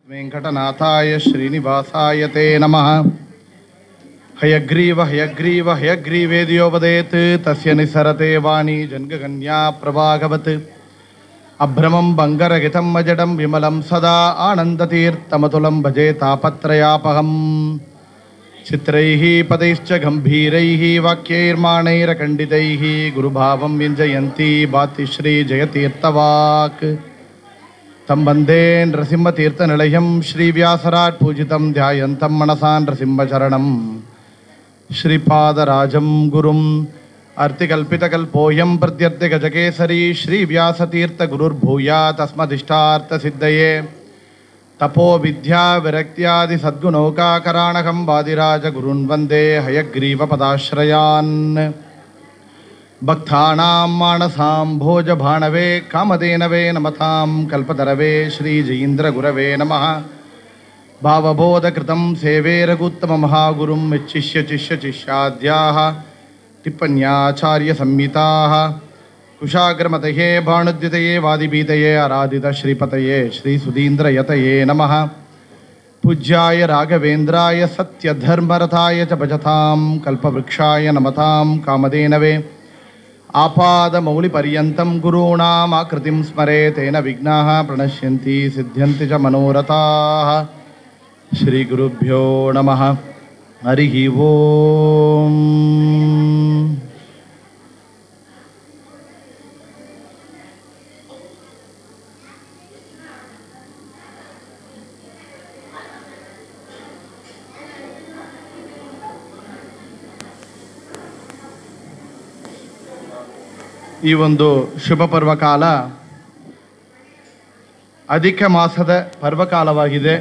वेंकटनाथाय श्रीनिवासाय ते नमः। हयग्रीव हयग्रीव हयग्रीवेद्यो वदेत् तस्य निसरते वाणी जन्गगन्या प्रभागवत्। अभ्रमं बङ्गरहितं मजडं विमलं सदा आनन्दतीर्थमतुलं भजे तापत्रयापहम्। चित्रैः पदैश्च गम्भीरैः वाक्यैर्माणैरखण्डितैः गुरुभावं व्यञ्जयन्ती भाति श्रीजयतीर्थवाक्। तं वन्दे नृसिंहतीर्थनिलयं श्रीव्यासराट् पूजितं ध्यायन्तं मनसा नृसिंहचरणं। श्रीपादराजं गुरुम् अर्तिकल्पितकल्पोऽयं प्रत्यर्थिगजकेसरी श्रीव्यासतीर्थगुरुर्भूयात् अस्मदिष्टार्थसिद्धये। तपो विद्या विरक्त्यादि सद्गुणौकाकराणकं वादिराजगुरून् वन्दे हयग्रीवपदाश्रयान्। भक्तानां मानसां भोजभाणवे कामधेनवे नमतां कल्पतरवे श्रीजयीन्द्रगुरवे नमः। भावबोधकृतं सेवे रघुत्तममहागुरुं यच्छिष्य चिष्य चिष्याद्याः टिप्पण्याचार्यसंहिताः। कुशाग्रमतये भानुद्युतये वादिभीतये आराधितश्रीपतये श्रीसुधीन्द्रयतये नमः। पूज्याय राघवेन्द्राय सत्यधर्मरथाय च भजतां कल्पवृक्षाय नमतां कामधेनवे। आपादमौलिपर्यन्तं गुरूणाम् आकृतिं स्मरे तेन विघ्नाः प्रणश्यन्ति सिद्ध्यन्ति च मनोरथाः। श्रीगुरुभ्यो नमः। हरिः ओम्। ಈ ಒಂದು ಶುಭ ಪರ್ವಕಾಲ ಅಧಿಕ ಮಾಸದ ಪರ್ವಕಾಲವಾಗಿದೆ.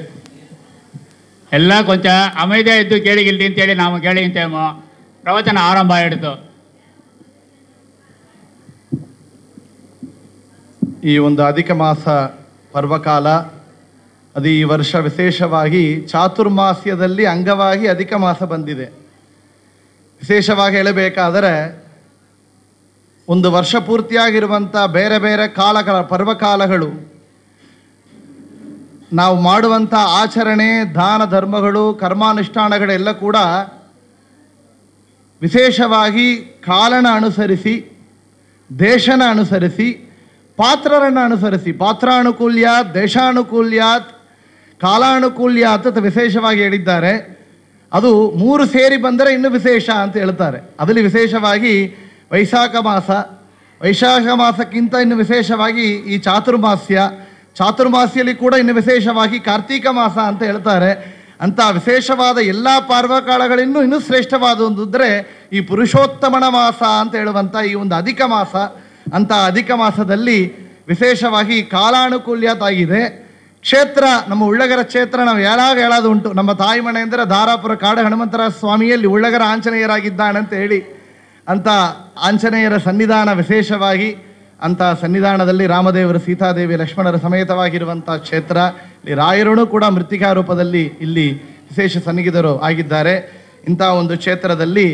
ಎಲ್ಲ ಕೊಂಚ ಅಮೈದೆ ಇದ್ದು ಕೇಳಿಗಿಲ್ದಿ ಅಂತೇಳಿ ನಾವು ಕೇಳಿಂತೇಮೋ ಪ್ರವಚನ ಆರಂಭ ಹಿಡಿದು ಈ ಒಂದು ಅಧಿಕ ಮಾಸ ಪರ್ವಕಾಲ ಅದು ಈ ವರ್ಷ ವಿಶೇಷವಾಗಿ ಚಾತುರ್ಮಾಸ್ಯದಲ್ಲಿ ಅಂಗವಾಗಿ ಅಧಿಕ ಮಾಸ ಬಂದಿದೆ. ವಿಶೇಷವಾಗಿ ಹೇಳಬೇಕಾದರೆ ಒಂದು ವರ್ಷ ಪೂರ್ತಿಯಾಗಿರುವಂಥ ಬೇರೆ ಬೇರೆ ಕಾಲಗಳ ಪರ್ವಕಾಲಗಳು ನಾವು ಮಾಡುವಂಥ ಆಚರಣೆ ದಾನ ಧರ್ಮಗಳು ಕರ್ಮಾನುಷ್ಠಾನಗಳೆಲ್ಲ ಕೂಡ ವಿಶೇಷವಾಗಿ ಕಾಲನ ಅನುಸರಿಸಿ ದೇಶನ ಅನುಸರಿಸಿ ಪಾತ್ರರನ್ನು ಅನುಸರಿಸಿ ಪಾತ್ರಾನುಕೂಲ್ಯಾತ್ ದೇಶಾನುಕೂಲ್ಯಾತ್ ಕಾಲಾನುಕೂಲ್ಯಾತ್ ಅಂತ ವಿಶೇಷವಾಗಿ ಹೇಳಿದ್ದಾರೆ. ಅದು ಮೂರು ಸೇರಿ ಬಂದರೆ ಇನ್ನೂ ವಿಶೇಷ ಅಂತ ಹೇಳ್ತಾರೆ. ಅದರಲ್ಲಿ ವಿಶೇಷವಾಗಿ ವೈಶಾಖ ಮಾಸಕ್ಕಿಂತ ಇನ್ನು ವಿಶೇಷವಾಗಿ ಈ ಚಾತುರ್ಮಾಸ್ಯಲ್ಲಿ ಕೂಡ ಇನ್ನು ವಿಶೇಷವಾಗಿ ಕಾರ್ತೀಕ ಮಾಸ ಅಂತ ಹೇಳ್ತಾರೆ. ಅಂಥ ವಿಶೇಷವಾದ ಎಲ್ಲ ಪರ್ವಕಾಲಗಳಿನ್ನೂ ಇನ್ನೂ ಶ್ರೇಷ್ಠವಾದ ಒಂದಿದ್ರೆ ಈ ಪುರುಷೋತ್ತಮನ ಮಾಸ ಅಂತ ಹೇಳುವಂಥ ಈ ಒಂದು ಅಧಿಕ ಮಾಸ. ಅಂಥ ಅಧಿಕ ಮಾಸದಲ್ಲಿ ವಿಶೇಷವಾಗಿ ಕಾಲಾನುಕೂಲ್ಯತಾಗಿದೆ. ಕ್ಷೇತ್ರ ನಮ್ಮ ಉಳ್ಳಗರ ಕ್ಷೇತ್ರ ನಾವು ಹೇಳೋದು ಉಂಟು. ನಮ್ಮ ತಾಯಿ ಮನೆ ಅಂದರೆ ಧಾರಾಪುರ ಕಾಡ ಹನುಮಂತರ ಸ್ವಾಮಿಯಲ್ಲಿ ಉಳ್ಳಗರ ಆಂಜನೇಯರಾಗಿದ್ದಾನಂತ ಹೇಳಿ ಅಂಥ ಆಂಜನೇಯರ ಸನ್ನಿಧಾನ ವಿಶೇಷವಾಗಿ ಅಂಥ ಸನ್ನಿಧಾನದಲ್ಲಿ ರಾಮದೇವರು ಸೀತಾದೇವಿ ಲಕ್ಷ್ಮಣರ ಸಮೇತವಾಗಿರುವಂಥ ಕ್ಷೇತ್ರ. ಇಲ್ಲಿ ರಾಯರೂ ಕೂಡ ಮೃತ್ತಿಕಾ ರೂಪದಲ್ಲಿ ಇಲ್ಲಿ ವಿಶೇಷ ಸನ್ನಿಹಿತರು ಆಗಿದ್ದಾರೆ. ಇಂಥ ಒಂದು ಕ್ಷೇತ್ರದಲ್ಲಿ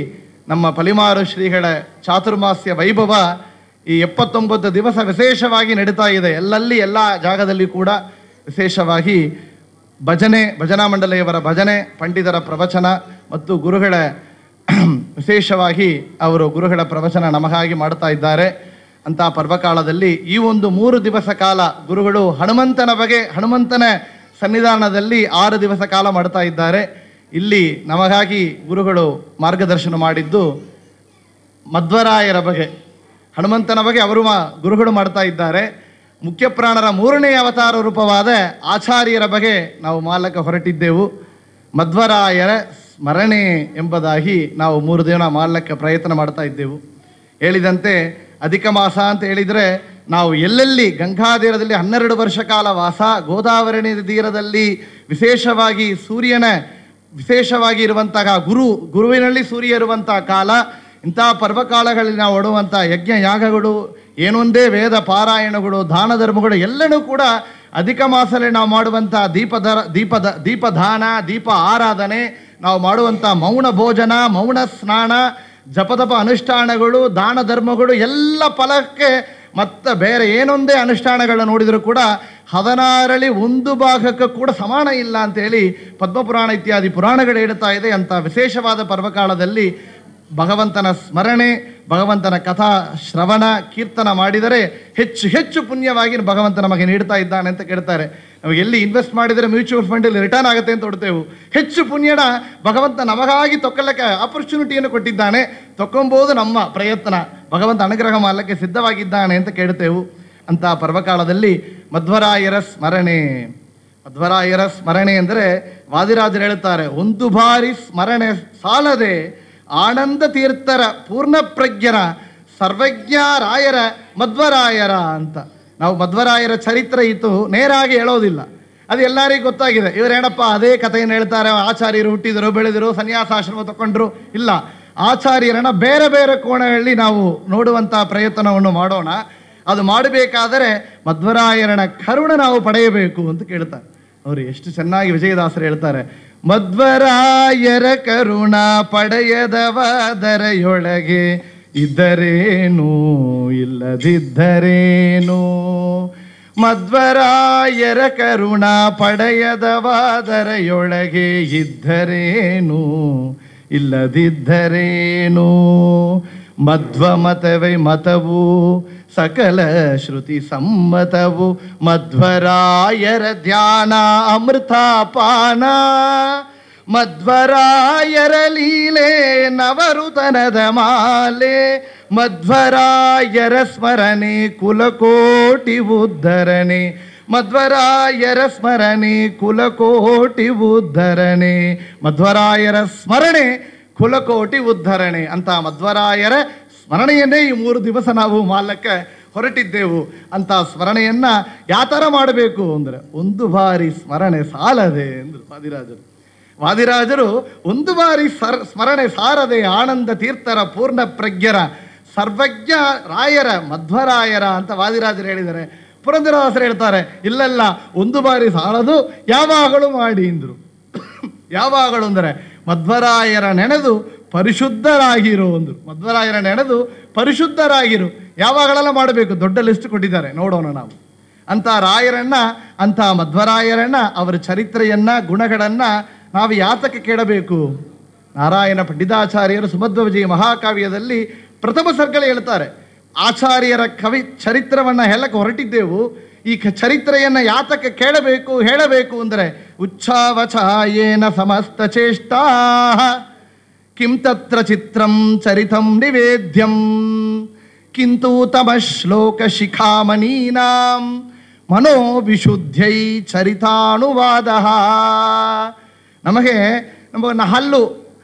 ನಮ್ಮ ಪಲಿಮಾರು ಶ್ರೀಗಳ ಚಾತುರ್ಮಾಸ್ಯ ವೈಭವ ಈ 79 ದಿವಸ ವಿಶೇಷವಾಗಿ ನಡೀತಾ ಇದೆ. ಎಲ್ಲ ಜಾಗದಲ್ಲಿ ಕೂಡ ವಿಶೇಷವಾಗಿ ಭಜನಾ ಮಂಡಳಿಯವರ ಭಜನೆ, ಪಂಡಿತರ ಪ್ರವಚನ ಮತ್ತು ಗುರುಗಳ ವಿಶೇಷವಾಗಿ ಅವರು ಗುರುಗಳ ಪ್ರವಚನ ನಮಗಾಗಿ ಮಾಡ್ತಾ ಇದ್ದಾರೆ. ಅಂಥ ಪರ್ವಕಾಲದಲ್ಲಿ ಈ ಒಂದು 3 ದಿವಸ ಕಾಲ ಗುರುಗಳು ಹನುಮಂತನ ಸನ್ನಿಧಾನದಲ್ಲಿ 6 ದಿವಸ ಕಾಲ ಮಾಡ್ತಾ ಇದ್ದಾರೆ. ಇಲ್ಲಿ ನಮಗಾಗಿ ಗುರುಗಳು ಮಾರ್ಗದರ್ಶನ ಮಾಡಿದ್ದು ಮಧ್ವರಾಯರ ಬಗ್ಗೆ, ಹನುಮಂತನ ಬಗ್ಗೆ ಅವರು ಗುರುಗಳು ಮಾಡ್ತಾ ಇದ್ದಾರೆ. ಮುಖ್ಯ ಪ್ರಾಣರ 3ನೇ ಅವತಾರ ರೂಪವಾದ ಆಚಾರ್ಯರ ಬಗ್ಗೆ ನಾವು ಮಾಲಕ ಹೊರಟಿದ್ದೆವು. ಮಧ್ವರಾಯರ ಸ್ಮರಣೆ ಎಂಬುದಾಗಿ ನಾವು 3 ದಿನ ಮಾಡಲಿಕ್ಕೆ ಪ್ರಯತ್ನ ಮಾಡ್ತಾ ಇದ್ದೆವು. ಹೇಳಿದಂತೆ ಅಧಿಕ ಮಾಸ ಅಂತ ಹೇಳಿದರೆ ನಾವು ಎಲ್ಲೆಲ್ಲಿ ಗಂಗಾತೀರದಲ್ಲಿ 12 ವರ್ಷ ಕಾಲ ವಾಸ, ಗೋದಾವರಿ ತೀರದಲ್ಲಿ ವಿಶೇಷವಾಗಿ ಸೂರ್ಯನ ವಿಶೇಷವಾಗಿ ಇರುವಂತಹ ಗುರುವಿನಲ್ಲಿ ಸೂರ್ಯ ಇರುವಂತಹ ಕಾಲ. ಇಂಥ ಪರ್ವಕಾಲಗಳಲ್ಲಿ ನಾವು ಹೊಡುವಂಥ ಯಜ್ಞ ಯಾಗಗಳು, ಏನೊಂದೇ ವೇದ ಪಾರಾಯಣಗಳು, ದಾನ ಧರ್ಮಗಳು ಎಲ್ಲನೂ ಕೂಡ ಅಧಿಕ ಮಾಸದಲ್ಲಿ ನಾವು ಮಾಡುವಂಥ ದೀಪದಾನ, ದೀಪ ಆರಾಧನೆ, ನಾವು ಮಾಡುವಂಥ ಮೌನ ಭೋಜನ, ಮೌನ ಸ್ನಾನ, ಜಪತಪ ಅನುಷ್ಠಾನಗಳು, ದಾನ ಧರ್ಮಗಳು ಎಲ್ಲ ಫಲಕ್ಕೆ ಮತ್ತು ಬೇರೆ ಏನೊಂದೇ ಅನುಷ್ಠಾನಗಳನ್ನು ನೋಡಿದರೂ ಕೂಡ 16ರಲ್ಲಿ ಒಂದು ಭಾಗಕ್ಕೆ ಕೂಡ ಸಮಾನ ಇಲ್ಲ ಅಂತೇಳಿ ಪದ್ಮಪುರಾಣ ಇತ್ಯಾದಿ ಪುರಾಣಗಳು ಹೇಳ್ತಾ ಇದೆ. ಅಂತ ವಿಶೇಷವಾದ ಪರ್ವಕಾಲದಲ್ಲಿ ಭಗವಂತನ ಸ್ಮರಣೆ, ಭಗವಂತನ ಕಥಾ ಶ್ರವಣ ಕೀರ್ತನ ಮಾಡಿದರೆ ಹೆಚ್ಚು ಹೆಚ್ಚು ಪುಣ್ಯವಾಗಿ ಭಗವಂತ ನಮಗೆ ನೀಡ್ತಾ ಇದ್ದಾನೆ ಅಂತ ಕೇಳ್ತಾರೆ. ನಾವು ಎಲ್ಲಿ ಇನ್ವೆಸ್ಟ್ ಮಾಡಿದರೆ ಮ್ಯೂಚುವಲ್ ಫಂಡಲ್ಲಿ ರಿಟರ್ನ್ ಆಗುತ್ತೆ ಅಂತ ಹೊಡ್ತೇವೆ. ಹೆಚ್ಚು ಪುಣ್ಯನ ಭಗವಂತ ನಮಗಾಗಿ ತೊಗೊಳ್ಳಕ್ಕೆ ಆಪರ್ಚುನಿಟಿಯನ್ನು ಕೊಟ್ಟಿದ್ದಾನೆ. ತೊಗೊಂಬೋದು ನಮ್ಮ ಪ್ರಯತ್ನ, ಭಗವಂತ ಅನುಗ್ರಹ ಮಾಡಲಿಕ್ಕೆ ಸಿದ್ಧವಾಗಿದ್ದಾನೆ ಅಂತ ಕೇಳ್ತೇವೆ. ಅಂತ ಪರ್ವಕಾಲದಲ್ಲಿ ಮಧ್ವರಾಯರ ಸ್ಮರಣೆ, ಮಧ್ವರಾಯರ ಸ್ಮರಣೆ ಅಂದರೆ ವಾದಿರಾಜರು ಹೇಳುತ್ತಾರೆ, ಒಂದು ಬಾರಿ ಸ್ಮರಣೆ ಸಾಲದೆ ಆನಂದ ತೀರ್ಥರ ಪೂರ್ಣ ಪ್ರಜ್ಞರ ಸರ್ವಜ್ಞ ರಾಯರ ಮಧ್ವರಾಯರ ಅಂತ. ನಾವು ಮಧ್ವರಾಯರ ಚರಿತ್ರೆ ಇತ್ತು ನೇರಾಗಿ ಹೇಳೋದಿಲ್ಲ, ಅದು ಎಲ್ಲರಿಗೂ ಗೊತ್ತಾಗಿದೆ. ಇವರೇನಪ್ಪ ಅದೇ ಕಥೆಯನ್ನು ಹೇಳ್ತಾರೆ, ಆಚಾರ್ಯರು ಹುಟ್ಟಿದರು, ಬೆಳೆದರು, ಸನ್ಯಾಸಾಶ್ರಮ ತಗೊಂಡ್ರು. ಇಲ್ಲ, ಆಚಾರ್ಯರನ್ನ ಬೇರೆ ಬೇರೆ ಕೋಣಗಳಲ್ಲಿ ನಾವು ನೋಡುವಂಥ ಪ್ರಯತ್ನವನ್ನು ಮಾಡೋಣ. ಅದು ಮಾಡಬೇಕಾದರೆ ಮಧ್ವರಾಯರನ ಕರುಣ ನಾವು ಪಡೆಯಬೇಕು ಅಂತ ಕೇಳ್ತಾರೆ. ಅವರು ಎಷ್ಟು ಚೆನ್ನಾಗಿ ವಿಜಯದಾಸರು ಹೇಳ್ತಾರೆ, ಮಧ್ವರಾಯರ ಕರುಣ ಪಡೆಯದವದರೆಯೊಳಗೆ ಇದ್ದರೇನು ಇಲ್ಲದಿದ್ದರೇನು. ಮಧ್ವರಾಯರ ಕರುಣ ಪಡೆಯದವದರೆಯೊಳಗೆ ಇದ್ದರೇನು ಇಲ್ಲದಿದ್ದರೇನು. ಮಧ್ವ ಮತವೇ ಮತವು ಸಕಲ ಶ್ರುತಿ ಸಮ್ಮತವು. ಮಧ್ವರಾಯರ ಧ್ಯಾನ ಅಮೃತಪಾನ. ಮಧ್ವರಾಯರ ಲೀಲೆ ನವರುತನದ ಮಾಲೆ. ಮಧ್ವರಾಯರ ಸ್ಮರಣೆ ಕುಲಕೋಟಿ ಉದ್ಧರಣೆ. ಮಧ್ವರಾಯರ ಸ್ಮರಣೆ ಕುಲಕೋಟಿ ಉದ್ಧರಣೆ. ಮಧ್ವರಾಯರ ಸ್ಮರಣೆ ಕುಲಕೋಟಿ ಉದ್ಧರಣೆ ಅಂತ ಮಧ್ವರಾಯರ ಸ್ಮರಣೆಯನ್ನೇ ಈ 3 ದಿವಸ ನಾವು ಮಾಡಲಿಕ್ಕೆ ಹೊರಟಿದ್ದೆವು. ಅಂತ ಸ್ಮರಣೆಯನ್ನ ಯಾವ ಥರ ಮಾಡಬೇಕು ಅಂದರೆ, ಒಂದು ಬಾರಿ ಸ್ಮರಣೆ ಸಾಲದೆ ಅಂದರು ವಾದಿರಾಜರು. ವಾದಿರಾಜರು ಒಂದು ಬಾರಿ ಸ್ಮರಣೆ ಸಾರದೆ ಆನಂದ ತೀರ್ಥರ ಪೂರ್ಣ ಪ್ರಜ್ಞರ ಸರ್ವಜ್ಞ ರಾಯರ ಮಧ್ವರಾಯರ ಅಂತ ವಾದಿರಾಜರು ಹೇಳಿದ್ದಾರೆ. ಪುರಂದರದಾಸರು ಹೇಳ್ತಾರೆ, ಇಲ್ಲೆಲ್ಲ ಒಂದು ಬಾರಿ ಸಾಲದು, ಯಾವಾಗಲೂ ಮಾಡಿ ಅಂದರು. ಯಾವಾಗಲೂ ಅಂದರೆ ಮಧ್ವರಾಯರ ನೆನೆದು ಪರಿಶುದ್ಧರಾಗಿರು ಅಂದರು. ಮಧ್ವರಾಯರ ನೆನೆದು ಪರಿಶುದ್ಧರಾಗಿರು. ಯಾವಾಗಲೆಲ್ಲ ಮಾಡಬೇಕು, ದೊಡ್ಡ ಲಿಸ್ಟ್ ಕೊಟ್ಟಿದ್ದಾರೆ, ನೋಡೋಣ ನಾವು. ಅಂಥ ರಾಯರನ್ನ, ಅಂಥ ಮಧ್ವರಾಯರನ್ನ, ಅವರ ಚರಿತ್ರೆಯನ್ನ, ಗುಣಗಳನ್ನ ನಾವು ಯಾತಕ್ಕೆ ಕೇಳಬೇಕು? ನಾರಾಯಣ ಪಂಡಿತಾಚಾರ್ಯರು ಸುಮಧ್ವ ವಿಜಯ ಮಹಾಕಾವ್ಯದಲ್ಲಿ ಪ್ರಥಮ ಸರ್ಗಳೆ ಹೇಳ್ತಾರೆ, ಆಚಾರ್ಯರ ಕವಿ ಚರಿತ್ರವನ್ನು ಹೇಳಕ್ಕೆ ಹೊರಟಿದ್ದೆವು. ಈ ಚರಿತ್ರೆಯನ್ನ ಯಾತಕ್ಕೆ ಕೇಳಬೇಕು, ಹೇಳಬೇಕು ಅಂದರೆ, ಉಚ್ಛಾವಚಾಯೇನ ಸಮಸ್ತ ಚೇಷ್ಟಾ ಕಿಂ ತತ್ರ ಚಿತ್ರಂ ಚರಿತಂ ನಿವೇದ್ಯಂ ಕಿಂತು ತಮ ಶ್ಲೋಕ ಶಿಖಾಮಣೀನಾಂ ಮನೋವಿಶುದ್ಧೈ ಚರಿತಾನುವಾದ. ನಮಗೆ ನಮ್ಮ ಹಲ್ಲು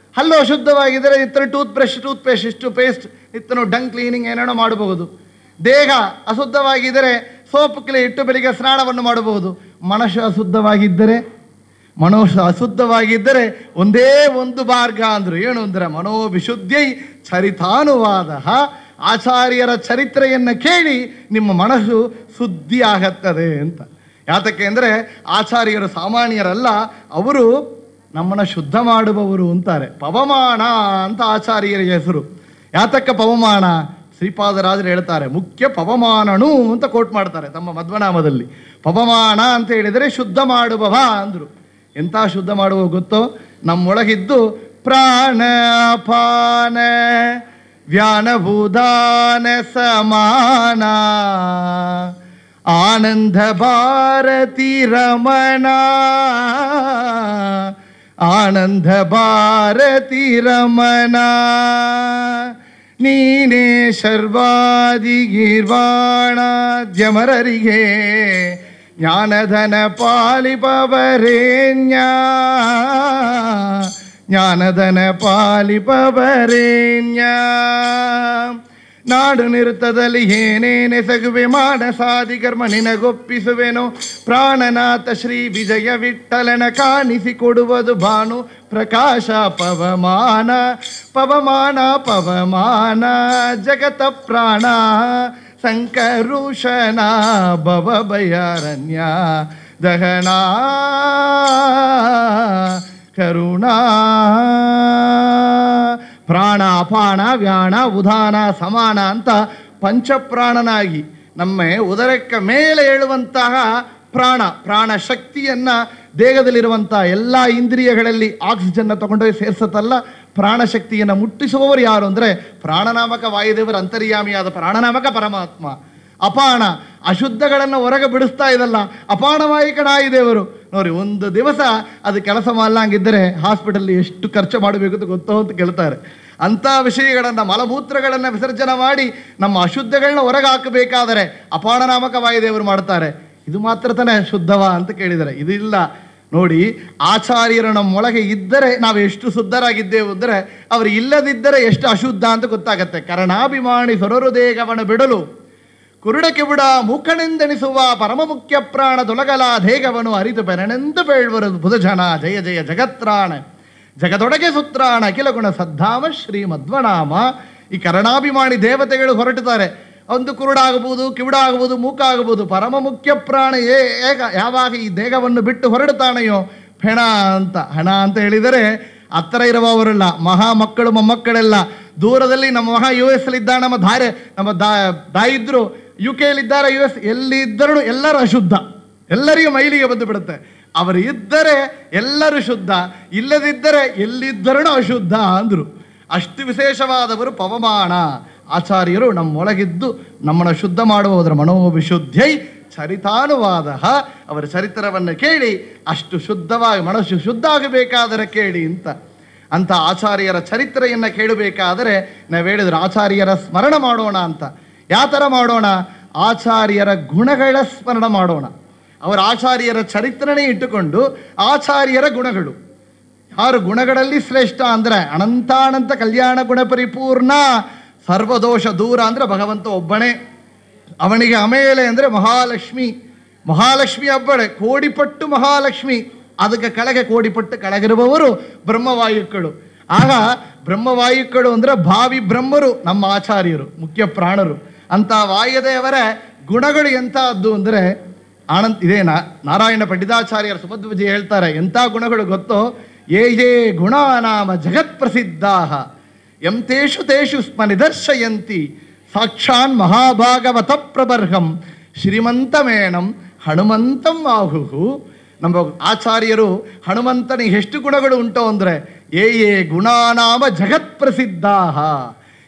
ಅಶುದ್ಧವಾಗಿದ್ದರೆ ಇತರ ಟೂತ್ಪೇಸ್ಟ್ ಇತ್ತನು ಡಂಗ್ ಕ್ಲೀನಿಂಗ್ ಏನೇನೋ ಮಾಡಬಹುದು. ದೇಹ ಅಶುದ್ಧವಾಗಿದ್ದರೆ ಸೋಪು ಇಟ್ಟು ಬೆಳಿಗ್ಗೆ ಸ್ನಾನವನ್ನು ಮಾಡಬಹುದು. ಮನಸ್ಸು ಅಶುದ್ಧವಾಗಿದ್ದರೆ ಒಂದೇ ಒಂದು ಮಾರ್ಗ ಅಂದರು. ಏನು ಅಂದರೆ ಮನೋವಿಶುದ್ಧೈ ಚರಿತಾನುವಾದ. ಆಚಾರ್ಯರ ಚರಿತ್ರೆಯನ್ನು ಕೇಳಿ ನಿಮ್ಮ ಮನಸ್ಸು ಶುದ್ಧಿ ಆಗತ್ತದೆ ಅಂತ. ಯಾತಕ್ಕೆ ಅಂದರೆ ಆಚಾರ್ಯರು ಸಾಮಾನ್ಯರಲ್ಲ, ಅವರು ನಮ್ಮನ್ನು ಶುದ್ಧ ಮಾಡುವವರು ಅಂತಾರೆ. ಪವಮಾನ ಅಂತ ಆಚಾರ್ಯರ ಹೆಸರು. ಯಾತಕ್ಕ ಪವಮಾನ? ಶ್ರೀಪಾದರಾಜರು ಹೇಳ್ತಾರೆ, ಮುಖ್ಯ ಪವಮಾನನು ಅಂತ ಕೋಟ್ ಮಾಡ್ತಾರೆ ತಮ್ಮ ಮಧ್ವನಾಮದಲ್ಲಿ. ಪವಮಾನ ಅಂತ ಹೇಳಿದರೆ ಶುದ್ಧ ಮಾಡುವವ ಅಂದರು. ಎಂಥ ಶುದ್ಧ ಮಾಡುವ ಗೊತ್ತೋ? ನಮ್ಮೊಳಗಿದ್ದು ಪ್ರಾಣ ಅಪಾನ ವ್ಯಾನಭೂದಾನ ಸಮಾನ ಆನಂದ ಭಾರತಿ ರಮಣ ಆನಂದ ಭಾರತಿ ರಮಣ ನೀನೇ ಶರ್ವಾದಿ ಗೀರ್ವಾಣ ಜಮರರಿಗೆ ಜ್ಞಾನಧನ ಪಾಲಿಪವರೇಣ್ಯ ಜ್ಞಾನಧನ ಪಾಲಿಪವರೇಣ್ಯ. ನಾಡು ನಿರುತ್ತದಲ್ಲಿ ಏನೇನೆಸಗುವೆ ಮಾನಸಾದಿ ಕರ್ಮ ನಿನಗೊಪ್ಪಿಸುವೆನು. ಪ್ರಾಣನಾಥ ಶ್ರೀ ವಿಜಯ ವಿಠಲನ ಕಾಣಿಸಿಕೊಡುವುದು ಭಾನು ಪ್ರಕಾಶ ಪವಮಾನ ಪವಮಾನ ಪವಮಾನ ಜಗತ ಪ್ರಾಣ ಸಂಕರುಷಣ ಭವ ಭಯಾರಣ್ಯ ದಹನ ಕರುಣಾ. ಪ್ರಾಣ ಅಪಾನ ವ್ಯಾಣ ಉದಾನ ಸಮಾನ ಅಂತ ಪಂಚಪ್ರಾಣನಾಗಿ ನಮ್ಮ ಉದರಕ್ಕೆ ಮೇಲೆ ಹೇಳುವಂತಹ ಪ್ರಾಣ ಶಕ್ತಿಯನ್ನ ದೇಹದಲ್ಲಿರುವಂಥ ಎಲ್ಲ ಇಂದ್ರಿಯಗಳಲ್ಲಿ ಆಕ್ಸಿಜನ್ನ ತಗೊಂಡೋಗಿ ಸೇರಿಸತ್ತಲ್ಲ. ಪ್ರಾಣಶಕ್ತಿಯನ್ನು ಮುಟ್ಟಿಸುವವರು ಯಾರು ಅಂದರೆ ಪ್ರಾಣನಾಮಕ ವಾಯುದೇವರ ಅಂತರ್ಯಾಮಿಯಾದ ಪ್ರಾಣನಾಮಕ ಪರಮಾತ್ಮ. ಅಪಾಣ ಅಶುದ್ಧಗಳನ್ನು ಹೊರಗೆ ಬಿಡಿಸ್ತಾ ಇದಲ್ಲ ಅಪಾಣವಾಯಿಕ ವಾಯುದೇವರು. ನೋಡಿ, ಒಂದು ದಿವಸ ಅದು ಕೆಲಸ ಮಾಡಲಾಗಿದ್ದರೆ ಹಾಸ್ಪಿಟಲ್ ಎಷ್ಟು ಖರ್ಚು ಮಾಡಬೇಕು ಅಂತ ಗೊತ್ತೋ ಅಂತ ಕೇಳ್ತಾರೆ. ಅಂಥ ವಿಷಯಗಳನ್ನು ಮಲಮೂತ್ರಗಳನ್ನು ವಿಸರ್ಜನೆ ಮಾಡಿ ನಮ್ಮ ಅಶುದ್ಧಗಳನ್ನ ಹೊರಗೆ ಹಾಕಬೇಕಾದರೆ ಅಪಾಣನಾಮಕ ವಾಯುದೇವರು ಮಾಡ್ತಾರೆ. ಇದು ಮಾತ್ರ ತಾನೇ ಶುದ್ಧವಾ ಅಂತ ಕೇಳಿದರೆ ಇದು ಇಲ್ಲ. ನೋಡಿ, ಆಚಾರ್ಯರು ನಮ್ಮೊಳಗೆ ಇದ್ದರೆ ನಾವು ಎಷ್ಟು ಶುದ್ಧರಾಗಿದ್ದೇವೆ ಅಂದರೆ ಅವರು ಇಲ್ಲದಿದ್ದರೆ ಎಷ್ಟು ಅಶುದ್ಧ ಅಂತ ಗೊತ್ತಾಗತ್ತೆ. ಕರ್ಣಾಭಿಮಾನಿ ಸೊರರು ದೇಗವನ ಬಿಡಲು ಕುರುಡಕ್ಕೆ ಬಿಡ ಮೂಕನೆಂದೆಣಿಸುವ ಪರಮ ಮುಖ್ಯ ಪ್ರಾಣ ದೊಲಗಲ ದೇಗವನು ಅರಿತು ಬೆರನೆಂದು ಬೇಳ್ವರು ಬುಧ ಜನ ಜಯ ಜಯ ಜಗತ್ರಾಣ ಜಗದೊಡಗೆ ಸುತ್ರಾಣ ಅಖಿಲ ಗುಣ ಸದ್ಧಾಮ ಶ್ರೀ ಮಧ್ವನಾಮ. ಈ ಕರ್ಣಾಭಿಮಾನಿ ದೇವತೆಗಳು ಹೊರಟುತ್ತಾರೆ. ಒಂದು ಕುರುಡಾಗಬಹುದು, ಕಿವುಡಾಗಬಹುದು, ಮೂಕ ಆಗಬಹುದು. ಪರಮ ಮುಖ್ಯ ಪ್ರಾಣ ಯಾವಾಗ ಈ ದೇಹವನ್ನು ಬಿಟ್ಟು ಹೊರಡುತ್ತಾನೆಯೋ ಹೆಣ ಅಂತ ಹೇಳಿದರೆ ಹತ್ತಿರ ಇರುವವರಲ್ಲ, ಮಹಾ ಮಕ್ಕಳು ಮೊಮ್ಮಕ್ಕಳೆಲ್ಲ. ದೂರದಲ್ಲಿ ನಮ್ಮ ಮಹಾ US ಇದ್ದಾರೆ, ನಮ್ಮ ತಾಯಿದ್ರು UK ಯಲ್ಲಿದ್ದಾರೆ, US ಎಲ್ಲಿದ್ದರೂ ಎಲ್ಲರೂ ಅಶುದ್ಧ, ಎಲ್ಲರಿಗೂ ಮೈಲಿಗೆ ಬಂದು ಬಿಡುತ್ತೆ. ಅವರು ಇದ್ದರೆ ಎಲ್ಲರೂ ಶುದ್ಧ, ಇಲ್ಲದಿದ್ದರೆ ಎಲ್ಲಿದ್ದರೂ ಅಶುದ್ಧ ಅಂದರು. ಅಷ್ಟು ವಿಶೇಷವಾದವರು ಪವಮಾನ ಆಚಾರ್ಯರು ನಮ್ಮೊಳಗಿದ್ದು ನಮ್ಮನ್ನು ಶುದ್ಧ ಮಾಡುವುದರ ಮನೋವಿಶುದ್ಧೈ ಚರಿತಾನುವಾದ. ಅವರ ಚರಿತ್ರವನ್ನು ಕೇಳಿ ಅಷ್ಟು ಶುದ್ಧವಾಗಿ ಮನಸ್ಸು ಶುದ್ಧ ಆಗಬೇಕಾದರೆ ಕೇಳಿ ಅಂತ ಆಚಾರ್ಯರ ಚರಿತ್ರೆಯನ್ನು ಕೇಳಬೇಕಾದರೆ ನಾವು ಹೇಳಿದ್ರು ಆಚಾರ್ಯರ ಸ್ಮರಣ ಮಾಡೋಣ ಅಂತ. ಯಾವ ಥರ ಮಾಡೋಣ? ಆಚಾರ್ಯರ ಗುಣಗಳ ಸ್ಮರಣ ಮಾಡೋಣ. ಅವರ ಆಚಾರ್ಯರ ಚರಿತ್ರೆನೇ ಇಟ್ಟುಕೊಂಡು ಆಚಾರ್ಯರ ಗುಣಗಳು ಯಾರು ಗುಣಗಳಲ್ಲಿ ಶ್ರೇಷ್ಠ ಅಂದರೆ ಅನಂತಾನಂತ ಕಲ್ಯಾಣ ಗುಣ ಪರಿಪೂರ್ಣ, ಸರ್ವದೋಷ ದೂರ ಅಂದರೆ ಭಗವಂತ ಒಬ್ಬನೇ. ಅವನಿಗೆ ಆಮೇಲೆ ಅಂದರೆ ಮಹಾಲಕ್ಷ್ಮಿ ಒಬ್ಬಳೆ, ಕೋಡಿಪಟ್ಟು ಮಹಾಲಕ್ಷ್ಮಿ. ಅದಕ್ಕೆ ಕೆಳಗೆ ಕೋಡಿಪಟ್ಟು ಕೆಳಗಿರುವವರು ಬ್ರಹ್ಮವಾಯುಗಳು. ಆಗ ಬ್ರಹ್ಮವಾಯುಗಳು ಅಂದರೆ ಭಾವಿ ಬ್ರಹ್ಮರು ನಮ್ಮ ಆಚಾರ್ಯರು, ಮುಖ್ಯ ಪ್ರಾಣರು. ಅಂತ ವಾಯುದೇವರ ಗುಣಗಳು ಎಂಥದ್ದು ಅಂದರೆ ಇದೇ ನಾರಾಯಣ ಪಂಡಿತಾಚಾರ್ಯರು ಸುಮಧ್ವಜಿ ಹೇಳ್ತಾರೆ, ಎಂಥ ಗುಣಗಳು ಗೊತ್ತೋ? ಯೇ ಗುಣ ನಾಮ ಜಗತ್ ಪ್ರಸಿದ್ಧಾ ಎಂತೇಷು ತೇಷು ಸ್ಮ ನಿದರ್ಶಯಂತಿ ಸಾಕ್ಷಾನ್ ಮಹಾಭಾಗವತ ಪ್ರಬರ್ಹಂ ಶ್ರೀಮಂತಮೇಣಂ ಹನುಮಂತಂ ಆಹುಹು. ನಮ್ಮ ಆಚಾರ್ಯರು ಹನುಮಂತನಿಗೆ ಎಷ್ಟು ಗುಣಗಳು ಉಂಟು ಅಂದರೆ ಯೇ ಗುಣಾನಾಮ ಜಗತ್ ಪ್ರಸಿದ್ಧಾ.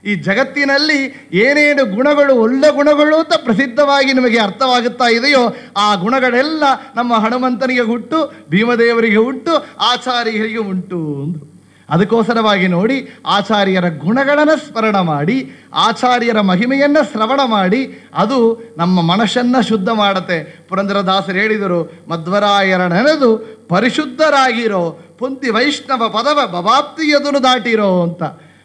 ಈ ಜಗತ್ತಿನಲ್ಲಿ ಏನೇನು ಗುಣಗಳು ಒಳ್ಳೆ ಗುಣಗಳು ಅಂತ ಪ್ರಸಿದ್ಧವಾಗಿ ನಿಮಗೆ ಅರ್ಥವಾಗುತ್ತಾ ಇದೆಯೋ ಆ ಗುಣಗಳೆಲ್ಲ ನಮ್ಮ ಹನುಮಂತನಿಗೆ ಉಂಟು, ಭೀಮದೇವರಿಗೆ ಉಂಟು, ಆಚಾರ್ಯರಿಗೆ ಉಂಟು. ಅದಕ್ಕೋಸ್ಕರವಾಗಿ ನೋಡಿ ಆಚಾರ್ಯರ ಗುಣಗಳನ್ನು ಸ್ಮರಣ ಮಾಡಿ ಆಚಾರ್ಯರ ಮಹಿಮೆಯನ್ನು ಶ್ರವಣ ಮಾಡಿ ಅದು ನಮ್ಮ ಮನಸ್ಸನ್ನು ಶುದ್ಧ ಮಾಡುತ್ತೆ. ಪುರಂದರದಾಸರು ಹೇಳಿದರು, ಮಧ್ವರಾಯರ ನೆನೆದು ಪರಿಶುದ್ಧರಾಗಿರೋ ಪುಂತಿ ವೈಷ್ಣವ ಪದವ ಭವಾಪ್ತಿಯದನ್ನು ದಾಟಿರೋ ಅಂತ.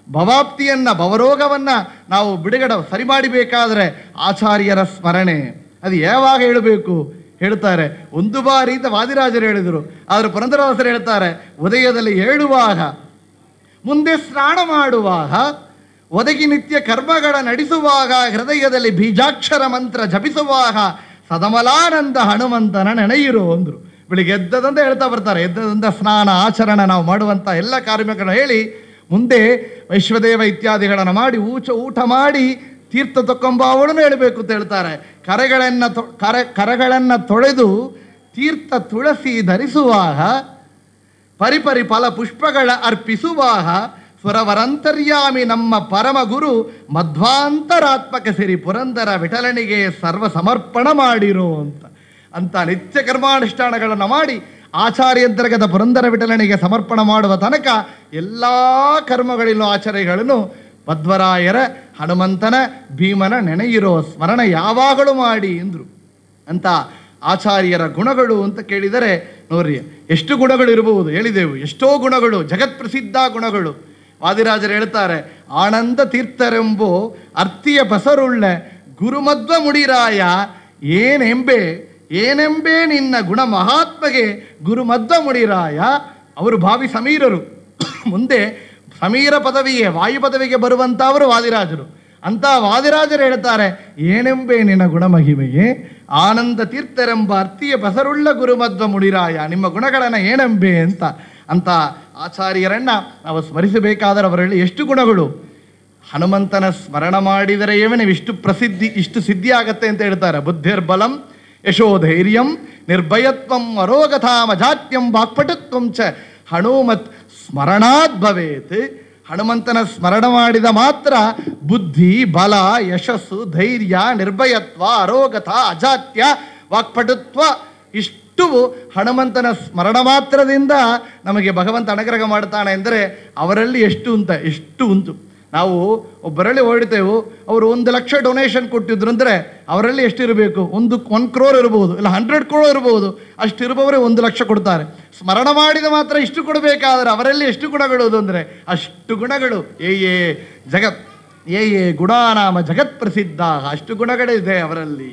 ಭವಾಪ್ತಿಯನ್ನು ಭವರೋಗವನ್ನು ನಾವು ಬಿಡುಗಡೆ ಸರಿ ಮಾಡಬೇಕಾದ್ರೆ ಆಚಾರ್ಯರ ಸ್ಮರಣೆ ಅದು ಯಾವಾಗ ಹೇಳಬೇಕು ಹೇಳ್ತಾರೆ. ಒಂದು ಬಾರಿ ಅಂತ ವಾದಿರಾಜರು ಹೇಳಿದರು, ಆದರೆ ಪುರಂದರದಾಸರು ಹೇಳ್ತಾರೆ, ಉದಯದಲ್ಲಿ ಹೇಳುವಾಗ, ಮುಂದೆ ಸ್ನಾನ ಮಾಡುವಾಗ, ಒದಗಿ ನಿತ್ಯ ಕರ್ಮಗಳ ನಡೆಸುವಾಗ, ಹೃದಯದಲ್ಲಿ ಬೀಜಾಕ್ಷರ ಮಂತ್ರ ಜಪಿಸುವಾಗ ಸದಮಲಾನಂದ ಹನುಮಂತನ ನೆನೆಯಿರು ಅಂದರು. ಬೆಳಿಗ್ಗೆ ಎದ್ದದಂತ ಹೇಳ್ತಾ ಬರ್ತಾರೆ. ಎದ್ದದಂತ ಸ್ನಾನ ಆಚರಣೆ ನಾವು ಮಾಡುವಂಥ ಎಲ್ಲ ಕಾರ್ಯಕ್ರಮಗಳನ್ನು ಹೇಳಿ ಮುಂದೆ ವೈಶ್ವದೇವ ಇತ್ಯಾದಿಗಳನ್ನು ಮಾಡಿ ಊಟ ಮಾಡಿ ತೀರ್ಥ ತಕ್ಕೊಂಬಾವಳನ್ನು ಹೇಳಬೇಕು ಅಂತ ಹೇಳ್ತಾರೆ. ಕರಗಳನ್ನು ತೊಳೆದು ತೀರ್ಥ ತುಳಸಿ ಧರಿಸುವಾಗ, ಪರಿಪರಿ ಫಲ ಪುಷ್ಪಗಳ ಅರ್ಪಿಸುವಾಗ, ಸ್ವರವರಂತರ್ಯಾಮಿ ನಮ್ಮ ಪರಮ ಗುರು ಮಧ್ವಾಂತರಾತ್ಮಕ ಸಿರಿ ಪುರಂದರ ವಿಠಲನಿಗೆ ಸರ್ವ ಸಮರ್ಪಣ ಮಾಡಿರೋ ಅಂತ ನಿತ್ಯ ಕರ್ಮಾನುಷ್ಠಾನಗಳನ್ನು ಮಾಡಿ ಆಚಾರ್ಯಂತರ್ಗತ ಪುರಂದರ ವಿಠಲನಿಗೆ ಸಮರ್ಪಣ ಮಾಡುವ ತನಕ ಎಲ್ಲ ಕರ್ಮಗಳಿಲ್ಲೂ ಆಚಾರ್ಯಗಳನ್ನು ಮಧ್ವರಾಯರ ಹನುಮಂತನ ಭೀಮನ ನೆನೆಯಿರೋ ಸ್ಮರಣ ಯಾವಾಗಲೂ ಮಾಡಿ ಎಂದರು. ಅಂತ ಆಚಾರ್ಯರ ಗುಣಗಳು ಅಂತ ಕೇಳಿದರೆ ನೋಡ್ರಿ ಎಷ್ಟು ಗುಣಗಳು ಇರಬಹುದು ಹೇಳಿದೆವು. ಎಷ್ಟೋ ಗುಣಗಳು, ಜಗತ್ ಪ್ರಸಿದ್ಧ ಗುಣಗಳು. ವಾದಿರಾಜರು ಹೇಳ್ತಾರೆ, ಆನಂದ ತೀರ್ಥರೆಂಬೋ ಅರ್ತಿಯ ಬಸರುಳ್ಳ ಗುರುಮಧ್ವ ಮುಡಿರಾಯ ಏನೆಂಬೆ ನಿನ್ನ ಗುಣ ಮಹಾತ್ಮಗೆ ಗುರುಮಧ್ವ ಮುಡಿರಾಯ. ಅವರು ಭಾವಿ ಸಮೀರರು, ಮುಂದೆ ಸಮೀರ ಪದವಿಗೆ ವಾಯು ಪದವಿಗೆ ಬರುವಂಥವರು ವಾದಿರಾಜರು. ಅಂತ ವಾದಿರಾಜರು ಹೇಳ್ತಾರೆ, ಏನೆಂಬೆ ನಿನ್ನ ಗುಣಮಹಿಮೆಗೆ ಆನಂದ ತೀರ್ಥರೆಂಬ ಅರ್ತಿಯ ಬಸರುಳ್ಳ ಗುರುಮಧ್ವ ಮುಡಿರಾಯ. ನಿಮ್ಮ ಗುಣಗಳನ್ನು ಏನೆಂಬೆ ಅಂತ ಆಚಾರ್ಯರನ್ನು ನಾವು ಸ್ಮರಿಸಬೇಕಾದರೆ ಅವರಲ್ಲಿ ಎಷ್ಟು ಗುಣಗಳು. ಹನುಮಂತನ ಸ್ಮರಣ ಮಾಡಿದರೆ ನೀವು ಇಷ್ಟು ಸಿದ್ಧಿ ಆಗತ್ತೆ ಅಂತ ಹೇಳ್ತಾರೆ. ಬುದ್ಧಿರ್ಬಲಂ ಯಶೋಧೈರ್ಯಂ ನಿರ್ಭಯತ್ವಂ ಅರೋಗತಾಮಜಾತ್ಯಂ ವಾಕ್ಪಟುತ್ವಂ ಚ ಹನುಮತ್ ಸ್ಮರಣಾತ್ ಭವೇತ್. ಹನುಮಂತನ ಸ್ಮರಣ ಮಾಡಿದ ಮಾತ್ರ ಬುದ್ಧಿ, ಬಲ, ಯಶಸ್ಸು, ಧೈರ್ಯ, ನಿರ್ಭಯತ್ವ, ಅರೋಗತ, ಅಜಾತ್ಯ, ವಾಕ್ಪಟುತ್ವ ಇಷ್ಟು ಹನುಮಂತನ ಸ್ಮರಣ ಮಾತ್ರದಿಂದ ನಮಗೆ ಭಗವಂತ ಅನುಗ್ರಹ ಮಾಡ್ತಾನೆ ಎಂದರೆ ಅವರಲ್ಲಿ ಎಷ್ಟು ಉಂಟು. ನಾವು ಒಬ್ಬರಲ್ಲಿ ಹೊರಡ್ತೇವೆ, ಅವರು 1 ಲಕ್ಷ ಡೊನೇಷನ್ ಕೊಟ್ಟಿದ್ರು ಅಂದರೆ ಅವರಲ್ಲಿ ಎಷ್ಟಿರಬೇಕು? 1 crore ಇರಬಹುದು, ಇಲ್ಲ 100 crore ಇರಬಹುದು. ಅಷ್ಟಿರುವವರೇ 1 ಲಕ್ಷ ಕೊಡ್ತಾರೆ. ಸ್ಮರಣ ಮಾಡಿದ ಮಾತ್ರ ಇಷ್ಟು ಕೊಡಬೇಕಾದ್ರೆ ಅವರಲ್ಲಿ ಎಷ್ಟು ಗುಣಗಳು ಅಂದರೆ ಅಷ್ಟು ಗುಣಗಳು. ಏ ಗುಣಾನಾಮ ಜಗತ್ ಪ್ರಸಿದ್ಧ, ಅಷ್ಟು ಗುಣಗಳಿದೆ ಅವರಲ್ಲಿ.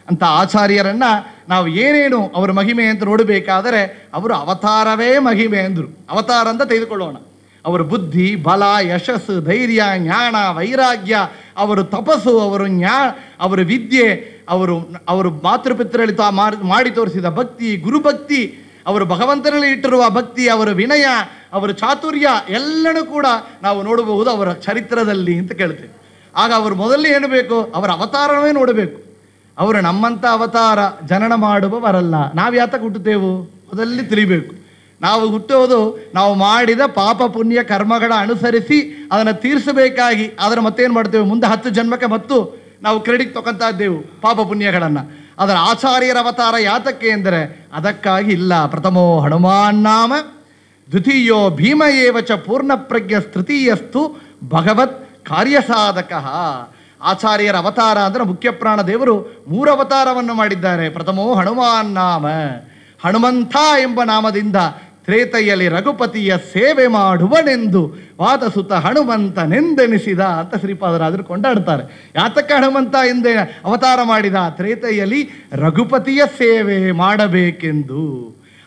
ಅಂತ ಆಚಾರ್ಯರನ್ನ ನಾವು ಏನೇನು ಅವರ ಮಹಿಮೆ ಅಂತ ನೋಡಬೇಕಾದರೆ ಅವರು ಅವತಾರವೇ ಮಹಿಮೆ ಅಂದರು. ಅವತಾರ ಅಂತ ತೆಗೆದುಕೊಳ್ಳೋಣ. ಅವರ ಬುದ್ಧಿ, ಬಲ, ಯಶಸ್ಸು, ಧೈರ್ಯ, ಜ್ಞಾನ, ವೈರಾಗ್ಯ, ಅವರು ತಪಸ್ಸು, ಅವರ ವಿದ್ಯೆ, ಅವರು ಮಾತೃಪಿತರಲ್ಲಿ ಮಾಡಿ ತೋರಿಸಿದ ಭಕ್ತಿ, ಗುರುಭಕ್ತಿ, ಅವರು ಭಗವಂತನಲ್ಲಿ ಇಟ್ಟಿರುವ ಭಕ್ತಿ, ಅವರ ವಿನಯ, ಅವರ ಚಾತುರ್ಯ ಎಲ್ಲನೂ ಕೂಡ ನಾವು ನೋಡಬಹುದು ಅವರ ಚರಿತ್ರದಲ್ಲಿ ಅಂತ ಕೇಳ್ತೇವೆ. ಆಗ ಅವರು ಮೊದಲೇ ಏನು ಬೇಕು? ಅವರ ಅವತಾರವೇ ನೋಡಬೇಕು. ಅವರು ನಮ್ಮಂಥ ಅವತಾರ ಜನನ ಮಾಡುವವರಲ್ಲ. ನಾವು ಯಾತಕ್ಕೆ ಹುಟ್ಟುತ್ತೇವು ಮೊದಲೇ ತಿಳಿಬೇಕು. ನಾವು ಹುಟ್ಟುವುದು ನಾವು ಮಾಡಿದ ಪಾಪ ಪುಣ್ಯ ಕರ್ಮಗಳ ಅನುಸರಿಸಿ ಅದನ್ನು ತೀರಿಸಬೇಕಾಗಿ. ಆದರೆ ಮತ್ತೇನು ಮಾಡ್ತೇವೆ? ಮುಂದೆ 10 ಜನ್ಮಕ್ಕೆ ಮತ್ತು ನಾವು ಕ್ರೆಡಿಟ್ ತಗೊಂತಾ ಇದ್ದೇವೆ ಪಾಪ ಪುಣ್ಯಗಳನ್ನು. ಅದರ ಆಚಾರ್ಯರ ಅವತಾರ ಯಾತಕ್ಕೆ ಎಂದರೆ ಅದಕ್ಕಾಗಿ ಇಲ್ಲ. ಪ್ರಥಮೋ ಹನುಮಾನ್ ನಾಮ, ದ್ವಿತೀಯೋ ಭೀಮ ಏವಚ ಪೂರ್ಣ ಪ್ರಜ್ಞ, ತೃತೀಯಸ್ತು ಭಗವತ್ ಕಾರ್ಯಸಾಧಕ. ಆಚಾರ್ಯರ ಅವತಾರ ಅಂದರೆ ಮುಖ್ಯ ಪ್ರಾಣ ದೇವರು 3 ಅವತಾರವನ್ನು ಮಾಡಿದ್ದಾರೆ. ಪ್ರಥಮೋ ಹನುಮಾನ್ ನಾಮ, ಹನುಮಂತ ಎಂಬ ನಾಮದಿಂದ ತ್ರೇತೆಯಲ್ಲಿ ರಘುಪತಿಯ ಸೇವೆ ಮಾಡುವನೆಂದು ವಾದಸುತ ಹನುಮಂತನೆಂದೆನಿಸಿದ ಅಂತ ಶ್ರೀಪಾದರಾಜರು ಕೊಂಡಾಡ್ತಾರೆ. ಯಾತಕ್ಕೆ ಹನುಮಂತ ಎಂದೇ ಅವತಾರ ಮಾಡಿದ? ತ್ರೇತೆಯಲ್ಲಿ ರಘುಪತಿಯ ಸೇವೆ ಮಾಡಬೇಕೆಂದು.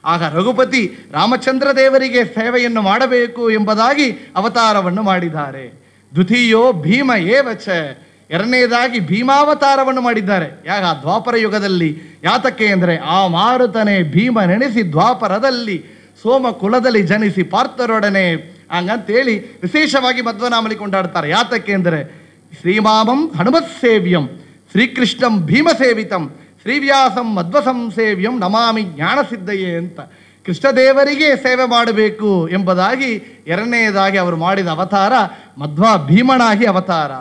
ಆಗ ರಘುಪತಿ ರಾಮಚಂದ್ರ ದೇವರಿಗೆ ಸೇವೆಯನ್ನು ಮಾಡಬೇಕು ಎಂಬುದಾಗಿ ಅವತಾರವನ್ನು ಮಾಡಿದ್ದಾರೆ. ದ್ವಿತೀಯೋ ಭೀಮ ಏವಚ, ಎರಡನೇದಾಗಿ ಭೀಮಾವತಾರವನ್ನು ಮಾಡಿದ್ದಾರೆ. ಯಾಗ ದ್ವಾಪರ ಯುಗದಲ್ಲಿ. ಯಾತಕ್ಕೆ ಅಂದರೆ ಆ ಮಾರುತನೇ ಭೀಮ ನೆನೆಸಿ ದ್ವಾಪರದಲ್ಲಿ ಸೋಮ ಕುಲದಲ್ಲಿ ಜನಿಸಿ ಪಾರ್ಥರೊಡನೆ ಹಂಗಂತೇಳಿ ವಿಶೇಷವಾಗಿ ಮಧ್ವನಾಮಲಿ ಕೊಂಡಾಡ್ತಾರೆ. ಯಾತಕ್ಕೆ ಅಂದರೆ ಶ್ರೀಮಾಮಂ ಹನುಮತ್ ಸೇವ್ಯಂ, ಶ್ರೀಕೃಷ್ಣಂ ಭೀಮ ಸೇವಿತಂ, ಶ್ರೀವ್ಯಾಸಂ ಮಧ್ವ ಸಂಸೇವ್ಯಂ ನಮಾಮಿ ಜ್ಞಾನಸಿದ್ಧಯೇ ಅಂತ ಕೃಷ್ಣದೇವರಿಗೆ ಸೇವೆ ಮಾಡಬೇಕು ಎಂಬುದಾಗಿ ಎರಡನೆಯದಾಗಿ ಅವರು ಮಾಡಿದ ಅವತಾರ ಮಧ್ವ ಭೀಮನಾಗಿ ಅವತಾರ.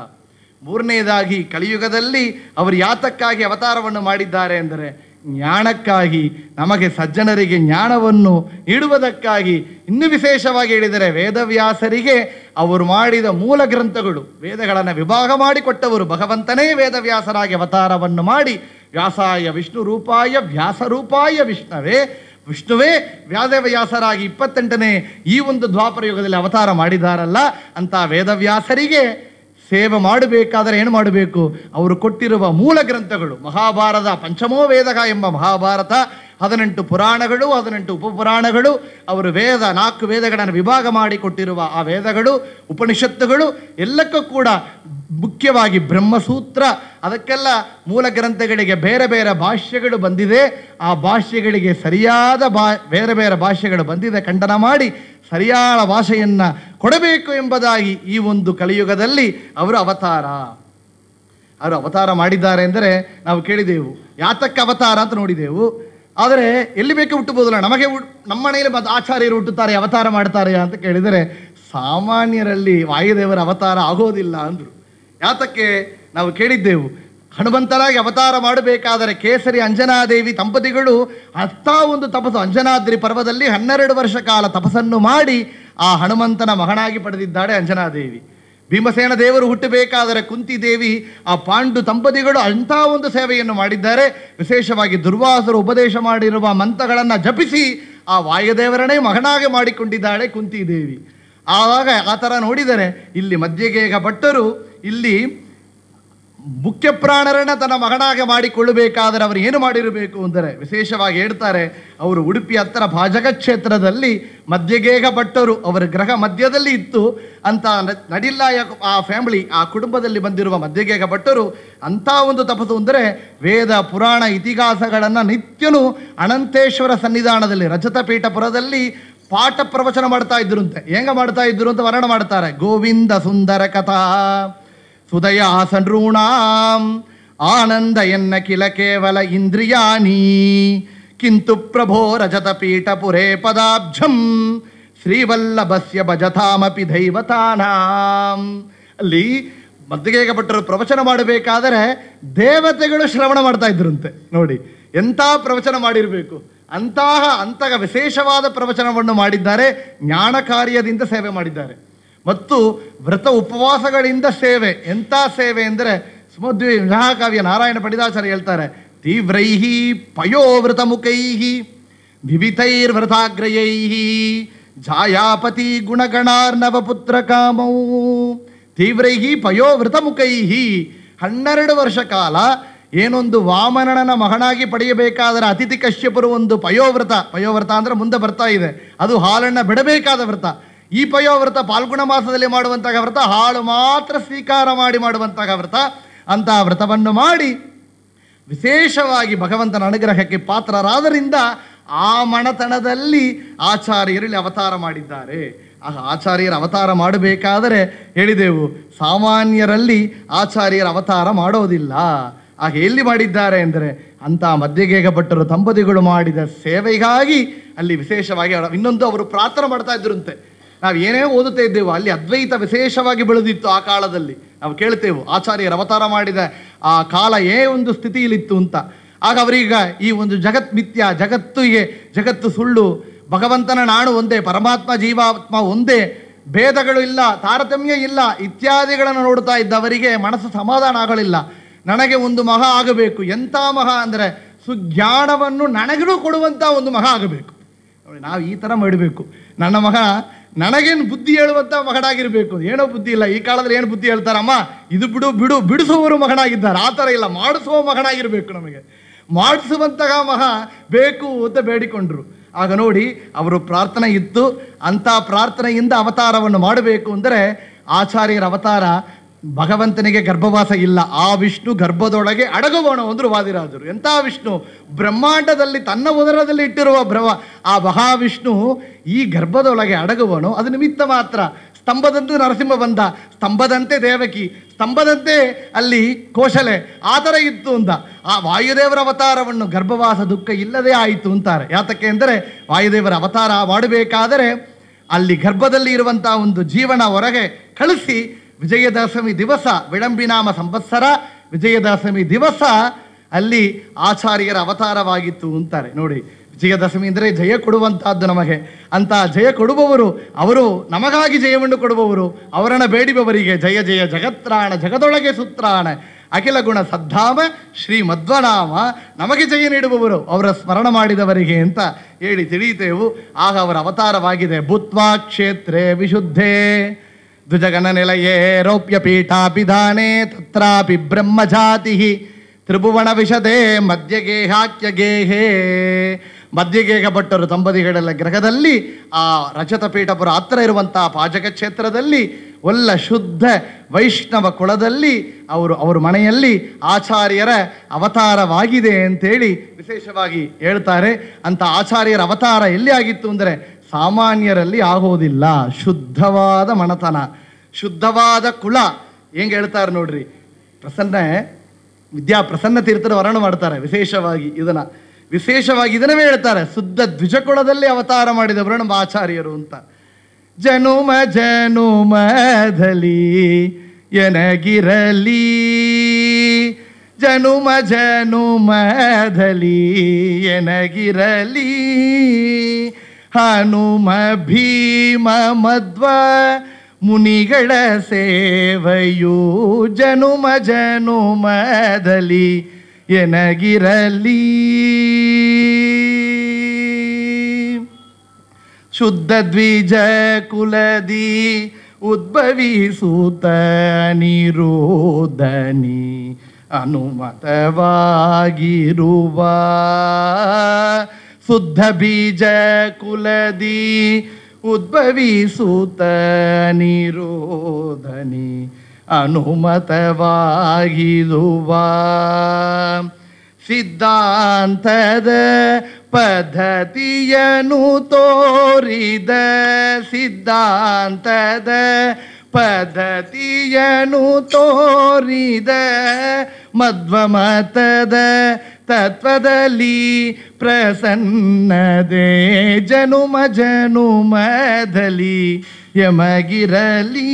ಮೂರನೆಯದಾಗಿ ಕಲಿಯುಗದಲ್ಲಿ ಅವರು ಯಾತಕ್ಕಾಗಿ ಅವತಾರವನ್ನು ಮಾಡಿದ್ದಾರೆ ಅಂದರೆ ಜ್ಞಾನಕ್ಕಾಗಿ, ನಮಗೆ ಸಜ್ಜನರಿಗೆ ಜ್ಞಾನವನ್ನು ನೀಡುವುದಕ್ಕಾಗಿ. ಇನ್ನೂ ವಿಶೇಷವಾಗಿ ಹೇಳಿದರೆ ವೇದವ್ಯಾಸರಿಗೆ ಅವರು ಮಾಡಿದ ಮೂಲ ಗ್ರಂಥಗಳು, ವೇದಗಳನ್ನು ವಿಭಾಗ ಮಾಡಿಕೊಟ್ಟವರು ಭಗವಂತನೇ ವೇದವ್ಯಾಸರಾಗಿ ಅವತಾರವನ್ನು ಮಾಡಿ ವ್ಯಾಸಾಯ ವಿಷ್ಣು ರೂಪಾಯ ವ್ಯಾಸರೂಪಾಯ ವಿಷ್ಣುವೇ ವ್ಯಾಸರಾಗಿ 28ನೇ ಈ ಒಂದು ದ್ವಾಪರ ಯುಗದಲ್ಲಿ ಅವತಾರ ಮಾಡಿದಾರಲ್ಲ ಅಂತ ವೇದವ್ಯಾಸರಿಗೆ ಸೇವೆ ಮಾಡಬೇಕಾದರೆ ಏನು ಮಾಡಬೇಕು? ಅವರು ಕೊಟ್ಟಿರುವ ಮೂಲ ಗ್ರಂಥಗಳು ಮಹಾಭಾರತ, ಪಂಚಮೋ ವೇದಕ ಎಂಬ ಮಹಾಭಾರತ, 18 ಪುರಾಣಗಳು, 18 ಉಪಪುರಾಣಗಳು, ಅವರು 4 ವೇದಗಳನ್ನು ವಿಭಾಗ ಮಾಡಿ ಕೊಟ್ಟಿರುವ ಆ ವೇದಗಳು, ಉಪನಿಷತ್ತುಗಳು ಬೇರೆಲ್ಲಕ್ಕೂ ಕೂಡ ಮುಖ್ಯವಾಗಿ ಬ್ರಹ್ಮಸೂತ್ರ, ಅದಕ್ಕೆಲ್ಲ ಮೂಲ ಗ್ರಂಥಗಳಿಗೆ ಬೇರೆ ಬೇರೆ ಭಾಷ್ಯಗಳು ಬಂದಿದೆ. ಆ ಭಾಷ್ಯಗಳಿಗೆ ಸರಿಯಾದ ಬೇರೆ ಬೇರೆ ಭಾಷ್ಯಗಳು ಬಂದಿದೆ, ಖಂಡನ ಮಾಡಿ ಸರಿಯಾದ ಭಾಷೆಯನ್ನು ಕೊಡಬೇಕು ಎಂಬುದಾಗಿ ಈ ಒಂದು ಕಲಿಯುಗದಲ್ಲಿ ಅವರು ಅವತಾರ ಮಾಡಿದ್ದಾರೆ ಎಂದರೆ ನಾವು ಕೇಳಿದೆವು. ಯಾತಕ್ಕೆ ಅವತಾರ ಅಂತ ನೋಡಿದೆವು. ಆದರೆ ಎಲ್ಲಿ ಬೇಕೆ ಹುಟ್ಟಬಹುದಲ್ಲ, ನಮ್ಮ ಮನೆಯಲ್ಲಿ ಆಚಾರ್ಯರು ಹುಟ್ಟುತ್ತಾರೆ, ಅವತಾರ ಮಾಡ್ತಾರೆ ಅಂತ ಕೇಳಿದರೆ ಸಾಮಾನ್ಯರಲ್ಲಿ ವಾಯುದೇವರ ಅವತಾರ ಆಗೋದಿಲ್ಲ ಅಂದರು. ಯಾತಕ್ಕೆ ನಾವು ಕೇಳಿದ್ದೆವು. ಹನುಮಂತರಾಗಿ ಅವತಾರ ಮಾಡಬೇಕಾದರೆ ಕೇಸರಿ ಅಂಜನಾದೇವಿ ದಂಪತಿಗಳು ಒಂದು ತಪಸ್ಸು ಅಂಜನಾದ್ರಿ ಪರ್ವದಲ್ಲಿ 12 ವರ್ಷ ಕಾಲ ತಪಸ್ಸನ್ನು ಮಾಡಿ ಆ ಹನುಮಂತನ ಮಗನಾಗಿ ಪಡೆದಿದ್ದಾಳೆ ಅಂಜನಾದೇವಿ. ಭೀಮಸೇನ ದೇವರು ಹುಟ್ಟಬೇಕಾದರೆ ಕುಂತಿದೇವಿ ಆ ಪಾಂಡು ದಂಪತಿಗಳು ಅಂಥ ಒಂದು ಸೇವೆಯನ್ನು ಮಾಡಿದ್ದಾರೆ. ವಿಶೇಷವಾಗಿ ದುರ್ವಾಸರು ಉಪದೇಶ ಮಾಡಿರುವ ಮಂತ್ರಗಳನ್ನು ಜಪಿಸಿ ಆ ವಾಯುದೇವರನ್ನೇ ಮಗನಾಗಿ ಮಾಡಿಕೊಂಡಿದ್ದಾಳೆ ಕುಂತಿದೇವಿ. ಆವಾಗ ಆ ಥರ ನೋಡಿದರೆ ಇಲ್ಲಿ ಮಧ್ಯಗೇಗ ಭಟ್ಟರು ಇಲ್ಲಿ ಮುಖ್ಯ ಪ್ರಾಣರನ್ನ ತನ್ನ ಮಗನಾಗಿ ಮಾಡಿಕೊಳ್ಳಬೇಕಾದರೆ ಅವರು ಏನು ಮಾಡಿರಬೇಕು ಅಂದರೆ ವಿಶೇಷವಾಗಿ ಹೇಳ್ತಾರೆ. ಅವರು ಉಡುಪಿ ಹತ್ತಿರ ಭಾಜಕ ಕ್ಷೇತ್ರದಲ್ಲಿ ಮಧ್ಯಗೇಗ ಭಟ್ಟರು ಅವರ ಗ್ರಹ ಮಧ್ಯದಲ್ಲಿ ಇತ್ತು ಅಂತ ನಡಿಲ್ಲ ಆ ಫ್ಯಾಮಿಲಿ, ಆ ಕುಟುಂಬದಲ್ಲಿ ಬಂದಿರುವ ಮಧ್ಯಗೇಗ ಭಟ್ಟರು ಅಂಥ ಒಂದು ತಪಸ್ಸು ಅಂದರೆ ವೇದ ಪುರಾಣ ಇತಿಹಾಸಗಳನ್ನು ನಿತ್ಯನೂ ಅನಂತೇಶ್ವರ ಸನ್ನಿಧಾನದಲ್ಲಿ ರಜತಪೀಠಪುರದಲ್ಲಿ ಪಾಠ ಪ್ರವಚನ ಮಾಡ್ತಾ ಇದ್ರಂತೆ. ಹೆಂಗ ಮಾಡ್ತಾ ಇದ್ರು ಅಂತ ವರ್ಣನೆ ಮಾಡ್ತಾರೆ. ಗೋವಿಂದ ಸುಂದರ ಕಥಾ ಸುದಯ ಸಂಡ್ರೂಣಾಂ ಆನಂದ ಎನ್ನ ಕಿಲ ಕೇವಲ ಇಂದ್ರಿಯಾನಿ ಕಿಂತು ಪ್ರಭೋ ರಜತ ಪೀಠಪುರೇ ಪದಾಬ್ಜಂ ಶ್ರೀವಲ್ಲಭಸ್ಯ ಭಜತಾಮಪಿ ದೈವತಾನಾಂ. ಅಲ್ಲಿ ಮದ್ದಿಗೆಗ ಭಟ್ಟರು ಪ್ರವಚನ ಮಾಡಬೇಕಾದರೆ ದೇವತೆಗಳು ಶ್ರವಣ ಮಾಡ್ತಾ ಇದ್ರಂತೆ. ನೋಡಿ ಎಂಥ ಪ್ರವಚನ ಮಾಡಿರಬೇಕು. ಅಂತಹ ವಿಶೇಷವಾದ ಪ್ರವಚನವನ್ನು ಮಾಡಿದ್ದಾರೆ. ಜ್ಞಾನ ಕಾರ್ಯದಿಂದ ಸೇವೆ ಮಾಡಿದ್ದಾರೆ ಮತ್ತು ವ್ರತ ಉಪವಾಸಗಳಿಂದ ಸೇವೆ. ಎಂಥ ಸೇವೆ ಅಂದರೆ ಸುಮಧ್ವಿ ಮಹಾಕಾವ್ಯ ನಾರಾಯಣ ಪಂಡಿತಾಚಾರ್ಯ ಹೇಳ್ತಾರೆ, ತೀವ್ರೈಹಿ ಪಯೋವೃತ ಮುಖೈಹಿ ವಿವಿತೈರ್ವ್ರತಾಗ್ರಯೈಹಿ ಜಾಯಾಪತಿ ಗುಣಗಣಾರ್ನವ ಪುತ್ರ ಕಾಮೌ. ತೀವ್ರೈಹಿ ಪಯೋವೃತ ಮುಖೈಹಿ 12 ವರ್ಷ ಕಾಲ ಏನೊಂದು ವಾಮನನ ಮಗನಾಗಿ ಪಡೆಯಬೇಕಾದರೆ ಅತಿಥಿ ಕಶ್ಯಪರು ಒಂದು ಪಯೋವ್ರತ ಅಂದರೆ ಮುಂದೆ ಬರ್ತಾ ಇದೆ, ಅದು ಹಾಲನ್ನು ಬಿಡಬೇಕಾದ ವ್ರತ. ಈ ಪಯೋವ್ರತ ಪಾಲ್ಗುಣ ಮಾಸದಲ್ಲಿ ಮಾಡುವಂತಹ ವ್ರತ, ಹಾಲು ಮಾತ್ರ ಸ್ವೀಕಾರ ಮಾಡುವಂತಹ ವ್ರತ. ಅಂತಹ ವ್ರತವನ್ನು ಮಾಡಿ ವಿಶೇಷವಾಗಿ ಭಗವಂತನ ಅನುಗ್ರಹಕ್ಕೆ ಪಾತ್ರರಾದರಿಂದ ಆ ಮಣತನದಲ್ಲಿ ಆಚಾರ್ಯರಲ್ಲಿ ಅವತಾರ ಮಾಡಿದ್ದಾರೆ. ಆಚಾರ್ಯರ ಅವತಾರ ಮಾಡಬೇಕಾದರೆ ಹೇಳಿದೆವು, ಸಾಮಾನ್ಯರಲ್ಲಿ ಆಚಾರ್ಯರ ಅವತಾರ ಮಾಡೋದಿಲ್ಲ. ಆಗ ಎಲ್ಲಿ ಮಾಡಿದ್ದಾರೆ ಅಂದರೆ ಅಂಥ ಮಧ್ಯಗೇಗ ಭಟ್ಟರು ದಂಪತಿಗಳು ಮಾಡಿದ ಸೇವೆಗಾಗಿ ಅಲ್ಲಿ ವಿಶೇಷವಾಗಿ ಇನ್ನೊಂದು ಅವರು ಪ್ರಾರ್ಥನೆ ಮಾಡ್ತಾ ಇದ್ರಂತೆ. ನಾವು ಏನೇ ಓದುತ್ತಾ ಇದ್ದೇವೆ ಅಲ್ಲಿ ಅದ್ವೈತ ವಿಶೇಷವಾಗಿ ಬೆಳೆದಿತ್ತು. ಆ ಕಾಲದಲ್ಲಿ ನಾವು ಕೇಳ್ತೇವೆ ಆಚಾರ್ಯರ ಅವತಾರ ಮಾಡಿದ ಆ ಕಾಲ ಒಂದು ಸ್ಥಿತಿಯಲ್ಲಿತ್ತು ಅಂತ. ಆಗ ಅವರೀಗ ಈ ಒಂದು ಜಗತ್ ಮಿಥ್ಯ, ಜಗತ್ತು ಸುಳ್ಳು, ಭಗವಂತನ ನಾಡು ಒಂದೇ, ಪರಮಾತ್ಮ ಜೀವಾತ್ಮ ಒಂದೇ, ಭೇದಗಳು ಇಲ್ಲ, ತಾರತಮ್ಯ ಇಲ್ಲ ಇತ್ಯಾದಿಗಳನ್ನು ನೋಡ್ತಾ ಇದ್ದವರಿಗೆ ಮನಸ್ಸು ಸಮಾಧಾನ ಆಗಲಿಲ್ಲ. ನನಗೆ ಒಂದು ಮಹಾ ಆಗಬೇಕು. ಎಂಥ ಮಹಾ ಅಂದರೆ ಸುಜ್ಞಾನವನ್ನು ನನಗೂ ಕೊಡುವಂಥ ಒಂದು ಮಹಾ ಆಗಬೇಕು. ನೋಡಿ ನಾವು ಈ ಥರ ಮಾಡಬೇಕು. ನನ್ನ ಮಗ ನನಗೇನು ಬುದ್ಧಿ ಹೇಳುವಂಥ ಮಗನಾಗಿರಬೇಕು. ಏನೋ ಬುದ್ಧಿ ಇಲ್ಲ ಈ ಕಾಲದಲ್ಲಿ. ಏನು ಬುದ್ಧಿ ಹೇಳ್ತಾರಮ್ಮ, ಇದು ಬಿಡಿಸುವವರು ಮಗನಾಗಿದ್ದಾರೆ. ಆ ಥರ ಇಲ್ಲ, ಮಾಡಿಸುವ ಮಗನಾಗಿರಬೇಕು. ನಮಗೆ ಮಾಡಿಸುವಂತಹ ಮಹ ಬೇಕು ಅಂತ ಬೇಡಿಕೊಂಡ್ರು. ಆಗ ನೋಡಿ ಅವರು ಪ್ರಾರ್ಥನೆ ಇತ್ತು. ಅಂಥ ಪ್ರಾರ್ಥನೆಯಿಂದ ಅವತಾರವನ್ನು ಮಾಡಬೇಕು ಅಂದರೆ ಆಚಾರ್ಯರ ಅವತಾರ ಭಗವಂತನಿಗೆ ಗರ್ಭವಾಸ ಇಲ್ಲ. ಆ ವಿಷ್ಣು ಗರ್ಭದೊಳಗೆ ಅಡಗುವವನು ಅಂದರು ವಾದಿರಾಜರು. ಎಂಥ ವಿಷ್ಣು, ಬ್ರಹ್ಮಾಂಡದಲ್ಲಿ ತನ್ನ ಉದರದಲ್ಲಿ ಇಟ್ಟಿರುವ ಆ ಮಹಾವಿಷ್ಣು ಈ ಗರ್ಭದೊಳಗೆ ಅಡಗುವನು. ಅದು ನಿಮಿತ್ತ ಮಾತ್ರ. ಸ್ತಂಭದಂತೆ ನರಸಿಂಹ ಬಂದ, ಸ್ತಂಭದಂತೆ ದೇವಕಿ, ಸ್ತಂಭದಂತೆ ಅಲ್ಲಿ ಕೋಶಲೆ, ಆ ಥರ ಇತ್ತು ಅಂತ. ಆ ವಾಯುದೇವರ ಅವತಾರವನ್ನು ಗರ್ಭವಾಸ ದುಃಖ ಇಲ್ಲದೆ ಆಯಿತು ಅಂತಾರೆ. ಯಾತಕ್ಕೆ ಅಂದರೆ ವಾಯುದೇವರ ಅವತಾರ ಮಾಡಬೇಕಾದರೆ ಅಲ್ಲಿ ಗರ್ಭದಲ್ಲಿ ಇರುವಂಥ ಒಂದು ಜೀವನ ಹೊರಗೆ ಕಳಿಸಿ ವಿಜಯದಶಮಿ ದಿವಸ, ವಿಳಂಬಿನಾಮ ಸಂವತ್ಸರ ವಿಜಯದಶಮಿ ದಿವಸ ಅಲ್ಲಿ ಆಚಾರ್ಯರ ಅವತಾರವಾಗಿತ್ತು ಅಂತಾರೆ. ನೋಡಿ ವಿಜಯದಶಮಿ ಅಂದರೆ ಜಯ ಕೊಡುವಂತಹದ್ದು ನಮಗೆ. ಅಂತ ಜಯ ಕೊಡುವವರು ಅವರು, ನಮಗಾಗಿ ಜಯವನ್ನು ಕೊಡುವವರು, ಅವರನ್ನು ಬೇಡಿಬವರಿಗೆ ಜಯ ಜಯ ಜಗತ್ರಾಣ ಜಗದೊಳಗೆ ಸುತ್ರಾಣ ಅಖಿಲ ಗುಣ ಸದ್ಧಾಮ ಶ್ರೀ ಮಧ್ವನಾಮ, ನಮಗೆ ಜಯ ನೀಡುವವರು ಅವರ ಸ್ಮರಣ ಮಾಡಿದವರಿಗೆ ಅಂತ ಹೇಳಿ ತಿಳಿಯುತ್ತೇವು. ಆಗ ಅವರ ಅವತಾರವಾಗಿದೆ. ಭೂತ್ವಾ ಕ್ಷೇತ್ರೇ ವಿಶುದ್ಧೇ ದ್ವಿಜಗಣ ನಿಲಯೇ ರೌಪ್ಯ ಪೀಠಾಪಿಧಾನೆ ತತ್ರಾಪಿ ಬ್ರಹ್ಮಜಾತಿ ತ್ರಿಭುವನ ವಿಶದೇ ಮಧ್ಯಗೇಹಾಖ್ಯ ಗೇಹೇ. ಮಧ್ಯಗೇಹ ಭಟ್ಟರು ದಂಪತಿಗಳೆಲ್ಲ ಗ್ರಹದಲ್ಲಿ ಆ ರಜತ ಪೀಠಪುರ ಹತ್ತಿರ ಇರುವಂತಹ ಪಾಜಕ ಕ್ಷೇತ್ರದಲ್ಲಿ ಒಲ್ಲ ಶುದ್ಧ ವೈಷ್ಣವ ಕುಲದಲ್ಲಿ ಅವರು ಮನೆಯಲ್ಲಿ ಆಚಾರ್ಯರ ಅವತಾರವಾಗಿದೆ ಅಂತೇಳಿ ವಿಶೇಷವಾಗಿ ಹೇಳ್ತಾರೆ. ಅಂತ ಆಚಾರ್ಯರ ಅವತಾರ ಎಲ್ಲಿ ಆಗಿತ್ತು ಅಂದರೆ ಸಾಮಾನ್ಯರಲ್ಲಿ ಆಗೋದಿಲ್ಲ. ಶುದ್ಧವಾದ ಮನತನ, ಶುದ್ಧವಾದ ಕುಲ. ಹೆಂಗೆ ಹೇಳ್ತಾರೆ ನೋಡ್ರಿ, ಪ್ರಸನ್ನ ತೀರ್ಥರು ವರ್ಣನೆ ಮಾಡ್ತಾರೆ ವಿಶೇಷವಾಗಿ ಇದನ್ನವೇ ಹೇಳ್ತಾರೆ. ಶುದ್ಧ ದ್ವಿಜಕುಲದಲ್ಲಿ ಅವತಾರ ಮಾಡಿದವರು ನಮ್ಮ ಆಚಾರ್ಯರು ಅಂತ. ಜನುಮ ಜನುಮದಲ್ಲಿ ಎನಗಿರಲಿ, ಜನುಮ ಜನುಮದಲ್ಲಿ ಎನಗಿರಲಿ, ಹನುಮ ಭೀಮ ಮಧ್ವ ಮುನಿಗಳ ಸೇವೆಯು ಜನುಮ ಜನುಮದಲ್ಲಿ ಎನಗಿರಲಿ. ಶುದ್ಧ ದ್ವಿಜ ಕುಲದಿ ಉದ್ಭವಿಸೂತ ನಿರೋಧನಿ ಅನುಮತವಾಗಿರುವ ಶುದ್ಧ ಬೀಜ ಕುಲದಿ ಉದ್ಭವಿಸೂತ ನಿರೋಧನಿ ಅನುಮತವಾಗಿರುವ ಸಿದ್ಧಾಂತದ ಪದ್ಧತಿಯನ್ನು ತೋರಿದ, ಸಿದ್ಧಾಂತದ ಪದ್ಧತಿಯನ್ನು ತೋರಿದ ಮಧ್ವಮತದ ತತ್ವದಲ್ಲಿ ಪ್ರಸನ್ನದೆ ಜನುಮ ಜನುಮದಲ್ಲಿ ಯಮಗಿರಲಿ.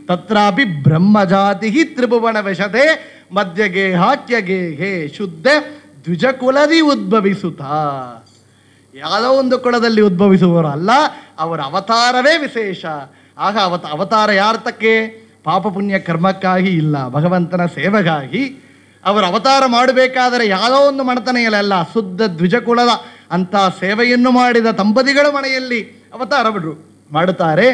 ತತ್ರಾಪಿ ಬ್ರಹ್ಮಜಾತಿ ತ್ರಿಭುವನ ವಶತೆ ಮಧ್ಯಗೇಹಾಚ್ಯಗೇಹೇ ಶುದ್ಧ ದ್ವಿಜಕುಲದಿ ಉದ್ಭವಿಸುತ್ತ. ಯಾವುದೋ ಒಂದು ಕುಲದಲ್ಲಿ ಉದ್ಭವಿಸುವವರು ಅಲ್ಲ, ಅವರ ಅವತಾರವೇ ವಿಶೇಷ. ಆಗ ಅವತಾರ ಯಾರ್ಥಕ್ಕೆ? ಪಾಪ ಪುಣ್ಯ ಕರ್ಮಕ್ಕಾಗಿ ಇಲ್ಲ, ಭಗವಂತನ ಸೇವೆಗಾಗಿ. ಅವರು ಅವತಾರ ಮಾಡಬೇಕಾದರೆ ಯಾವುದೋ ಒಂದು ಮನೆತನೆಯಲ್ಲ, ಶುದ್ಧ ದ್ವಿಜಕುಲದ ಅಂತ ಸೇವೆಯನ್ನು ಮಾಡಿದ ದಂಪತಿಗಳ ಮನೆಯಲ್ಲಿ ಅವತಾರ ಮಾಡುತ್ತಾರೆ.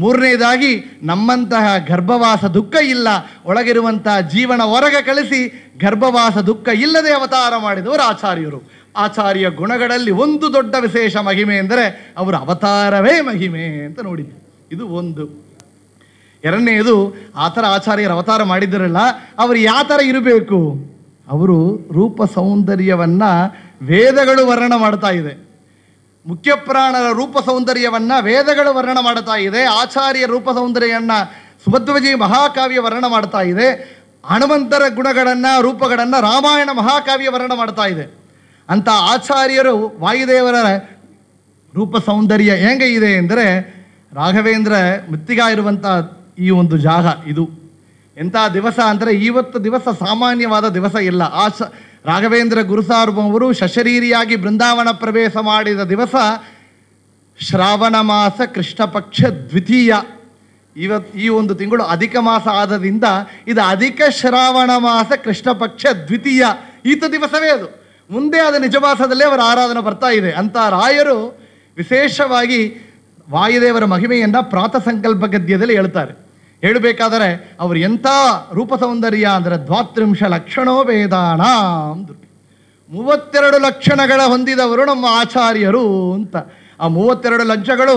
ಮೂರನೇದಾಗಿ ನಮ್ಮಂತಹ ಗರ್ಭವಾಸ ದುಃಖ ಇಲ್ಲ, ಒಳಗಿರುವಂತಹ ಜೀವನ ಹೊರಗೆ ಕಳಿಸಿ ಗರ್ಭವಾಸ ದುಃಖ ಇಲ್ಲದೆ ಅವತಾರ ಮಾಡಿದವರು ಆಚಾರ್ಯರು. ಆಚಾರ್ಯ ಗುಣಗಳಲ್ಲಿ ಒಂದು ದೊಡ್ಡ ವಿಶೇಷ ಮಹಿಮೆ ಎಂದರೆ ಅವರ ಅವತಾರವೇ ಮಹಿಮೆ ಅಂತ ನೋಡಿದ್ವಿ. ಇದು ಒಂದು. ಎರಡನೆಯದು, ಆ ಥರ ಆಚಾರ್ಯರು ಅವತಾರ ಮಾಡಿದ್ದರಲ್ಲ, ಅವರು ಯಾವ ಥರ ಇರಬೇಕು? ಅವರು ರೂಪ ಸೌಂದರ್ಯವನ್ನು ವೇದಗಳು ವರ್ಣನ ಮಾಡ್ತಾ ಇದೆ. ಮುಖ್ಯ ಪ್ರಾಣರ ರೂಪ ಸೌಂದರ್ಯವನ್ನು ವೇದಗಳು ವರ್ಣನ ಮಾಡ್ತಾ ಇದೆ. ಆಚಾರ್ಯ ರೂಪ ಸೌಂದರ್ಯವನ್ನು ಸುಮಧ್ವಜಿ ಮಹಾಕಾವ್ಯ ವರ್ಣನ ಮಾಡ್ತಾ ಇದೆ. ಹನುಮಂತರ ಗುಣಗಳನ್ನು ರೂಪಗಳನ್ನು ರಾಮಾಯಣ ಮಹಾಕಾವ್ಯ ವರ್ಣನ ಮಾಡ್ತಾ ಇದೆ. ಅಂತ ಆಚಾರ್ಯರು ವಾಯುದೇವರ ರೂಪ ಸೌಂದರ್ಯ ಹೆಂಗೆ ಇದೆ ಎಂದರೆ, ರಾಘವೇಂದ್ರ ಮೃತ್ತಿಗ ಇರುವಂಥ ಈ ಒಂದು ಜಾಗ ಇದು ಎಂಥ ದಿವಸ ಅಂದರೆ, ಇವತ್ತು ದಿವಸ ಸಾಮಾನ್ಯವಾದ ದಿವಸ ಇಲ್ಲ. ರಾಘವೇಂದ್ರ ಗುರುಸಾರ್ವಭೌಮರು ಸಶರೀರಿಯಾಗಿ ಬೃಂದಾವನ ಪ್ರವೇಶ ಮಾಡಿದ ದಿವಸ ಶ್ರಾವಣ ಮಾಸ ಕೃಷ್ಣ ಪಕ್ಷ ದ್ವಿತೀಯ. ಈ ಒಂದು ತಿಂಗಳು ಅಧಿಕ ಮಾಸ ಆದದಿಂದ ಇದು ಅಧಿಕ ಶ್ರಾವಣ ಮಾಸ ಕೃಷ್ಣ ಪಕ್ಷ ದ್ವಿತೀಯ ಈತ ದಿವಸವೇ ಅದು. ಮುಂದೆ ಅದು ನಿಜವಾಸದಲ್ಲೇ ಅವರ ಆರಾಧನೆ ಬರ್ತಾ ಇದೆ. ಅಂತ ರಾಯರು ವಿಶೇಷವಾಗಿ ವಾಯುದೇವರ ಮಹಿಮೆಯನ್ನು ಪ್ರಾತಃ ಸಂಕಲ್ಪ ಗದ್ಯದಲ್ಲಿ ಹೇಳ್ತಾರೆ. ಹೇಳಬೇಕಾದರೆ ಅವರು ಎಂಥ ರೂಪ ಸೌಂದರ್ಯ ಅಂದರೆ, 32 ಲಕ್ಷಣೋ ವೇದಾಣ ಅಂದರು. 32 ಲಕ್ಷಣಗಳ ಹೊಂದಿದವರು ನಮ್ಮ ಆಚಾರ್ಯರು ಅಂತ. ಆ 32 ಲಕ್ಷಗಳು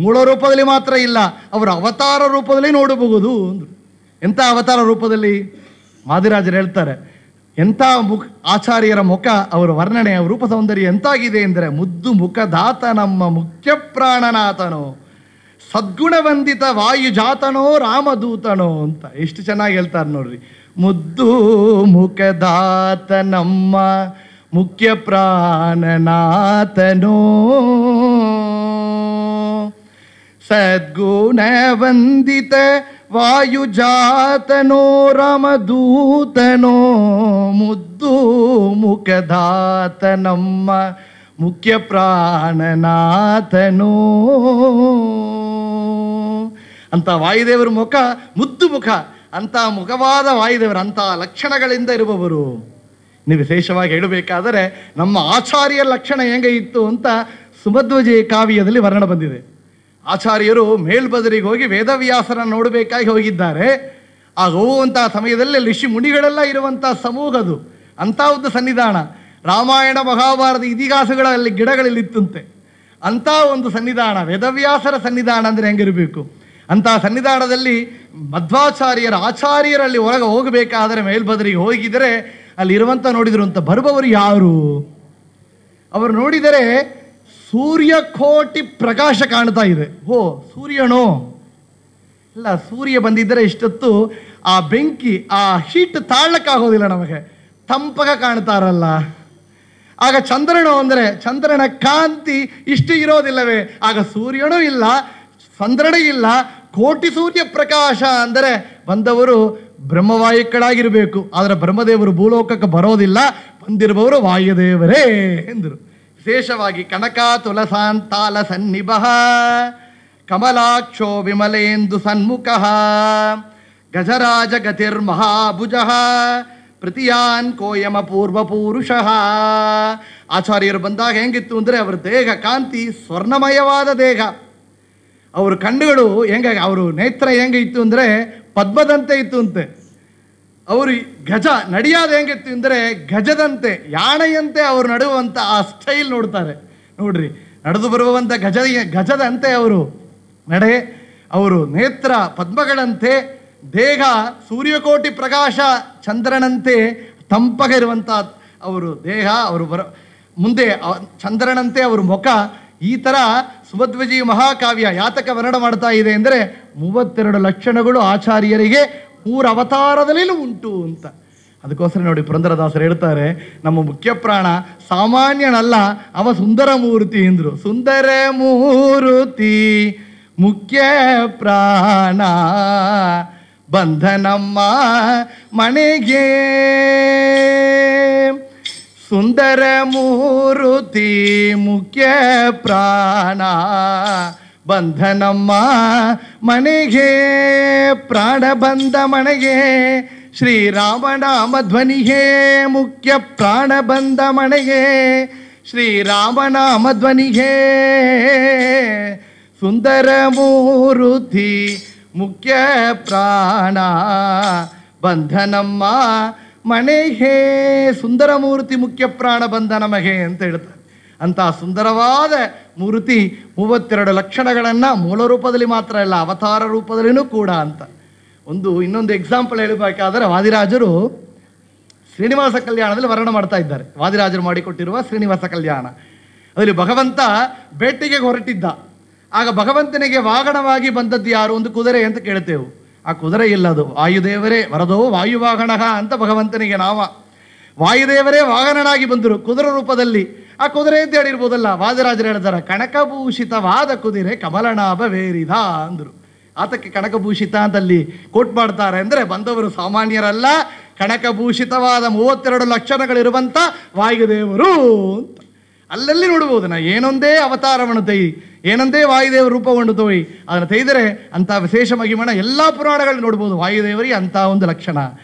ಮೂಲ ರೂಪದಲ್ಲಿ ಮಾತ್ರ ಇಲ್ಲ, ಅವರ ಅವತಾರ ರೂಪದಲ್ಲಿ ನೋಡಬಹುದು ಅಂದರು. ಎಂಥ ಅವತಾರ ರೂಪದಲ್ಲಿ? ಮಾದಿರಾಜರು ಹೇಳ್ತಾರೆ, ಎಂಥ ಆಚಾರ್ಯರ ಮುಖ, ಅವರ ವರ್ಣನೆ, ಅವರ ರೂಪ ಸೌಂದರ್ಯ ಎಂತಾಗಿದೆ ಅಂದರೆ, ಮುದ್ದು ಮುಖದಾತ ನಮ್ಮ ಮುಖ್ಯ ಪ್ರಾಣನಾಥನೋ, ಸದ್ಗುಣವಂದಿತ ವಾಯುಜಾತನೋ ರಾಮದೂತನೋ ಅಂತ. ಎಷ್ಟು ಚೆನ್ನಾಗಿ ಹೇಳ್ತಾರೆ ನೋಡ್ರಿ. ಮುದ್ದು ಮುಖದಾತ ನಮ್ಮ ಮುಖ್ಯ ಪ್ರಾಣನಾಥನೋ, ಸದ್ಗುಣವಂದಿತ ವಾಯುಜಾತನೋ ರಾಮದೂತನೋ, ಮುದ್ದು ಮುಖದಾತ ನಮ್ಮ ಮುಖ್ಯ ಪ್ರಾಣನಾಥನೋ ಅಂತ. ವಾಯುದೇವರ ಮುಖ ಮುದ್ದು ಮುಖ, ಅಂಥ ಮುಖವಾದ ವಾಯುದೇವರು ಅಂಥ ಲಕ್ಷಣಗಳಿಂದ ಇರುವವರು. ಇನ್ನು ವಿಶೇಷವಾಗಿ ಹೇಳಬೇಕಾದರೆ ನಮ್ಮ ಆಚಾರ್ಯ ಲಕ್ಷಣ ಹೆಂಗೆ ಇತ್ತು ಅಂತ ಸುಮಧ್ವಜಿ ಕಾವ್ಯದಲ್ಲಿ ವರ್ಣನೆ ಬಂದಿದೆ. ಆಚಾರ್ಯರು ಮೇಲ್ಬದರಿಗೆ ಹೋಗಿ ವೇದವ್ಯಾಸರನ್ನು ನೋಡಬೇಕಾಗಿ ಹೋಗಿದ್ದಾರೆ. ಆಗ ಹೋಗುವಂತಹ ಸಮಯದಲ್ಲಿ ಋಷಿ ಮುನಿಗಳೆಲ್ಲ ಇರುವಂಥ ಸಮೂಹದು ಅಂಥ ಒಂದು ಸನ್ನಿಧಾನ. ರಾಮಾಯಣ ಮಹಾಭಾರತ ಇತಿಹಾಸಗಳಲ್ಲಿ ಗಿಡಗಳಲ್ಲಿ ಇತ್ತಂತೆ. ಅಂಥ ಒಂದು ಸನ್ನಿಧಾನ, ವೇದವ್ಯಾಸರ ಸನ್ನಿಧಾನ ಅಂದರೆ ಹೆಂಗಿರಬೇಕು? ಅಂಥ ಸನ್ನಿಧಾನದಲ್ಲಿ ಮಧ್ವಾಚಾರ್ಯರ ಆಚಾರ್ಯರಲ್ಲಿ ಹೊರಗೆ ಹೋಗಬೇಕಾದರೆ ಮೇಲ್ಬದರಿಗೆ ಹೋಗಿದರೆ ಅಲ್ಲಿರುವಂಥ ನೋಡಿದರು ಅಂತ. ಬರುವವರು ಯಾರು? ಅವರು ನೋಡಿದರೆ ಸೂರ್ಯಕೋಟಿ ಪ್ರಕಾಶ ಕಾಣ್ತಾ ಇದೆ. ಓ ಸೂರ್ಯನೋ? ಇಲ್ಲ, ಸೂರ್ಯ ಬಂದಿದ್ದರೆ ಇಷ್ಟೊತ್ತು ಆ ಬೆಂಕಿ, ಆ ಹೀಟ್ ತಾಳಕ್ಕಾಗೋದಿಲ್ಲ ನಮಗೆ, ತಂಪಗ ಕಾಣ್ತಾರಲ್ಲ. ಆಗ ಚಂದ್ರನು ಅಂದರೆ ಚಂದ್ರನ ಕಾಂತಿ ಇಷ್ಟು ಇರೋದಿಲ್ಲವೇ? ಆಗ ಸೂರ್ಯನೂ ಇಲ್ಲ, ಚಂದ್ರನೇ ಇಲ್ಲ, ಕೋಟಿ ಸೂರ್ಯ ಪ್ರಕಾಶ ಅಂದರೆ ಬಂದವರು ಬ್ರಹ್ಮವಾಯುಗಳಾಗಿರಬೇಕು. ಆದರೆ ಬ್ರಹ್ಮದೇವರು ಭೂಲೋಕಕ್ಕೆ ಬರೋದಿಲ್ಲ, ಬಂದಿರುವವರು ವಾಯುದೇವರೇ ಎಂದರು. ವಿಶೇಷವಾಗಿ ಕನಕ ತುಲಸಾಂತಾಲ ಸನ್ನಿಭ ಕಮಲಾಕ್ಷೋ ವಿಮಲೇಂದು ಸನ್ಮುಖ ಗಜರಾಜ ಗತಿರ್ಮಹಾಭುಜ ಪ್ರತಿಯಾನ್ ಕೋಯಮ ಪೂರ್ವಪುರುಷ. ಆಚಾರ್ಯರು ಬಂದಾಗ ಹೆಂಗಿತ್ತು ಅಂದರೆ ಅವರ ದೇಹ ಕಾಂತಿ ಸ್ವರ್ಣಮಯವಾದ ದೇಹ. ಅವ್ರ ಕಣ್ಣುಗಳು ಹೆಂಗೆ, ಅವರು ನೇತ್ರ ಹೆಂಗೆ ಇತ್ತು ಅಂದರೆ ಪದ್ಮದಂತೆ ಇತ್ತು ಅಂತೆ. ಅವರು ಗಜ ನಡೆಯೋದು ಹೆಂಗಿತ್ತು ಅಂದರೆ ಗಜದಂತೆ, ಯಾಣೆಯಂತೆ ಅವರು ನಡುವಂಥ ಆ ಸ್ಟೈಲ್ ನೋಡ್ತಾರೆ ನೋಡ್ರಿ. ನಡೆದು ಬರುವಂಥ ಗಜದಂತೆ ಅವರು ನಡೆ, ಅವರು ನೇತ್ರ ಪದ್ಮಗಳಂತೆ, ದೇಹ ಸೂರ್ಯಕೋಟಿ ಪ್ರಕಾಶ ಚಂದ್ರನಂತೆ ತಂಪಗಿರುವಂಥ ಅವರು ದೇಹ, ಅವರು ಮುಂದೆ ಚಂದ್ರನಂತೆ ಅವರು ಮುಖ. ಈ ಥರ ಸುಮಧ್ವಜಿ ಮಹಾಕಾವ್ಯ ಯಾತಕ ವರ್ಣನೆ ಮಾಡ್ತಾ ಇದೆ ಅಂದರೆ 32 ಲಕ್ಷಣಗಳು ಆಚಾರ್ಯರಿಗೆ ಮೂರು ಅವತಾರದಲ್ಲಿನೂ ಉಂಟು ಅಂತ. ಅದಕ್ಕೋಸ್ಕರ ನೋಡಿ ಪುರಂದರದಾಸರು ಹೇಳ್ತಾರೆ, ನಮ್ಮ ಮುಖ್ಯ ಪ್ರಾಣ ಸಾಮಾನ್ಯನಲ್ಲ, ಅವ ಸುಂದರ ಮೂರ್ತಿ ಎಂದರು. ಸುಂದರ ಮೂರ್ತಿ ಮುಖ್ಯ ಪ್ರಾಣ ಬಂಧನಮ್ಮ ಮನೆಗೆ. ಸುಂದರ ಮೂರ್ತಿ ಮುಖ್ಯ ಪ್ರಾಣ ಬಂಧನಮ್ಮ ಮನೆಗೆ. ಪ್ರಾಣ ಬಂದ ಮನೆಗೆ ಶ್ರೀರಾಮನಾಮ ಧ್ವನಿಗೆ. ಮುಖ್ಯ ಪ್ರಾಣ ಬಂದ ಮನೆಗೆ ಶ್ರೀರಾಮನಾಮ ಧ್ವನಿಗೆ. ಸುಂದರ ಮೂರ್ತಿ ಮುಖ್ಯ ಪ್ರಾಣ ಬಂಧನಮ್ಮ ಮನೆಗೆ. ಸುಂದರ ಮೂರ್ತಿ ಮುಖ್ಯ ಪ್ರಾಣ ಬಂಧ ನಮಗೆ ಅಂತ ಹೇಳ್ತಾರೆ. ಅಂತಹ ಸುಂದರವಾದ ಮೂರ್ತಿ 32 ಲಕ್ಷಣಗಳನ್ನು ಮೂಲ ರೂಪದಲ್ಲಿ ಮಾತ್ರ ಅಲ್ಲ, ಅವತಾರ ರೂಪದಲ್ಲಿನೂ ಕೂಡ ಅಂತ. ಇನ್ನೊಂದು ಎಕ್ಸಾಂಪಲ್ ಹೇಳಬೇಕಾದ್ರೆ, ವಾದಿರಾಜರು ಶ್ರೀನಿವಾಸ ಕಲ್ಯಾಣದಲ್ಲಿ ವರ್ಣನೆ ಮಾಡ್ತಾ ಇದ್ದಾರೆ. ವಾದಿರಾಜರು ಮಾಡಿಕೊಟ್ಟಿರುವ ಶ್ರೀನಿವಾಸ ಕಲ್ಯಾಣ, ಅದರಲ್ಲಿ ಭಗವಂತ ಬೇಟೆಗೆ ಹೊರಟಿದ್ದ. ಆಗ ಭಗವಂತನಿಗೆ ವಾಹನವಾಗಿ ಬಂದದ್ದು ಯಾರು? ಒಂದು ಕುದುರೆ ಅಂತ ಕೇಳ್ತೇವೆ. ಆ ಕುದುರೆ ಇಲ್ಲದು ವಾಯುದೇವರೇ, ವರದೋ ವಾಯುವಾಹನ ಅಂತ ಭಗವಂತನಿಗೆ ನಾಮ. ವಾಯುದೇವರೇ ವಾಹನನಾಗಿ ಬಂದರು ಕುದುರೆ ರೂಪದಲ್ಲಿ. ಆ ಕುದುರೆ ಅಂತ ಹೇಳಿರ್ಬೋದಲ್ಲ, ವಾದಿರಾಜರು ಹೇಳ್ತಾರೆ ಕನಕಭೂಷಿತವಾದ ಕುದುರೆ ಕಮಲನಾಭ ವೇರಿದ ಅಂದರು. ಆತಕ್ಕೆ ಕನಕಭೂಷಿತ ಅಂತ ಅಲ್ಲಿ ಕೋಟ್ ಮಾಡ್ತಾರೆ. ಅಂದರೆ ಬಂದವರು ಸಾಮಾನ್ಯರಲ್ಲ, ಕನಕಭೂಷಿತವಾದ 32 ಲಕ್ಷಣಗಳಿರುವಂಥ ವಾಯುದೇವರು ಅಂತ. ಅಲ್ಲಲ್ಲಿ ನೋಡ್ಬೋದು ನಾ ಏನೊಂದೇ ಅವತಾರವನ್ನು ತೆಯಿ, ಏನೊಂದೇ ವಾಯುದೇವ ರೂಪವನ್ನು ತೋಯಿ, ಅದನ್ನು ತೆಗೆದರೆ ಅಂಥ ವಿಶೇಷ ಮಹಿಮನ ಎಲ್ಲ ಪುರಾಣಗಳಲ್ಲಿ ನೋಡ್ಬೋದು. ವಾಯುದೇವರಿಗೆ ಅಂಥ ಒಂದು ಲಕ್ಷಣ,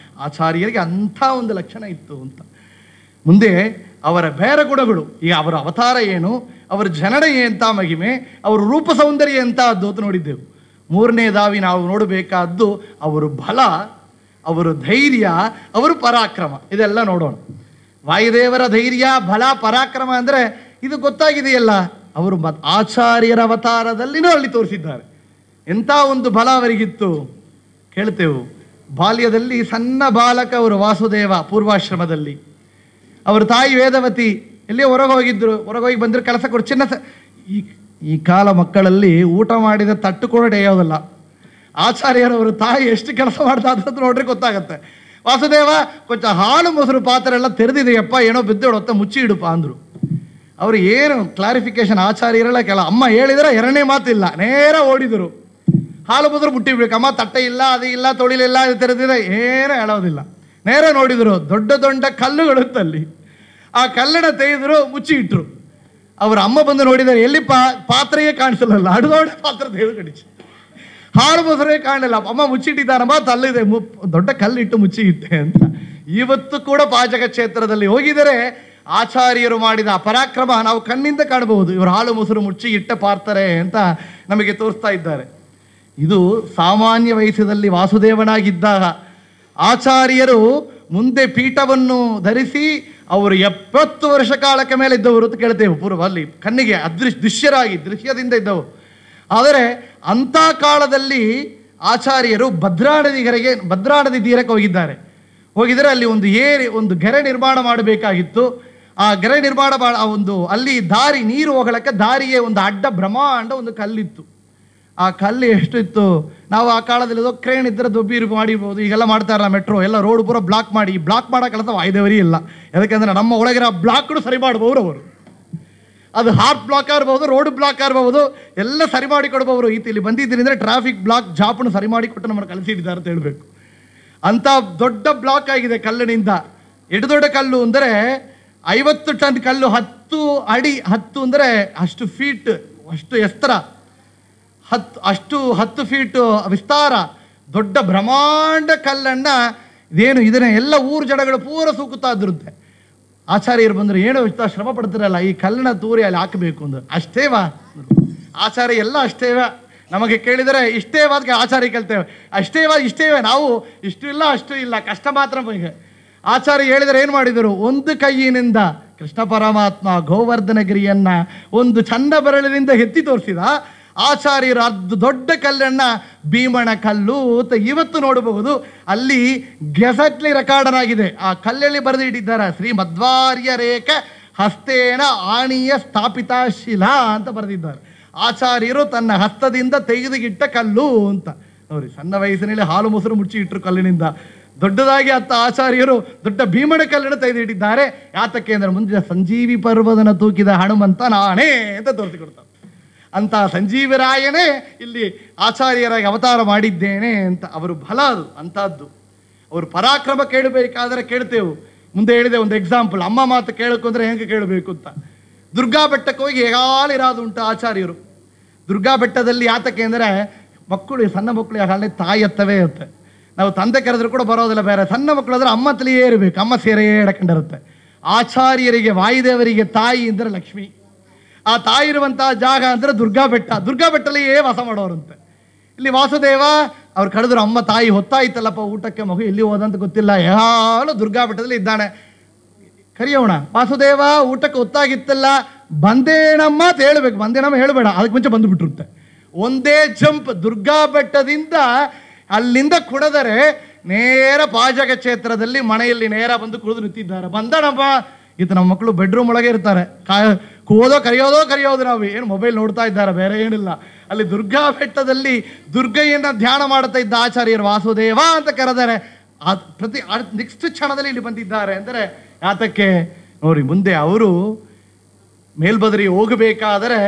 ಆಚಾರ್ಯರಿಗೆ ಅಂಥ ಒಂದು ಲಕ್ಷಣ ಇತ್ತು ಅಂತ. ಮುಂದೆ ಅವರ ಬೇರೆ ಗುಣಗಳು, ಈಗ ಅವರ ಅವತಾರ ಏನು, ಅವರ ಜನಡ ಎಂಥ ಮಹಿಮೆ, ಅವರ ರೂಪ ಸೌಂದರ್ಯ ಎಂಥದ್ದು ಅಂತ ನೋಡಿದ್ದೆವು. ಮೂರನೇದಾಗಿ ನಾವು ನೋಡಬೇಕಾದ್ದು ಅವರು ಬಲ, ಅವರು ಧೈರ್ಯ, ಅವರು ಪರಾಕ್ರಮ. ಇದೆಲ್ಲ ನೋಡೋಣ. ವಾಯುದೇವರ ಧೈರ್ಯ, ಬಲ, ಪರಾಕ್ರಮ ಅಂದರೆ ಇದು ಗೊತ್ತಾಗಿದೆಯಲ್ಲ. ಅವರು ಆಚಾರ್ಯರ ಅವತಾರದಲ್ಲಿನೂ ಅಲ್ಲಿ ತೋರಿಸಿದ್ದಾರೆ. ಎಂಥ ಒಂದು ಬಲ ಅವರಿಗಿತ್ತು ಕೇಳ್ತೇವೆ. ಬಾಲ್ಯದಲ್ಲಿ ಸಣ್ಣ ಬಾಲಕ ಅವರು ವಾಸುದೇವ ಪೂರ್ವಾಶ್ರಮದಲ್ಲಿ, ಅವರ ತಾಯಿ ವೇದವತಿ ಎಲ್ಲಿ ಹೊರಗೆ ಹೋಗಿದ್ರು, ಹೊರಗೆ ಹೋಗಿ ಬಂದರೆ ಕೆಲಸ ಕೊಡು ಚಿನ್ನ. ಈ ಕಾಲ ಮಕ್ಕಳಲ್ಲಿ ಊಟ ಮಾಡಿದ ತಟ್ಟು ಕೂಡ ಯಾವುದಲ್ಲ. ಆಚಾರ್ಯರವರ ತಾಯಿ ಎಷ್ಟು ಕೆಲಸ ಮಾಡ್ತಾ ಅಂತ ನೋಡ್ರಿ ಗೊತ್ತಾಗತ್ತೆ. ವಾಸುದೇವ ಕೊಂಚ ಹಾಲು ಮೊಸರು ಪಾತ್ರೆ ಎಲ್ಲ ತೆರೆದಿದೆಯಪ್ಪ, ಏನೋ ಬಿದ್ದೋಡು ಹೊತ್ತ ಮುಚ್ಚಿ ಇಡುಪ್ಪ ಅಂದರು. ಅವರು ಏನು ಕ್ಲಾರಿಫಿಕೇಶನ್ ಆಚಾರ್ಯರೆಲ್ಲ ಅಮ್ಮ ಹೇಳಿದರೆ ಎರಡನೇ ಮಾತಿಲ್ಲ, ನೇರ ಓಡಿದರು. ಹಾಲು ಮೊಸರು ಮುಟ್ಟಿಬಿಡ್ಬೇಕು, ಅಮ್ಮ ತಟ್ಟೆ ಇಲ್ಲ, ಅದು ಇಲ್ಲ, ತೊಳಿಲಿಲ್ಲ, ಅದು ತೆರೆದಿದೆ, ಏನೂ ಹೇಳೋದಿಲ್ಲ. ನೇರ ನೋಡಿದರು, ದೊಡ್ಡ ದೊಡ್ಡ ಕಲ್ಲುಗಳಿತ್ತಲ್ಲಿ. ಆ ಕಲ್ಲನ್ನ ತೆಗೆದರು, ಮುಚ್ಚಿ ಇಟ್ಟರು. ಅವ್ರ ಅಮ್ಮ ಬಂದು ನೋಡಿದರೆ ಎಲ್ಲಿ ಪಾತ್ರೆಯೇ ಕಾಣಿಸಲ್ಲ, ಅಡುದೊಡ್ಡ ಪಾತ್ರೆ ತೆಗೆದು ಕಡಿಸಿ, ಹಾಳು ಮೊಸರೇ ಕಾಣಲಿಲ್ಲ. ಅಮ್ಮ ಮುಚ್ಚಿಟ್ಟಿದ್ದಾರಮ್ಮ, ತಲ್ಲಿದೆ, ದೊಡ್ಡ ಕಲ್ಲಿಟ್ಟು ಮುಚ್ಚಿ ಇಟ್ಟೆ ಅಂತ. ಇವತ್ತು ಕೂಡ ಪಾಚಕ ಕ್ಷೇತ್ರದಲ್ಲಿ ಹೋಗಿದರೆ ಆಚಾರ್ಯರು ಮಾಡಿದ ಪರಾಕ್ರಮ ನಾವು ಕಣ್ಣಿಂದ ಕಾಣಬಹುದು. ಇವರು ಹಾಲು ಮೊಸರು ಮುಚ್ಚಿ ಇಟ್ಟ ಪಾರ್ತಾರೆ ಅಂತ ನಮಗೆ ತೋರಿಸ್ತಾ ಇದ್ದಾರೆ. ಇದು ಸಾಮಾನ್ಯ ವಯಸ್ಸದಲ್ಲಿ ವಾಸುದೇವನಾಗಿದ್ದಾಗ. ಆಚಾರ್ಯರು ಮುಂದೆ ಪೀಠವನ್ನು ಧರಿಸಿ ಅವರು 70 ವರ್ಷ ಕಾಲಕ್ಕೆ ಮೇಲೆ ಇದ್ದವರು ಅಂತ ಕೇಳ್ತೇವೆ. ಪೂರ್ವಲ್ಲಿ ಕಣ್ಣಿಗೆ ದೃಶ್ಯದಿಂದ ಇದ್ದವು. ಆದರೆ ಅಂಥ ಕಾಲದಲ್ಲಿ ಆಚಾರ್ಯರು ಭದ್ರಾ ನದಿ ತೀರಕ್ಕೆ ಹೋಗಿದ್ದಾರೆ. ಅಲ್ಲಿ ಒಂದು ಗೆರೆ ನಿರ್ಮಾಣ ಮಾಡಬೇಕಾಗಿತ್ತು. ಆ ಗೆರೆ ನಿರ್ಮಾಣ ಅಲ್ಲಿ ನೀರು ಹೋಗಲಕ್ಕೆ ದಾರಿಗೆ ಒಂದು ಅಡ್ಡ ಬ್ರಹ್ಮಾಂಡ ಒಂದು ಕಲ್ಲಿತ್ತು. ಆ ಕಲ್ಲು ಎಷ್ಟು ಇತ್ತು, ನಾವು ಆ ಕಾಲದಲ್ಲಿ ಕ್ರೇನ್ ಇದ್ದರೆ ದೊಬ್ಬಿ ಮಾಡಿರ್ಬೋದು. ಈಗೆಲ್ಲ ಮಾಡ್ತಾರಲ್ಲ ಮೆಟ್ರೋ, ಎಲ್ಲ ರೋಡ್ ಪೂರ ಬ್ಲಾಕ್ ಮಾಡೋ ಕೆಲಸ ವಾಯುದೇವರಿ ಇಲ್ಲ. ಯಾಕಂದರೆ ನಮ್ಮ ಒಳಗಿರೋ ಬ್ಲಾಕ್ಗಳು ಸರಿ ಮಾಡ್ಬೋದು ಅವರು. ಅದು ಹಾರ್ಟ್ ಬ್ಲಾಕ್ ಆಗಿರ್ಬೋದು, ರೋಡ್ ಬ್ಲಾಕ್ ಆಗಿರ್ಬೋದು, ಎಲ್ಲ ಸರಿ ಮಾಡಿ ಕೊಡ್ಬೋದು. ಇಲ್ಲಿ ಬಂದಿದ್ದೀನಿ ಅಂದರೆ ಟ್ರಾಫಿಕ್ ಬ್ಲಾಕ್ ಜಾಪನ್ನು ಸರಿ ಮಾಡಿಕೊಟ್ಟು ನಮ್ಮನ್ನು ಕಳಿಸಿದ್ದಾರೆ ಅಂತ ಹೇಳಬೇಕು. ಅಂಥ ದೊಡ್ಡ ಬ್ಲಾಕ್ ಆಗಿದೆ ಕಲ್ಲಿನಿಂದ. ಎಷ್ಟು ದೊಡ್ಡ ಕಲ್ಲು ಅಂದರೆ 50 ಟನ್ ಕಲ್ಲು, 10 ಅಡಿ, 10 ಅಂದರೆ ಅಷ್ಟು ಫೀಟ್, ಅಷ್ಟು ಎತ್ತರ, 10 ಫೀಟ್ ವಿಸ್ತಾರ, ದೊಡ್ಡ ಬ್ರಹ್ಮಾಂಡ ಕಲ್ಲನ್ನು ಇದನ್ನ ಎಲ್ಲ ಊರು ಜನಗಳು ಪೂರ ಸೂಕುತ್ತಾ ಇದ್ರಂತೆ. ಆಚಾರ್ಯರು ಬಂದರು, ಏನೋ ಇಷ್ಟ ಶ್ರಮ ಪಡ್ತಿರಲ್ಲ, ಈ ಕಲ್ಲನ್ನ ತೂರಿ ಅಲ್ಲಿ ಹಾಕಬೇಕು ಅಂದರು. ಅಷ್ಟೇವಾ ಆಚಾರ್ಯ? ಎಲ್ಲ ಅಷ್ಟೇವಾ? ನಮಗೆ ಕೇಳಿದರೆ ಇಷ್ಟೇವಾ ಅದಕ್ಕೆ ಆಚಾರ್ಯ ಕೇಳ್ತೇವೆ. ಇಷ್ಟೇವಾ ನಾವು ಇಷ್ಟು ಇಲ್ಲ ಅಷ್ಟು ಇಲ್ಲ, ಕಷ್ಟ ಮಾತ್ರ. ಆಚಾರ್ಯ ಹೇಳಿದರೆ ಏನು ಮಾಡಿದರು? ಒಂದು ಕೈಯಿನಿಂದ ಕೃಷ್ಣ ಪರಮಾತ್ಮ ಗೋವರ್ಧನಗಿರಿಯನ್ನ ಒಂದು ಚಂದ ಬೆರಳಿನಿಂದ ಎತ್ತಿ ತೋರಿಸಿದ. ಆಚಾರ್ಯರು ಅದು ದೊಡ್ಡ ಕಲ್ಲನ್ನು ಭೀಮಣ ಕಲ್ಲು ಅಂತ ಇವತ್ತು ನೋಡಬಹುದು. ಅಲ್ಲಿ ಗೆಸಟ್ಲಿ ರೆಕಾರ್ಡರ್ ಆಗಿದೆ. ಆ ಕಲ್ಲಲ್ಲಿ ಬರೆದು ಇಟ್ಟಿದ್ದಾರೆ, ಶ್ರೀ ಮಧ್ವಾರ್ಯ ರೇಖ ಹಸ್ತೇನ ಆಣೀಯ ಸ್ಥಾಪಿತ ಶಿಲಾ ಅಂತ ಬರೆದಿದ್ದಾರೆ. ಆಚಾರ್ಯರು ತನ್ನ ಹಸ್ತದಿಂದ ತೆಗೆದುಗಿಟ್ಟ ಕಲ್ಲು ಅಂತ ನೋಡಿ, ಸಣ್ಣ ವಯಸ್ಸಿನಲ್ಲಿ ಹಾಲು ಮೊಸರು ಮುಚ್ಚಿ ಇಟ್ಟರು ಕಲ್ಲಿನಿಂದ, ದೊಡ್ಡದಾಗಿ ಅತ್ತ ಆಚಾರ್ಯರು ದೊಡ್ಡ ಭೀಮನ ಕಲ್ಲನ್ನು ತೆಗೆದಿಟ್ಟಿದ್ದಾರೆ. ಯಾತಕ್ಕೆ ಅಂದರೆ ಮುಂದೆ ಸಂಜೀವಿ ಪರ್ವತನ ತೂಕಿದ ಹನುಮಂತ ನಾನೇ ಅಂತ ತೋರಿಸಿಕೊಡ್ತಾರೆ. ಅಂತ ಸಂಜೀವರಾಯನೇ ಇಲ್ಲಿ ಆಚಾರ್ಯರಾಗಿ ಅವತಾರ ಮಾಡಿದ್ದೇನೆ ಅಂತ ಅವರು ಬಲ ಅದು ಅಂಥದ್ದು. ಅವರು ಪರಾಕ್ರಮ ಕೇಳಬೇಕಾದ್ರೆ ಕೇಳ್ತೇವೆ. ಮುಂದೆ ಹೇಳಿದೆ ಒಂದು ಎಕ್ಸಾಂಪಲ್, ಅಮ್ಮ ಮಾತು ಕೇಳಬೇಕು ಅಂದರೆ ಹೆಂಗೆ ಕೇಳಬೇಕು ಅಂತ. ದುರ್ಗಾ ಬೆಟ್ಟಕ್ಕೆ ಹೋಗಿ ಹೇಗಾಲಿರಾದು ಉಂಟು ಆಚಾರ್ಯರು. ದುರ್ಗಾ ಬೆಟ್ಟದಲ್ಲಿ ಯಾತಕ್ಕೆ ಅಂದರೆ ಮಕ್ಕಳು, ಸಣ್ಣ ಮಕ್ಕಳು ಯಾಕೆ ತಾಯಿ ಎತ್ತವೇ ಇರುತ್ತೆ. ನಾವು ತಂದೆ ಕರೆದ್ರು ಕೂಡ ಬರೋದಿಲ್ಲ ಬೇರೆ. ಸಣ್ಣ ಮಕ್ಕಳು ಅಂದರೆ ಅಮ್ಮ ತಲೆಯೇ ಇರಬೇಕು, ಅಮ್ಮ ಸೇರೇ ಎಡಕೊಂಡಿರುತ್ತೆ. ಆಚಾರ್ಯರಿಗೆ, ವಾಯುದೇವರಿಗೆ ತಾಯಿ ಅಂದರೆ ಲಕ್ಷ್ಮಿ. ಆ ತಾಯಿ ಇರುವಂತಹ ಜಾಗ ಅಂದರೆ ದುರ್ಗಾ ಬೆಟ್ಟ. ದುರ್ಗಾ ಬೆಟ್ಟಲ್ಲಿಯೇ ವಾಸ ಮಾಡೋರಂತೆ. ಇಲ್ಲಿ ವಾಸುದೇವ ಅವ್ರು ಕರೆದ್ರು, ಅಮ್ಮ ತಾಯಿ ಹೊತ್ತಾಯ್ತಲ್ಲಪ್ಪ ಊಟಕ್ಕೆ, ಮಗು ಎಲ್ಲಿ ಹೋದಂತ ಗೊತ್ತಿಲ್ಲ, ಯಾರು ದುರ್ಗಾ ಬೆಟ್ಟದಲ್ಲಿ ಇದ್ದಾನೆ, ಕರಿಯೋಣ. ವಾಸುದೇವ ಊಟಕ್ಕೆ ಹೊತ್ತಾಗಿತ್ತಲ್ಲ, ಬಂದೇನಮ್ಮ ಅಂತ ಹೇಳ್ಬೇಕು. ಬಂದೇನಮ್ಮ ಹೇಳಬೇಡ, ಅದಕ್ಕೆ ಮುಂಚೆ ಬಂದುಬಿಟ್ಟಿರುತ್ತೆ. ಒಂದೇ ಜಂಪ್ ದುರ್ಗಾ ಬೆಟ್ಟದಿಂದ ಅಲ್ಲಿಂದ ಕುಡಿದರೆ ನೇರ ಪಾಜಕ ಕ್ಷೇತ್ರದಲ್ಲಿ ಮನೆಯಲ್ಲಿ ನೇರ ಬಂದು ಕುಡಿದು ನಿಂತಿದ್ದಾರೆ. ಬಂದಣಪ್ಪ, ಈತ ನಮ್ಮ ಮಕ್ಕಳು ಬೆಡ್ರೂಮ್ ಒಳಗೆ ಇರ್ತಾರೆ, ಕೂದೋ ಕರೆಯೋದು ನಾವು ಏನು ಮೊಬೈಲ್ ನೋಡ್ತಾ ಇದ್ದಾರೆ, ಬೇರೆ ಏನಿಲ್ಲ. ಅಲ್ಲಿ ದುರ್ಗಾ ಬೆಟ್ಟದಲ್ಲಿ ದುರ್ಗೆಯನ್ನ ಧ್ಯಾನ ಮಾಡ್ತಾ ಇದ್ದ ಆಚಾರ್ಯರು ವಾಸುದೇವ ಅಂತ ಕರೆದರೆ ನೆಕ್ಸ್ಟ್ ಕ್ಷಣದಲ್ಲಿ ಇಲ್ಲಿ ಬಂದಿದ್ದಾರೆ ಅಂದರೆ ಯಾತಕ್ಕೆ ನೋಡಿ. ಮುಂದೆ ಅವರು ಮೇಲ್ಬದರಿ ಹೋಗಬೇಕಾದರೆ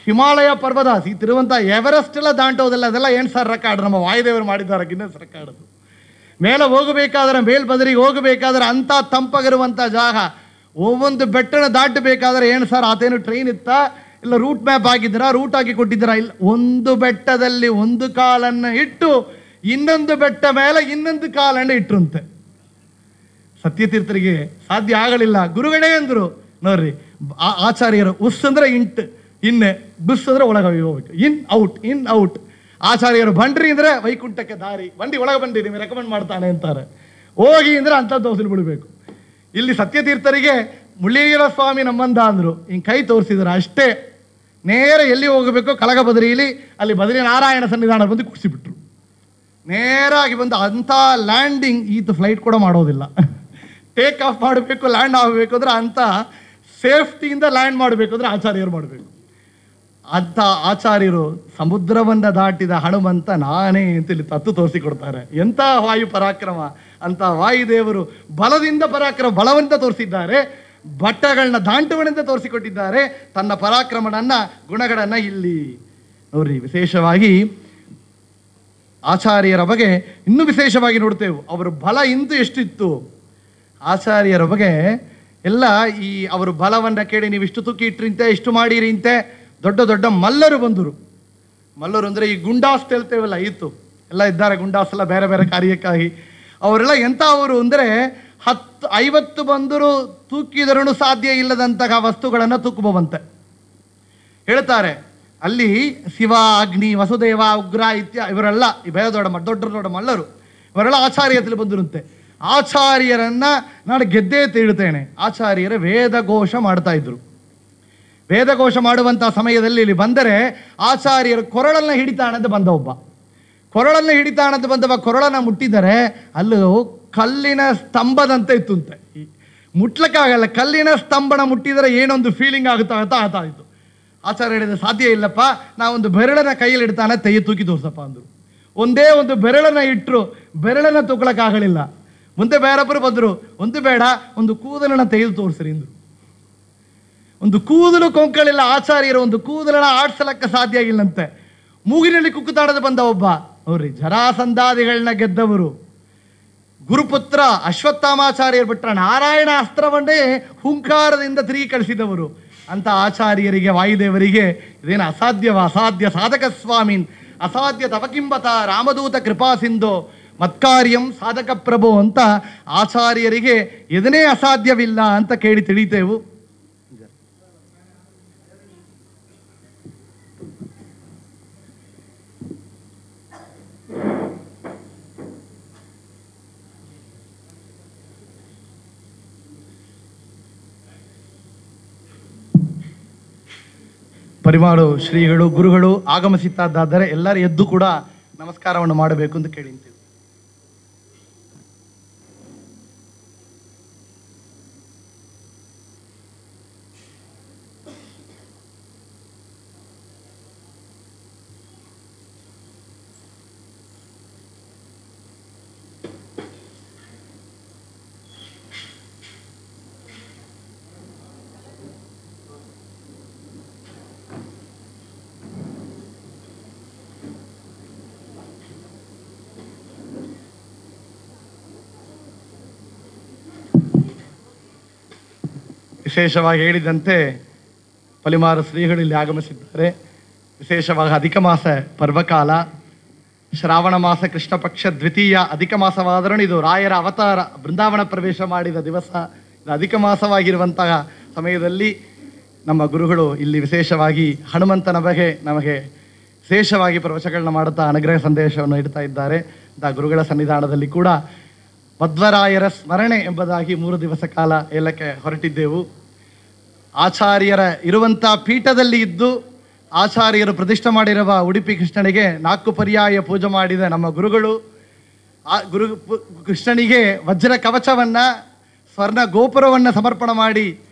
ಹಿಮಾಲಯ ಪರ್ವತ, ತಿರುವಂತ ಎವರೆಸ್ಟ್ ಎಲ್ಲ ದಾಂಟೋದಿಲ್ಲ, ಅದೆಲ್ಲ ಏನು ಸರ್ ರೆಕಾರ್ಡ್ ನಮ್ಮ ವಾಯುದೇವರು ಮಾಡಿದ್ದಾರೆ, ಗಿನ್ನೆಸ್ ರೆಕಾರ್ಡ್ ಅದು. ಮೇಲೆ ಹೋಗಬೇಕಾದ್ರೆ, ಮೇಲ್ಬದರಿಗೆ ಹೋಗಬೇಕಾದ್ರೆ ಅಂಥ ತಂಪಾಗಿರುವಂಥ ಜಾಗ, ಒಂದು ಬೆಟ್ಟನ ದಾಟಬೇಕಾದ್ರೆ ಏನು ಸರ್ ಆತೇನು ಟ್ರೈನ್ ಇತ್ತಾ ಇಲ್ಲ ರೂಟ್ ಮ್ಯಾಪ್ ಆಗಿದ್ದೀರಾ, ರೂಟ್ ಆಗಿ ಕೊಟ್ಟಿದ್ದೀರಾ? ಇಲ್ಲ, ಒಂದು ಬೆಟ್ಟದಲ್ಲಿ ಒಂದು ಕಾಲನ್ನು ಇಟ್ಟು ಇನ್ನೊಂದು ಬೆಟ್ಟ ಮೇಲೆ ಇನ್ನೊಂದು ಕಾಲನ್ನು ಇಟ್ಟರಂತೆ. ಸತ್ಯತೀರ್ಥರಿಗೆ ಸಾಧ್ಯ ಆಗಲಿಲ್ಲ. ಗುರುಗಳೇ ಅಂದರು ನೋಡ್ರಿ, ಆಚಾರ್ಯರು ಉಸ್ ಅಂದ್ರೆ ಇಂಟ್, ಇನ್ನೆ ಬುಸ್ ಅಂದ್ರೆ ಒಳಗೆ ಹೋಗ್ಬೇಕು, ಇನ್ ಔಟ್. ಆಚಾರ್ಯರು ಬಂಡ್ರಿ ಅಂದ್ರೆ ವೈಕುಂಠಕ್ಕೆ ದಾರಿ, ಬಂಡಿ ಒಳಗೆ ಬಂಡಿ ನಿಮಗೆ ರೆಕಮೆಂಡ್ ಮಾಡ್ತಾನೆ ಅಂತಾರೆ. ಹೋಗಿ ಅಂದ್ರೆ ಅಂಥದ್ದು ದೋಸಲು ಬಿಡಬೇಕು. ಇಲ್ಲಿ ಸತ್ಯತೀರ್ಥರಿಗೆ ಮುಳ್ಳೀರ ಸ್ವಾಮಿ ನಮ್ಮಂದ ಅಂದರು, ಹಿಂಗೆ ಕೈ ತೋರಿಸಿದ್ರು ಅಷ್ಟೇ. ನೇರ ಎಲ್ಲಿ ಹೋಗಬೇಕು, ಕಲಗ ಬದರಿಯಲ್ಲಿ ಅಲ್ಲಿ ಬದರಿ ನಾರಾಯಣ ಸನ್ನಿಧಾನ ಬಂದು ಕುಡಿಸಿಬಿಟ್ರು. ನೇರಾಗಿ ಬಂದು ಅಂಥ ಲ್ಯಾಂಡಿಂಗ್ ಈತ ಫ್ಲೈಟ್ ಕೂಡ ಮಾಡೋದಿಲ್ಲ. ಟೇಕ್ ಆಫ್ ಮಾಡಬೇಕು, ಲ್ಯಾಂಡ್ ಆಗಬೇಕು ಅಂದ್ರೆ ಅಂಥ ಸೇಫ್ಟಿಯಿಂದ ಲ್ಯಾಂಡ್ ಮಾಡಬೇಕು ಅಂದರೆ ಆಚಾರ್ಯರು ಮಾಡಬೇಕು. ಅಂಥ ಆಚಾರ್ಯರು ಸಮುದ್ರವನ್ನು ದಾಟಿದ ಹನುಮಂತ ನಾನೇ ಅಂತ ಇಲ್ಲಿ ತತ್ತು ತೋರಿಸಿಕೊಡ್ತಾರೆ. ಎಂಥ ವಾಯು ಪರಾಕ್ರಮ! ಅಂತ ವಾಯುದೇವರು ಬಲದಿಂದ ಬಲವಂತ ತೋರಿಸಿದ್ದಾರೆ, ಭಟ್ಟಗಳನ್ನ ದಾಂಟುಗಳಿಂದ ತೋರಿಸಿಕೊಟ್ಟಿದ್ದಾರೆ ತನ್ನ ಪರಾಕ್ರಮನನ್ನ, ಗುಣಗಳನ್ನ. ಇಲ್ಲಿ ನೋಡ್ರಿ, ವಿಶೇಷವಾಗಿ ಆಚಾರ್ಯರ ಬಗ್ಗೆ ಇನ್ನೂ ವಿಶೇಷವಾಗಿ ನೋಡ್ತೇವೆ. ಅವರ ಬಲ ಇಂದು ಎಷ್ಟಿತ್ತು ಆಚಾರ್ಯರ ಬಗ್ಗೆ ಎಲ್ಲ. ಈ ಅವರು ಬಲವನ್ನ ಕೇಳಿ ನೀವು ಇಷ್ಟು ತೂಕಿ ಇಟ್ರಿಂತೆ, ಇಷ್ಟು ಮಾಡಿರಿ ಇಂತೆ. ದೊಡ್ಡ ದೊಡ್ಡ ಮಲ್ಲರು ಬಂದರು. ಮಲ್ಲರು ಅಂದರೆ ಈ ಗುಂಡಾಸ್ ಹೇಳ್ತೇವಲ್ಲ, ಇತ್ತು ಎಲ್ಲ ಇದ್ದಾರೆ ಗುಂಡಾಸ್ ಎಲ್ಲ ಬೇರೆ ಬೇರೆ ಕಾರ್ಯಕ್ಕಾಗಿ. ಅವರೆಲ್ಲ ಎಂಥ ಅವರು ಅಂದರೆ 10-50 ಬಂದರೂ ತೂಕಿದರೂ ಸಾಧ್ಯ ಇಲ್ಲದಂತಹ ವಸ್ತುಗಳನ್ನು ತೂಕುವಂತೆ ಹೇಳ್ತಾರೆ. ಅಲ್ಲಿ ಶಿವ, ಅಗ್ನಿ, ವಸುದೇವ, ಉಗ್ರ ಇವರೆಲ್ಲ ಈ ಬೇರೆ ದೊಡ್ಡ ಮಲ್ಲರು ಇವರೆಲ್ಲ ಆಚಾರ್ಯದಲ್ಲಿ ಬಂದಿರುತ್ತೆ. ಆಚಾರ್ಯರನ್ನ ನಾನು ಗೆದ್ದೇ ತಿಳ್ತೇನೆ. ಆಚಾರ್ಯರ ವೇದಘೋಷ ಮಾಡ್ತಾ ಇದ್ರು. ವೇದಘೋಷ ಮಾಡುವಂಥ ಸಮಯದಲ್ಲಿ ಇಲ್ಲಿ ಬಂದರೆ ಆಚಾರ್ಯರು ಕೊರಳನ್ನ ಹಿಡಿತಾಣಂತ ಬಂದ ಒಬ್ಬ, ಕೊರಳನ್ನು ಹಿಡಿತಾಣಂತ ಬಂದವ ಕೊರಳನ್ನು ಮುಟ್ಟಿದರೆ ಅಲ್ಲೂ ಕಲ್ಲಿನ ಸ್ತಂಭದಂತೆ ಇತ್ತುಂತೆ. ಮುಟ್ಲಕ್ಕಾಗಲ್ಲ, ಕಲ್ಲಿನ ಸ್ತಂಭನ ಮುಟ್ಟಿದರೆ ಏನೊಂದು ಫೀಲಿಂಗ್ ಆಗುತ್ತಾ ಇತ್ತು. ಆಚಾರ್ಯ ಹೇಳಿದ್ರೆ ಸಾಧ್ಯ ಇಲ್ಲಪ್ಪ, ನಾವೊಂದು ಬೆರಳನ್ನ ಕೈಯಲ್ಲಿ ಇಡ್ತಾನೆ, ತೆಯ್ಯ ತೂಕಿ ತೋರ್ಸಪ್ಪ ಅಂದರು. ಒಂದೇ ಒಂದು ಬೆರಳನ್ನ ಇಟ್ಟರು, ಬೆರಳನ್ನ ತೂಕಳಕ್ಕಾಗಲಿಲ್ಲ. ಮುಂದೆ ಬೇರೊಬ್ಬರು ಬಂದರು, ಒಂದು ಬೇಡ ಒಂದು ಕೂದಲನ್ನ ತೆಗೆದು ತೋರಿಸ್ರಿ ಅಂದರು. ಒಂದು ಕೂದಲು ಕೊಂಕಳಿಲ್ಲ ಆಚಾರ್ಯರು, ಒಂದು ಕೂದಲನ್ನ ಆಡ್ಸಲಕ್ಕೆ ಸಾಧ್ಯ ಆಗಿಲ್ಲಂತೆ. ಮೂಗಿನಲ್ಲಿ ಕುಕ್ಕುತ್ತಾಡದ ಬಂದ ಒಬ್ಬ, ನೋಡ್ರಿ, ಜರಾಸಂಧಾದಿಗಳನ್ನ ಗೆದ್ದವರು, ಗುರುಪುತ್ರ ಅಶ್ವತ್ಥಾಮಾಚಾರ್ಯರು ಬಿಟ್ಟ ನಾರಾಯಣ ಅಸ್ತ್ರವನ್ನೇ ಹುಂಕಾರದಿಂದ ತಿರುಗಿ ಕಳಿಸಿದವರು. ಅಂತ ಆಚಾರ್ಯರಿಗೆ, ವಾಯುದೇವರಿಗೆ ಇದೇನು ಅಸಾಧ್ಯ ಸಾಧಕ ಸ್ವಾಮೀನ್ ಅಸಾಧ್ಯ ತವಕಿಂಬತ ರಾಮದೂತ ಕೃಪಾ ಸಿಂಧೋ ಮತ್ಕಾರ್ಯಂ ಸಾಧಕ ಪ್ರಭು ಅಂತ ಆಚಾರ್ಯರಿಗೆ ಇದನ್ನೇ ಅಸಾಧ್ಯವಿಲ್ಲ ಅಂತ ಕೇಳಿ ತಿಳಿತೇವು. ಪರಿಮಾಡು ಶ್ರೀಗಳು, ಗುರುಗಳು ಆಗಮಿಸಿದ್ದಾದರೆ ಎಲ್ಲರೂ ಎದ್ದು ಕೂಡ ನಮಸ್ಕಾರವನ್ನು ಮಾಡಬೇಕು ಅಂತ ಕೇಳಿಂತೀವಿ. ವಿಶೇಷವಾಗಿ ಹೇಳಿದಂತೆ ಪಲಿಮಾರು ಶ್ರೀಗಳು ಇಲ್ಲಿ ಆಗಮಿಸಿದ್ದಾರೆ. ವಿಶೇಷವಾಗಿ ಅಧಿಕ ಮಾಸ ಪರ್ವಕಾಲ, ಶ್ರಾವಣ ಮಾಸ ಕೃಷ್ಣ ಪಕ್ಷ ದ್ವಿತೀಯ ಅಧಿಕ ಮಾಸವಾದರೂ ಇದು ರಾಯರ ಅವತಾರ ಬೃಂದಾವನ ಪ್ರವೇಶ ಮಾಡಿದ ದಿವಸ. ಇದು ಅಧಿಕ ಮಾಸವಾಗಿರುವಂತಹ ಸಮಯದಲ್ಲಿ ನಮ್ಮ ಗುರುಗಳು ಇಲ್ಲಿ ವಿಶೇಷವಾಗಿ ಹನುಮಂತನ ಬಗ್ಗೆ ನಮಗೆ ವಿಶೇಷವಾಗಿ ಪ್ರವಚನಗಳನ್ನ ಮಾಡುತ್ತಾ ಅನುಗ್ರಹ ಸಂದೇಶವನ್ನು ಇಡ್ತಾ ಇದ್ದಾರೆ. ಗುರುಗಳ ಸನ್ನಿಧಾನದಲ್ಲಿ ಕೂಡ ಮಧ್ವರಾಯರ ಸ್ಮರಣೆ ಎಂಬುದಾಗಿ 3 ದಿವಸ ಕಾಲ ಹೇಳಕ್ಕೆ ಹೊರಟಿದ್ದೆವು. ಆಚಾರ್ಯರ ಇರುವಂಥ ಪೀಠದಲ್ಲಿ ಇದ್ದು ಆಚಾರ್ಯರು ಪ್ರತಿಷ್ಠೆ ಮಾಡಿರುವ ಉಡುಪಿ ಕೃಷ್ಣನಿಗೆ 4 ಪರ್ಯಾಯ ಪೂಜೆ ಮಾಡಿದ ನಮ್ಮ ಗುರುಗಳು ಕೃಷ್ಣನಿಗೆ ವಜ್ರ ಕವಚವನ್ನು ಸ್ವರ್ಣ ಗೋಪುರವನ್ನು ಸಮರ್ಪಣೆ ಮಾಡಿ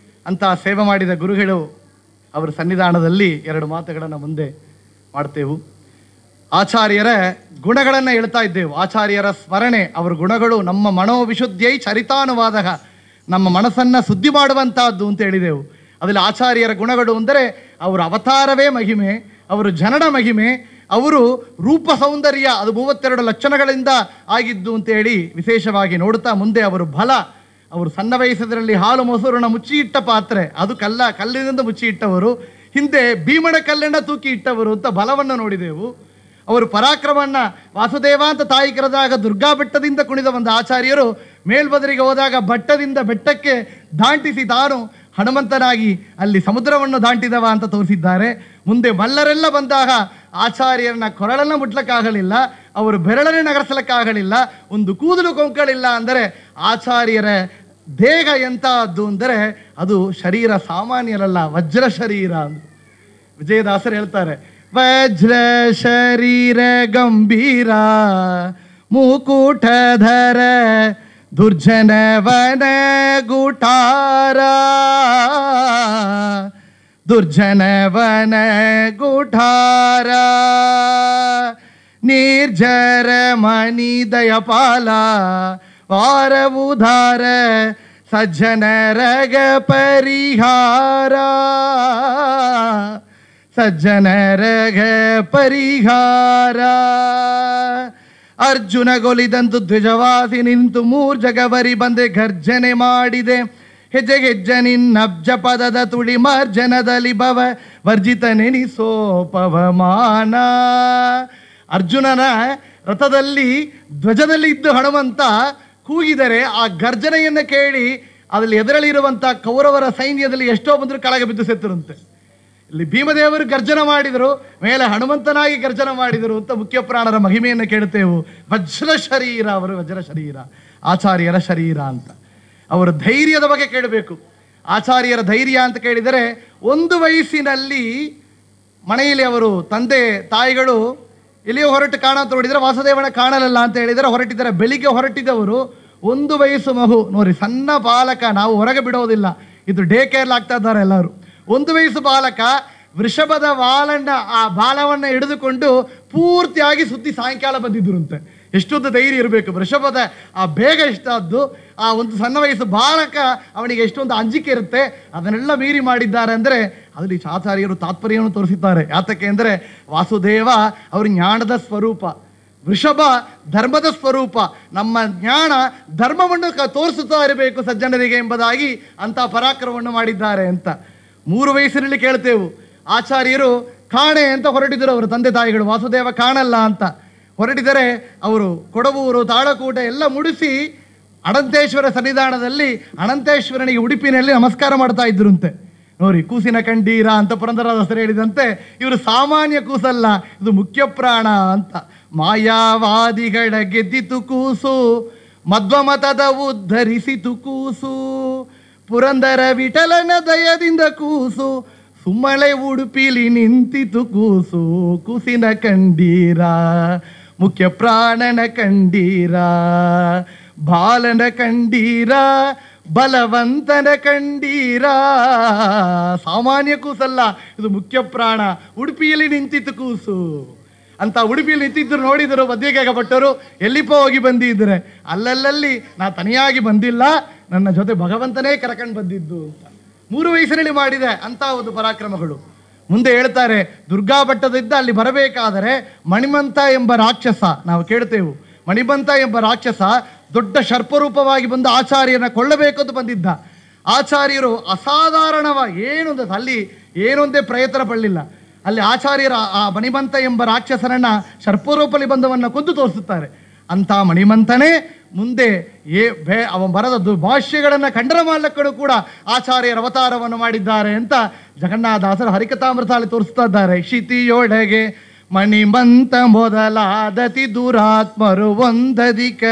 ಅಂತ ಸೇವೆ ಮಾಡಿದ ಗುರುಗಳು ಅವರ ಸನ್ನಿಧಾನದಲ್ಲಿ 2 ಮಾತುಗಳನ್ನು ಮುಂದೆ ಮಾಡ್ತೇವು. ಆಚಾರ್ಯರ ಗುಣಗಳನ್ನು ಹೇಳ್ತಾ ಇದ್ದೆವು. ಆಚಾರ್ಯರ ಸ್ಮರಣೆ, ಅವರ ಗುಣಗಳು ನಮ್ಮ ಮನೋವಿಶುದ್ಧಿಯೈ ಚರಿತಾನುವಾದ, ನಮ್ಮ ಮನಸ್ಸನ್ನು ಶುದ್ಧಿ ಮಾಡುವಂತಹದ್ದು ಅಂತ ಹೇಳಿದೆವು. ಅದರಲ್ಲಿ ಆಚಾರ್ಯರ ಗುಣಗಳು ಅಂದರೆ ಅವರ ಅವತಾರವೇ ಮಹಿಮೆ, ಅವರು ಜನನ ಮಹಿಮೆ, ಅವರು ರೂಪ ಸೌಂದರ್ಯ ಅದು 32 ಲಕ್ಷಣಗಳಿಂದ ಆಗಿದ್ದು ಅಂತೇಳಿ ವಿಶೇಷವಾಗಿ ನೋಡ್ತಾ ಮುಂದೆ ಅವರು ಬಲ, ಅವರು ಸಣ್ಣ ವಯಸ್ಸದರಲ್ಲಿ ಹಾಲು ಮೊಸರನ್ನ ಮುಚ್ಚಿ ಇಟ್ಟ ಪಾತ್ರೆ, ಅದು ಕಲ್ಲಿನಿಂದ ಮುಚ್ಚಿ ಇಟ್ಟವರು, ಹಿಂದೆ ಭೀಮಣ ಕಲ್ಲನ್ನು ತೂಕಿ ಇಟ್ಟವರು ಅಂತ ಬಲವನ್ನು ನೋಡಿದೆವು. ಅವರು ಪರಾಕ್ರಮವನ್ನು ವಾಸುದೇವ ಅಂತ ತಾಯಿ ಕರೆದಾಗ ದುರ್ಗಾ ಬೆಟ್ಟದಿಂದ ಕುಣಿದ ಒಂದು ಆಚಾರ್ಯರು ಮೇಲ್ಬದರಿಗೆ ಹೋದಾಗ ಬೆಟ್ಟದಿಂದ ಬೆಟ್ಟಕ್ಕೆ ದಾಂಟಿಸಿ ತಾನು ಹನುಮಂತನಾಗಿ ಅಲ್ಲಿ ಸಮುದ್ರವನ್ನು ದಾಂಟಿದವ ಅಂತ ತೋರಿಸಿದ್ದಾರೆ. ಮುಂದೆ ಮಲ್ಲರೆಲ್ಲ ಬಂದಾಗ ಆಚಾರ್ಯರನ್ನ ಕೊರಳನ್ನು ಮುಟ್ಲಕ್ಕಾಗಲಿಲ್ಲ, ಅವರು ಬೆರಳನ್ನೇ ನಗರಿಸಲಿಕ್ಕಾಗಲಿಲ್ಲ, ಒಂದು ಕೂದಲು ಕೊಂಕಳಿಲ್ಲ. ಅಂದರೆ ಆಚಾರ್ಯರ ದೇಹ ಎಂತಹದ್ದು ಅಂದರೆ ಅದು ಶರೀರ ಸಾಮಾನ್ಯರಲ್ಲ, ವಜ್ರ ಶರೀರ. ವಿಜಯದಾಸರು ಹೇಳ್ತಾರೆ, ವಜ್ರ ಶರೀರ ಗಂಭೀರ ಮುಕುಟಧರ ದುರ್ಜನವನ ಗುಠಾರ, ದುರ್ಜನವನ ಗುಠಾರ, ನಿರ್ಜರ ಮನಿ ದಯಪಾಲ ವಾರ ಉಧಾರ, ಸಜ್ಜನರಗ ಪರಿಹಾರ, ಸಜ್ಜನರಗ ಪರಿಹಾರ. ಅರ್ಜುನ ಗೊಲಿದಂತು ದ್ವಿಜವಾಸಿ ನಿಂತು ಮೂರ್ಜಗವರಿ ಬಂದೆ ಗರ್ಜನೆ ಮಾಡಿದೆ, ಹೆಜ್ಜೆ ಹೆಜ್ಜೆ ನಿನ್ನಬ್ಜ ಪದದ ತುಳಿ ಮಾರ್ಜನದಲ್ಲಿ ಭವ ವರ್ಜಿತ ನೆನಿಸೋ ಪವಮಾನ. ಅರ್ಜುನನ ರಥದಲ್ಲಿ ಧ್ವಜದಲ್ಲಿ ಇದ್ದು ಹನುಮಂತ ಕೂಗಿದರೆ ಆ ಗರ್ಜನೆಯನ್ನು ಕೇಳಿ ಅದರಲ್ಲಿ ಎದುರಲ್ಲಿರುವಂಥ ಕೌರವರ ಸೈನ್ಯದಲ್ಲಿ ಎಷ್ಟೋ ಬಂದರೂ ಕೆಳಗೆ ಬಿದ್ದು ಸೆತ್ತರಂತೆ. ಇಲ್ಲಿ ಭೀಮದೇವರು ಗರ್ಜನ ಮಾಡಿದರು, ಮೇಲೆ ಹನುಮಂತನಾಗಿ ಗರ್ಜನ ಮಾಡಿದರು ಅಂತ ಮುಖ್ಯ ಪ್ರಾಣರ ಮಹಿಮೆಯನ್ನು ಕೇಳುತ್ತೇವೆ. ವಜ್ರ ಶರೀರ, ಅವರು ವಜ್ರ ಶರೀರ, ಆಚಾರ್ಯರ ಶರೀರ ಅಂತ. ಅವರ ಧೈರ್ಯದ ಬಗ್ಗೆ ಕೇಳಬೇಕು. ಆಚಾರ್ಯರ ಧೈರ್ಯ ಅಂತ ಕೇಳಿದರೆ, ಒಂದು ವಯಸ್ಸಿನಲ್ಲಿ ಮನೆಯಲ್ಲಿ ಅವರು ತಂದೆ ತಾಯಿಗಳು ಎಲ್ಲಿಯೋ ಹೊರಟು ಕಾಣ ಅಂತ ನೋಡಿದರೆ ವಾಸುದೇವನ ಕಾಣಲಲ್ಲ ಅಂತ ಹೇಳಿದರೆ ಹೊರಟಿದ್ದಾರೆ. ಬೆಳಿಗ್ಗೆ ಹೊರಟಿದವರು 1 ವಯಸ್ಸು ಮಗು ನೋಡಿ, ಸಣ್ಣ ಬಾಲಕ, ನಾವು ಹೊರಗೆ ಬಿಡೋದಿಲ್ಲ, ಇದು ಡೇ ಕೇರ್ ಆಗ್ತಾ ಇದ್ದಾರೆ ಎಲ್ಲರೂ. 1 ವಯಸ್ಸು ಬಾಲಕ ವೃಷಭದ ಆ ಬಾಲವನ್ನು ಹಿಡಿದುಕೊಂಡು ಪೂರ್ತಿಯಾಗಿ ಸುದ್ದಿ ಸಾಯಂಕಾಲ ಬಂದಿದ್ರಂತೆ. ಎಷ್ಟೊಂದು ಧೈರ್ಯ ಇರಬೇಕು ವೃಷಭದ ಆ ಬೇಗ ಎಷ್ಟಾದ್ದು. ಆ ಒಂದು ಸಣ್ಣ ವಯಸ್ಸು ಬಾಲಕ, ಅವನಿಗೆ ಎಷ್ಟೊಂದು ಅಂಜಿಕೆ ಇರುತ್ತೆ, ಅದನ್ನೆಲ್ಲ ಮೀರಿ ಮಾಡಿದ್ದಾರೆ. ಅಂದರೆ ಅದರಲ್ಲಿ ಆಚಾರ್ಯರು ತಾತ್ಪರ್ಯವನ್ನು ತೋರಿಸಿದ್ದಾರೆ. ಯಾತಕ್ಕೆ ಅಂದರೆ ವಾಸುದೇವ ಅವರು ಜ್ಞಾನದ ಸ್ವರೂಪ, ವೃಷಭ ಧರ್ಮದ ಸ್ವರೂಪ. ನಮ್ಮ ಜ್ಞಾನ ಧರ್ಮವನ್ನು ತೋರಿಸುತ್ತಾ ಇರಬೇಕು ಸಜ್ಜನರಿಗೆ ಎಂಬುದಾಗಿ ಅಂಥ ಪರಾಕ್ರಮವನ್ನು ಮಾಡಿದ್ದಾರೆ ಅಂತ 3 ವಯಸ್ಸಿನಲ್ಲಿ ಕೇಳ್ತೇವೆ. ಆಚಾರ್ಯರು ಕಾಣೆ ಅಂತ ಹೊರಟಿದ್ರು, ಅವರು ತಂದೆ ತಾಯಿಗಳು. ವಾಸುದೇವ ಕಾಣಲ್ಲ ಅಂತ ಹೊರಟಿದರೆ ಅವರು ಕೊಡವೂರು ತಾಳಕೂಟ ಎಲ್ಲ ಮುಡಿಸಿ ಅನಂತೇಶ್ವರ ಸನ್ನಿಧಾನದಲ್ಲಿ ಅನಂತೇಶ್ವರನಿಗೆ ಉಡುಪಿನಲ್ಲಿ ನಮಸ್ಕಾರ ಮಾಡ್ತಾ ಇದ್ರಂತೆ. ನೋಡಿ, ಕೂಸಿನ ಕಂಡೀರ ಅಂತ ಪುರಂದರದಾಸರು ಹೇಳಿದಂತೆ ಇವರು ಸಾಮಾನ್ಯ ಕೂಸಲ್ಲ, ಇದು ಮುಖ್ಯ ಪ್ರಾಣ ಅಂತ. ಮಾಯಾವಾದಿಗಳ ಗೆದ್ದಿತು ಕೂಸು, ಮಧ್ವಮತದ ಉದ್ಧರಿಸಿತು ಕೂಸು, ಪುರಂದರ ವಿಠಲನ ದಯದಿಂದ ಕೂಸು, ಸುಮ್ಮಳೆ ಉಡುಪಿಲಿ ನಿಂತಿತು ಕೂಸು. ಕೂಸಿನ ಕಂಡೀರ, ಮುಖ್ಯ ಪ್ರಾಣನ ಕಂಡೀರ, ಬಾಲನ ಕಂಡೀರ, ಬಲವಂತನ ಕಂಡೀರ. ಸಾಮಾನ್ಯ ಕೂಸಲ್ಲ, ಇದು ಮುಖ್ಯ ಪ್ರಾಣ. ಉಡುಪಿಯಲ್ಲಿ ನಿಂತಿತು ಕೂಸು ಅಂತ. ಉಡುಪಿಯಲ್ಲಿ ನಿಂತಿದ್ರು, ನೋಡಿದರು ಮಧ್ಯಗೆ ಭಟ್ಟರು, ಎಲ್ಲಿಪ್ಪ ಹೋಗಿ ಬಂದಿದ್ರೆ. ಅಲ್ಲಲ್ಲಿ ನಾ ತನಿಯಾಗಿ ಬಂದಿಲ್ಲ, ನನ್ನ ಜೊತೆ ಭಗವಂತನೇ ಕರ್ಕೊಂಡು ಬಂದಿದ್ದು ಅಂತ 3 ವಯಸ್ಸಿನಲ್ಲಿ ಮಾಡಿದೆ ಅಂತ ಒಂದು ಪರಾಕ್ರಮಗಳು. ಮುಂದೆ ಹೇಳ್ತಾರೆ, ದುರ್ಗಾ ಬೆಟ್ಟದಿಂದ ಅಲ್ಲಿ ಬರಬೇಕಾದರೆ ಮಣಿಮಂತ ಎಂಬ ರಾಕ್ಷಸ, ನಾವು ಕೇಳ್ತೇವೆ, ಮಣಿಮಂತ ಎಂಬ ರಾಕ್ಷಸ ದೊಡ್ಡ ಸರ್ಪರೂಪವಾಗಿ ಬಂದು ಆಚಾರ್ಯನ ಕೊಳ್ಳಬೇಕು ಅಂತ ಬಂದಿದ್ದ. ಆಚಾರ್ಯರು ಅಸಾಧಾರಣವಾಗಿ ಏನೊಂದು ಅಲ್ಲಿ ಏನೊಂದೇ ಪ್ರಯತ್ನ ಪಡಲಿಲ್ಲ. ಅಲ್ಲಿ ಆಚಾರ್ಯರ ಆ ಮಣಿಮಂತ ಎಂಬ ರಾಕ್ಷಸರನ್ನ ಸರ್ಪರೂಪಲಿ ಬಂಧವನ್ನು ಕೊಂದು ತೋರಿಸುತ್ತಾರೆ. ಅಂಥ ಮಣಿಮಂತನೇ ಮುಂದೆ ಅವನ ಬರದ ಭಾಷ್ಯಗಳನ್ನು ಖಂಡನ ಮಾಡಲಿಕ್ಕೂ ಕೂಡ ಆಚಾರ್ಯರ ಅವತಾರವನ್ನು ಮಾಡಿದ್ದಾರೆ ಅಂತ ಜಗನ್ನಾಥದಾಸರು ಹರಿಕಥಾಮೃತದಲ್ಲಿ ತೋರಿಸ್ತಾ ಇದ್ದಾರೆ. ಕ್ಷಿತಿಯೊಳಗೆ ಮಣಿಮಂತ ಮೊದಲಾದತಿ ದುರಾತ್ಮರು ಒಂದಧಿಕ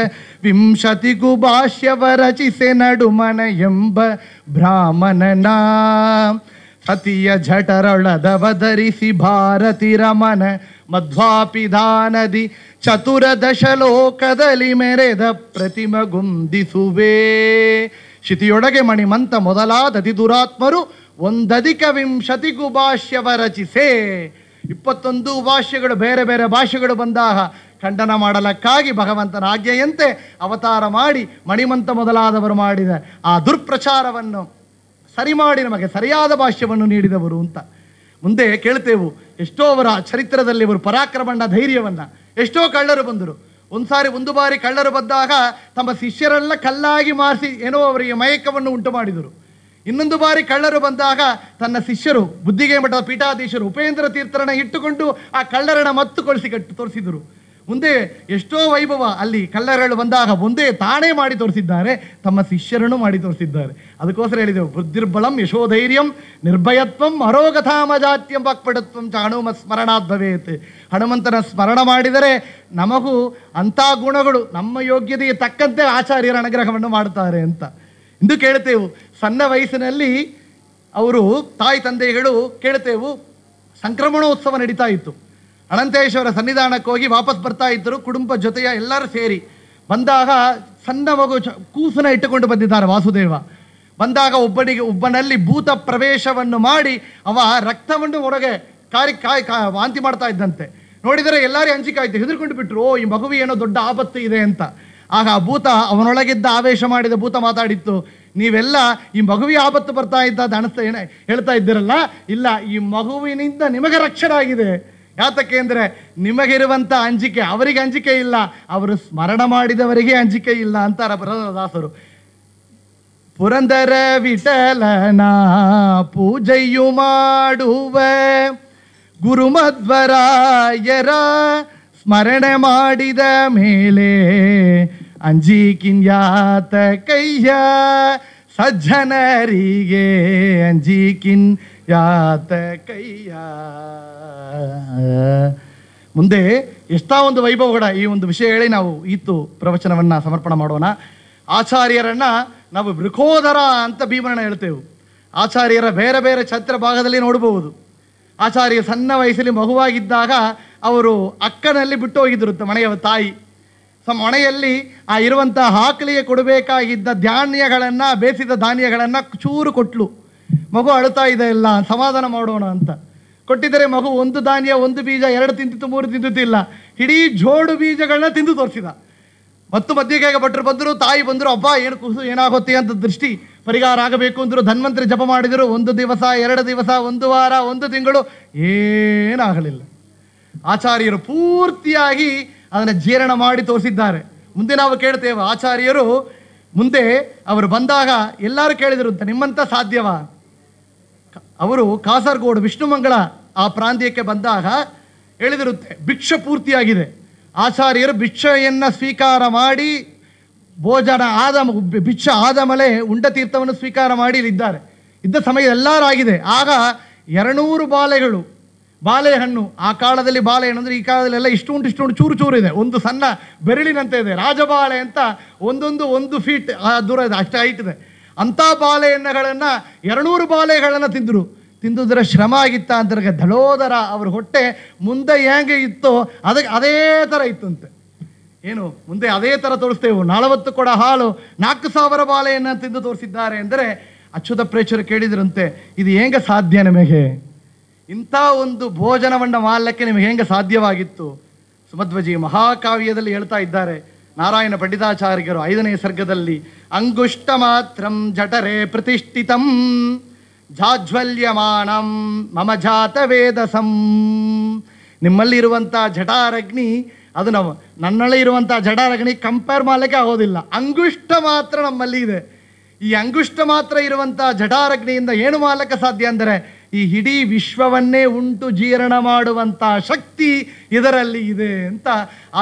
ವಿಂಶತಿಗೂ ಭಾಷ್ಯವ ರಚಿಸೆ ನಡುಮನ ಎಂಬ ಬ್ರಾಹ್ಮಣನ ಸತಿಯ ಜಠರೊಳದವಧರಿಸಿ ಭಾರತಿ ರಮನ ಮಧ್ವಾಪಿಧಾನದಿ ಚತುರದಶ ಲೋಕದಲ್ಲಿ ಮೆರೆದ ಪ್ರತಿಮಗುಂದಿಸುವೆ. ಶಿತಿಯೊಳಗೆ ಮಣಿಮಂತ ಮೊದಲಾದತಿ ದುರಾತ್ಮರು ಒಂದಧಿಕ ವಿಂಶತಿಗೂ ಭಾಷ್ಯವ ರಚಿಸೆ. 21 ಭಾಷ್ಯಗಳು ಬೇರೆ ಬೇರೆ ಭಾಷೆಗಳು ಬಂದಾಗ ಖಂಡನ ಮಾಡಲಕ್ಕಾಗಿ ಭಗವಂತನ ಆಜ್ಞೆಯಂತೆ ಅವತಾರ ಮಾಡಿ ಮಣಿಮಂತ ಮೊದಲಾದವರು ಮಾಡಿದ ಆ ದುರ್ಪ್ರಚಾರವನ್ನು ಸರಿ ಮಾಡಿ ನಮಗೆ ಸರಿಯಾದ ಭಾಷ್ಯವನ್ನು ನೀಡಿದವರು ಅಂತ. ಮುಂದೆ ಕೇಳ್ತೇವು ಎಷ್ಟೋ ಅವರ ಚರಿತ್ರದಲ್ಲಿ ಇವರು ಪರಾಕ್ರಮಣ್ಣ ಧೈರ್ಯವನ್ನು. ಎಷ್ಟೋ ಕಳ್ಳರು ಬಂದರು. ಒಂದು ಬಾರಿ ಕಳ್ಳರು ಬಂದಾಗ ತಮ್ಮ ಶಿಷ್ಯರೆಲ್ಲ ಕಲ್ಲಾಗಿ ಮಾರಿಸಿ ಏನೋ ಅವರಿಗೆ ಮಯಕವನ್ನು ಉಂಟು ಮಾಡಿದರು. ಇನ್ನೊಂದು ಬಾರಿ ಕಳ್ಳರು ಬಂದಾಗ ತನ್ನ ಶಿಷ್ಯರು ಬುದ್ಧಿಗೆ ಮಠದ ಪೀಠಾಧೀಶರು ಉಪೇಂದ್ರ ತೀರ್ಥರನ್ನ ಇಟ್ಟುಕೊಂಡು ಆ ಕಳ್ಳರನ್ನ ಮತ್ತು ತೋರಿಸಿದರು. ಮುಂದೆ ಎಷ್ಟೋ ವೈಭವ ಅಲ್ಲಿ ಕಳ್ಳರಗಳು ಬಂದಾಗ ಮುಂದೆ ತಾನೇ ಮಾಡಿ ತೋರಿಸಿದ್ದಾರೆ, ತಮ್ಮ ಶಿಷ್ಯರನ್ನು ಮಾಡಿ ತೋರಿಸಿದ್ದಾರೆ. ಅದಕ್ಕೋಸ್ಕರ ಹೇಳಿದೆವು ಬುದ್ಧಿರ್ಬಲಂ ಯಶೋಧೈರ್ಯಂ ನಿರ್ಭಯತ್ವಂ ಅರೋಗಥಾಮಜಾತ್ಯಂ ವಾಕ್ಪಟತ್ವಂ ಚ ಹನುಮ ಸ್ಮರಣಾತ್ ಭವೇತ್. ಹನುಮಂತನ ಸ್ಮರಣ ಮಾಡಿದರೆ ನಮಗೂ ಅಂಥ ಗುಣಗಳು ನಮ್ಮ ಯೋಗ್ಯತೆಗೆ ತಕ್ಕಂತೆ ಆಚಾರ್ಯರ ಅನುಗ್ರಹವನ್ನು ಮಾಡುತ್ತಾರೆ ಅಂತ. ಇಂದು ಕೇಳ್ತೇವು ಸಣ್ಣ ವಯಸ್ಸಿನಲ್ಲಿ ಅವರು ತಾಯಿ ತಂದೆಗಳು ಕೇಳ್ತೇವು ಸಂಕ್ರಮಣೋತ್ಸವ ನಡೀತಾ ಇತ್ತು. ಅನಂತೇಶ್ವರ ಸನ್ನಿಧಾನಕ್ಕೆ ಹೋಗಿ ವಾಪಸ್ ಬರ್ತಾ ಇದ್ದರು. ಕುಟುಂಬ ಜೊತೆಯ ಎಲ್ಲರೂ ಸೇರಿ ಬಂದಾಗ ಸಣ್ಣ ಮಗು ಕೂಸನ ಇಟ್ಟುಕೊಂಡು ಬಂದಿದ್ದಾರೆ ವಾಸುದೇವ. ಬಂದಾಗ ಒಬ್ಬನಲ್ಲಿ ಭೂತ ಪ್ರವೇಶವನ್ನು ಮಾಡಿ ಅವ ರಕ್ತವನ್ನು ಹೊರಗೆ ವಾಂತಿ ಮಾಡ್ತಾ ಇದ್ದಂತೆ. ನೋಡಿದರೆ ಎಲ್ಲರೂ ಅಂಜಿಕೆ ಆಯ್ತು, ಹೆದರ್ಕೊಂಡು ಬಿಟ್ಟರು, ಈ ಮಗುವಿಗೆ ಏನೋ ದೊಡ್ಡ ಆಪತ್ತು ಇದೆ ಅಂತ. ಆಗ ಆ ಭೂತ ಅವನೊಳಗಿದ್ದ ಆವೇಶ ಮಾಡಿದ ಭೂತ ಮಾತಾಡಿತ್ತು, ನೀವೆಲ್ಲ ಈ ಮಗುವಿಗೆ ಆಪತ್ತು ಬರ್ತಾ ಇದ್ದ ಹೇಳ್ತಾ ಇದ್ದೀರಲ್ಲ, ಇಲ್ಲ, ಈ ಮಗುವಿನಿಂದ ನಿಮಗೆ ರಕ್ಷಣೆ ಆಗಿದೆ. ಯಾತಕ್ಕೆ ಅಂದರೆ ನಿಮಗಿರುವಂಥ ಅಂಜಿಕೆ ಅವರಿಗೆ ಅಂಜಿಕೆ ಇಲ್ಲ, ಅವರು ಸ್ಮರಣ ಮಾಡಿದವರಿಗೆ ಅಂಜಿಕೆ ಇಲ್ಲ ಅಂತಾರ ಪುರಂದರದಾಸರು. ಪುರಂದರ ವಿಠಲನ ಪೂಜೆಯು ಮಾಡುವ ಗುರುಮಧ್ವರಾಯರ ಸ್ಮರಣೆ ಮಾಡಿದ ಮೇಲೆ ಅಂಜಿಕಿನ್ಯಾತ ಕಯ್ಯ ಸಜ್ಜನರಿಗೆ ಅಂಜಿಕಿನ್ ಯಾತ ಕಯ್ಯ. ಮುಂದೆ ಎಷ್ಟಾ ಒಂದು ವೈಭವಗಳ ಈ ಒಂದು ವಿಷಯ ಹೇಳಿ ನಾವು ಈತು ಪ್ರವಚನವನ್ನು ಸಮರ್ಪಣೆ ಮಾಡೋಣ. ಆಚಾರ್ಯರನ್ನ ನಾವು ವೃಕೋದರ ಅಂತ ಭೀಮರನ್ನ ಹೇಳ್ತೇವೆ. ಆಚಾರ್ಯರ ಬೇರೆ ಬೇರೆ ಛತ್ರ ಭಾಗದಲ್ಲಿ ನೋಡಬಹುದು. ಆಚಾರ್ಯ ಸಣ್ಣ ವಯಸ್ಸಲ್ಲಿ ಮಗುವಾಗಿದ್ದಾಗ ಅವರು ಅಕ್ಕನಲ್ಲಿ ಬಿಟ್ಟು ಹೋಗಿದ್ದರು ಮನೆಯ ತಾಯಿ. ಮನೆಯಲ್ಲಿ ಆ ಇರುವಂಥ ಆಕಳಿಗೆ ಕೊಡಬೇಕಾಗಿದ್ದ ಧಾನ್ಯಗಳನ್ನು, ಬೇಸಿದ ಧಾನ್ಯಗಳನ್ನು ಚೂರು ಕೊಟ್ಲು. ಮಗು ಅಳುತ್ತಾ ಇದೆ, ಇಲ್ಲ ಸಮಾಧಾನ ಮಾಡೋಣ ಅಂತ ಕೊಟ್ಟಿದ್ದರೆ ಮಗು ಒಂದು ಧಾನ್ಯ, ಒಂದು ಬೀಜ, 2 ತಿಂತಿತ್ತು, 3 ತಿಂತಿದ್ದಿಲ್ಲ, ಇಡೀ ಜೋಡು ಬೀಜಗಳನ್ನ ತಿಂದು ತೋರಿಸಿದ. ಮತ್ತು ಮಧ್ಯಕ್ಕೆ ಭಟ್ರು ಬಂದರು, ತಾಯಿ ಬಂದರು, ಅಬ್ಬಾ ಏನು ಕೂಸು ಏನಾಗುತ್ತೆ ಅಂತ ದೃಷ್ಟಿ ಪರಿಹಾರ ಆಗಬೇಕು ಅಂದರು. ಧನ್ವಂತರಿ ಜಪ ಮಾಡಿದರು. 1 ದಿವಸ, 2 ದಿವಸ, 1 ವಾರ, 1 ತಿಂಗಳು ಏನಾಗಲಿಲ್ಲ. ಆಚಾರ್ಯರು ಪೂರ್ತಿಯಾಗಿ ಅದನ್ನು ಜೀರ್ಣ ಮಾಡಿ ತೋರಿಸಿದ್ದಾರೆ. ಮುಂದೆ ನಾವು ಕೇಳ್ತೇವೆ ಆಚಾರ್ಯರು ಮುಂದೆ ಅವರು ಬಂದಾಗ ಎಲ್ಲರೂ ಕೇಳಿದರು ಅಂತ, ನಿಮ್ಮಂಥ ಸಾಧ್ಯವಾ? ಅವರು ಕಾಸರಗೋಡು ವಿಷ್ಣುಮಂಗಳ ಆ ಪ್ರಾಂತ್ಯಕ್ಕೆ ಬಂದಾಗ ಹೇಳಿದಿರುತ್ತೆ, ಭಿಕ್ಷೆ ಪೂರ್ತಿಯಾಗಿದೆ. ಆಚಾರ್ಯರು ಭಿಕ್ಷೆಯನ್ನು ಸ್ವೀಕಾರ ಮಾಡಿ ಭೋಜನ ಆದ ಭಿಕ್ಷೆ ಆದ ಮೇಲೆ ಉಂಡ ತೀರ್ಥವನ್ನು ಸ್ವೀಕಾರ ಮಾಡಿ ಇಲ್ಲಿದ್ದಾರೆ. ಇದ್ದ ಸಮಯ ಎಲ್ಲರೂ ಆಗಿದೆ. ಆಗ 200 ಬಾಳೆಹಣ್ಣು, ಆ ಕಾಲದಲ್ಲಿ ಬಾಳೆಹಣ್ಣು ಅಂದರೆ ಈ ಕಾಲದಲ್ಲೆಲ್ಲ ಇಷ್ಟುಂಟು ಚೂರು ಚೂರು ಇದೆ, ಒಂದು ಸಣ್ಣ ಬೆರಳಿನಂತೆ ಇದೆ, ರಾಜಬಾಳೆ ಅಂತ ಒಂದು ಫೀಟ್ ದೂರ ಇದೆ, ಅಷ್ಟು ಹೈಟ್ ಇದೆ. ಅಂಥ ಬಾಳೆಹಣ್ಣುಗಳನ್ನು 200 ಬಾಳೆಗಳನ್ನು ತಿಂದುದರ ಶ್ರಮ ಆಗಿತ್ತ ಅಂತ ದಳೋದರ ಅವ್ರ ಹೊಟ್ಟೆ ಮುಂದೆ ಹೇಗೆ ಇತ್ತೋ ಅದಕ್ಕೆ ಅದೇ ಥರ ಇತ್ತಂತೆ. ಏನು ಮುಂದೆ ಅದೇ ಥರ ತೋರಿಸ್ತೇವೆ. 40 ಕೊಡ ಹಾಲು 4000 ಬಾಳೆಯನ್ನು ತಿಂದು ತೋರಿಸಿದ್ದಾರೆ ಅಂದರೆ ಅಚ್ಯುತ ಪ್ರೇಕ್ಷರು ಕೇಳಿದ್ರಂತೆ, ಇದು ಹೆಂಗೆ ಸಾಧ್ಯ ನಿಮಗೆ? ಇಂಥ ಒಂದು ಭೋಜನವನ್ನು ಮಾಡಲಿಕ್ಕೆ ನಿಮಗೆ ಹೆಂಗೆ ಸಾಧ್ಯವಾಗಿತ್ತು? ಸುಮಧ್ವಜಿ ಮಹಾಕಾವ್ಯದಲ್ಲಿ ಹೇಳ್ತಾ ಇದ್ದಾರೆ. ನಾರಾಯಣ ಪಂಡಿತಾಚಾರ್ಯರು 5ನೇ ಸರ್ಗದಲ್ಲಿ, ಅಂಗುಷ್ಟ ಮಾತ್ರಂ ಜಠರೆ ಪ್ರತಿಷ್ಠಿತಂ ಜಾಜ್ವಲ್ಯಮಾನಂ ಮಮ ಜಾತ ವೇದಸಂ. ನಿಮ್ಮಲ್ಲಿರುವಂಥ ಜಠಾರಗ್ನಿ ಅದು ನನ್ನಲ್ಲಿ ಇರುವಂಥ ಜಠಾರಗ್ನಿ ಕಂಪೇರ್ ಮಾಡಲಿಕ್ಕೆ ಆಗೋದಿಲ್ಲ. ಅಂಗುಷ್ಟ ಮಾತ್ರ ನಮ್ಮಲ್ಲಿ ಇದೆ. ಈ ಅಂಗುಷ್ಟ ಮಾತ್ರ ಇರುವಂಥ ಜಠಾರಗ್ನಿಯಿಂದ ಏನು ಮಾಡಲಿಕ್ಕೆ ಸಾಧ್ಯ ಅಂದರೆ ಈ ಇಡೀ ವಿಶ್ವವನ್ನೇ ಉಂಟು ಜೀರ್ಣ ಮಾಡುವಂಥ ಶಕ್ತಿ ಇದರಲ್ಲಿ ಇದೆ ಅಂತ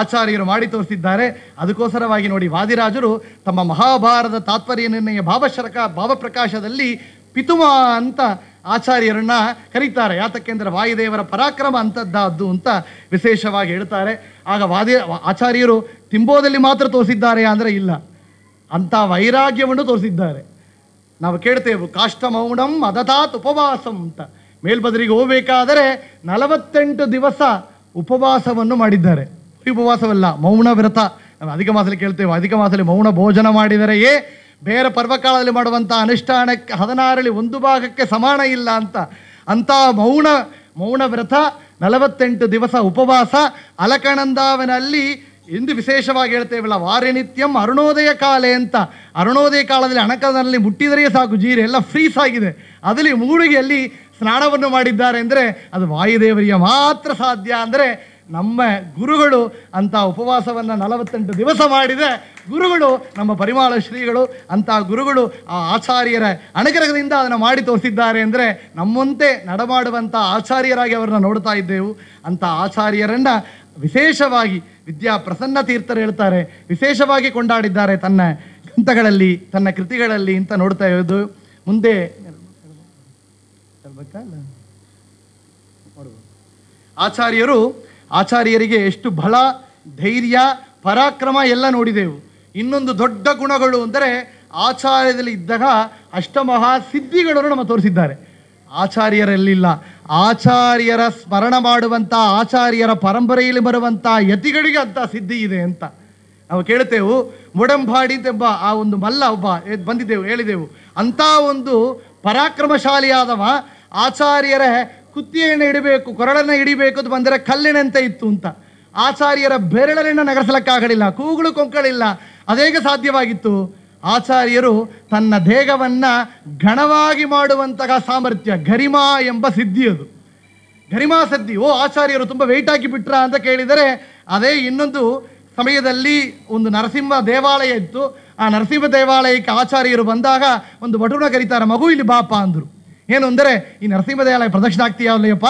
ಆಚಾರ್ಯರು ಮಾಡಿ ತೋರಿಸಿದ್ದಾರೆ. ಅದಕ್ಕೋಸ್ಕರವಾಗಿ ನೋಡಿ, ವಾದಿರಾಜರು ತಮ್ಮ ಮಹಾಭಾರತ ತಾತ್ಪರ್ಯ ನಿರ್ಣಯ ಭಾವಪ್ರಕಾಶದಲ್ಲಿ ಪಿತುಮ ಅಂತ ಆಚಾರ್ಯರನ್ನ ಕರೀತಾರೆ. ಯಾತಕ್ಕೆಂದರೆ ವಾಯುದೇವರ ಪರಾಕ್ರಮ ಅಂಥದ್ದಾದ್ದು ಅಂತ ವಿಶೇಷವಾಗಿ ಹೇಳ್ತಾರೆ. ಆಗ ಆಚಾರ್ಯರು ತಿಂಬೋದಲ್ಲಿ ಮಾತ್ರ ತೋರಿಸಿದ್ದಾರೆ ಅಂದರೆ ಇಲ್ಲ, ಅಂಥ ವೈರಾಗ್ಯವನ್ನು ತೋರಿಸಿದ್ದಾರೆ. ನಾವು ಕೇಳ್ತೇವೆ ಕಾಷ್ಟ ಮೌನಂ ಅದತಾತ್ ಉಪವಾಸಂ ಅಂತ. ಮೇಲ್ಬದರಿಗೆ ಹೋಗಬೇಕಾದರೆ 48 ದಿವಸ ಉಪವಾಸವನ್ನು ಮಾಡಿದ್ದಾರೆ. ಉಪವಾಸವಲ್ಲ, ಮೌನ ವ್ರತ. ನಾವು ಅಧಿಕ ಮಾಸದಲ್ಲಿ ಕೇಳ್ತೇವೆ, ಅಧಿಕ ಮಾಸದಲ್ಲಿ ಮೌನ ಭೋಜನ ಮಾಡಿದರೆಯೇ ಬೇರೆ ಪರ್ವಕಾಲದಲ್ಲಿ ಮಾಡುವಂಥ ಅನುಷ್ಠಾನಕ್ಕೆ 16ರಲ್ಲಿ 1 ಭಾಗಕ್ಕೆ ಸಮಾನ ಇಲ್ಲ ಅಂತ. ಅಂಥ ಮೌನ ವ್ರತ, 48 ದಿವಸ ಉಪವಾಸ. ಅಲಕನಂದಾವನಲ್ಲಿ ಎಂದು ವಿಶೇಷವಾಗಿ ಹೇಳ್ತೇವಲ್ಲ, ವಾರನಿತ್ಯಂ ಅರುಣೋದಯ ಕಾಲೆ ಅಂತ. ಅರುಣೋದಯ ಕಾಲದಲ್ಲಿ ಅಣಕದಲ್ಲಿ ಮುಟ್ಟಿದರೆ ಸಾಕು, ಜೀರೆ ಎಲ್ಲ ಫ್ರೀಸ್ ಆಗಿದೆ, ಅದರಲ್ಲಿ ಮೂಡಿಗೆಯಲ್ಲಿ ಸ್ನಾನವನ್ನು ಮಾಡಿದ್ದಾರೆ ಅಂದರೆ ಅದು ವಾಯುದೇವರಿಗೆ ಮಾತ್ರ ಸಾಧ್ಯ. ಅಂದರೆ ನಮ್ಮ ಗುರುಗಳು ಅಂಥ ಉಪವಾಸವನ್ನು 48 ದಿವಸ ಮಾಡಿದೆ ಗುರುಗಳು, ನಮ್ಮ ಪರಿಮಾಳ ಶ್ರೀಗಳು. ಅಂಥ ಗುರುಗಳು ಆ ಆಚಾರ್ಯರ ಅನುಗ್ರಹದಿಂದ ಅದನ್ನು ಮಾಡಿ ತೋರಿಸಿದ್ದಾರೆ. ಅಂದರೆ ನಮ್ಮಂತೆ ನಡಮಾಡುವಂಥ ಆಚಾರ್ಯರಾಗಿ ಅವರನ್ನು ನೋಡ್ತಾ ಇದ್ದೆವು. ಅಂಥ ಆಚಾರ್ಯರನ್ನು ವಿಶೇಷವಾಗಿ ವಿದ್ಯಾ ಪ್ರಸನ್ನ ತೀರ್ಥರು ಹೇಳ್ತಾರೆ, ವಿಶೇಷವಾಗಿ ಕೊಂಡಾಡಿದ್ದಾರೆ ತನ್ನ ಗ್ರಂಥಗಳಲ್ಲಿ, ತನ್ನ ಕೃತಿಗಳಲ್ಲಿ ಅಂತ ನೋಡ್ತಾ ಇರೋದು. ಮುಂದೆ ಆಚಾರ್ಯರಿಗೆ ಎಷ್ಟು ಬಲ, ಧೈರ್ಯ, ಪರಾಕ್ರಮ ಎಲ್ಲ ನೋಡಿದೆವು. ಇನ್ನೊಂದು ದೊಡ್ಡ ಗುಣಗಳು ಅಂದರೆ ಆಚಾರ್ಯದಲ್ಲಿ ಇದ್ದಾಗ ಅಷ್ಟಮಹಾ ಸಿದ್ಧಿಗಳನ್ನು ನಮ್ಮ ತೋರಿಸಿದ್ದಾರೆ. ಆಚಾರ್ಯರಲ್ಲಿಲ್ಲ. ಆಚಾರ್ಯರ ಸ್ಮರಣ ಮಾಡುವಂಥ, ಆಚಾರ್ಯರ ಪರಂಪರೆಯಲ್ಲಿ ಬರುವಂಥ ಯತಿಗಳಿಗೆ ಅಂಥ ಸಿದ್ಧಿ ಇದೆ ಅಂತ ನಾವು ಕೇಳ್ತೇವೆ. ಮುಡಂಬಾಡಿ ಎಂಬ ಆ ಒಂದು ಮಲ್ಲ ಒಬ್ಬ ಬಂದಿದ್ದೆವು, ಹೇಳಿದೆವು. ಅಂಥ ಒಂದು ಪರಾಕ್ರಮಶಾಲಿಯಾದವ ಆಚಾರ್ಯರ ಕುತ್ತಿಯನ್ನು ಹಿಡಿಬೇಕು, ಕೊರಳನ್ನು ಹಿಡಿಬೇಕು ಅಂತ ಬಂದರೆ ಕಲ್ಲಿನಂತೆ ಇತ್ತು ಅಂತ. ಆಚಾರ್ಯರ ಬೆರಳನ್ನು ನಗರಿಸಲಿಕ್ಕಾಗಲಿಲ್ಲ, ಕೂಗುಳು ಕೊಂಕಳಿಲ್ಲ. ಅದೇಗೆ ಸಾಧ್ಯವಾಗಿತ್ತು? ಆಚಾರ್ಯರು ತನ್ನ ದೇಹವನ್ನು ಘನವಾಗಿ ಮಾಡುವಂತಹ ಸಾಮರ್ಥ್ಯ, ಗರಿಮಾ ಎಂಬ ಸಿದ್ಧಿ, ಅದು ಗರಿಮಾ ಸಿದ್ಧಿ. ಆಚಾರ್ಯರು ತುಂಬ ವೆಯ್ಟ್ ಹಾಕಿ ಬಿಟ್ರ ಅಂತ ಕೇಳಿದರೆ, ಅದೇ ಇನ್ನೊಂದು ಸಮಯದಲ್ಲಿ ಒಂದು ನರಸಿಂಹ ದೇವಾಲಯ ಇತ್ತು. ಆ ನರಸಿಂಹ ದೇವಾಲಯಕ್ಕೆ ಆಚಾರ್ಯರು ಬಂದಾಗ ಒಂದು ಭಟುರನ್ನ ಕರೀತಾರೆ, ಮಗು ಇಲ್ಲಿ ಬಾಪ ಅಂದರು. ಏನು ಅಂದರೆ, ಈ ನರಸಿಂಹ ದೇವಾಲಯ ಪ್ರದಕ್ಷಿಣೆ ಆಗ್ತೀಯಲ್ಲಯ್ಯಪ್ಪ,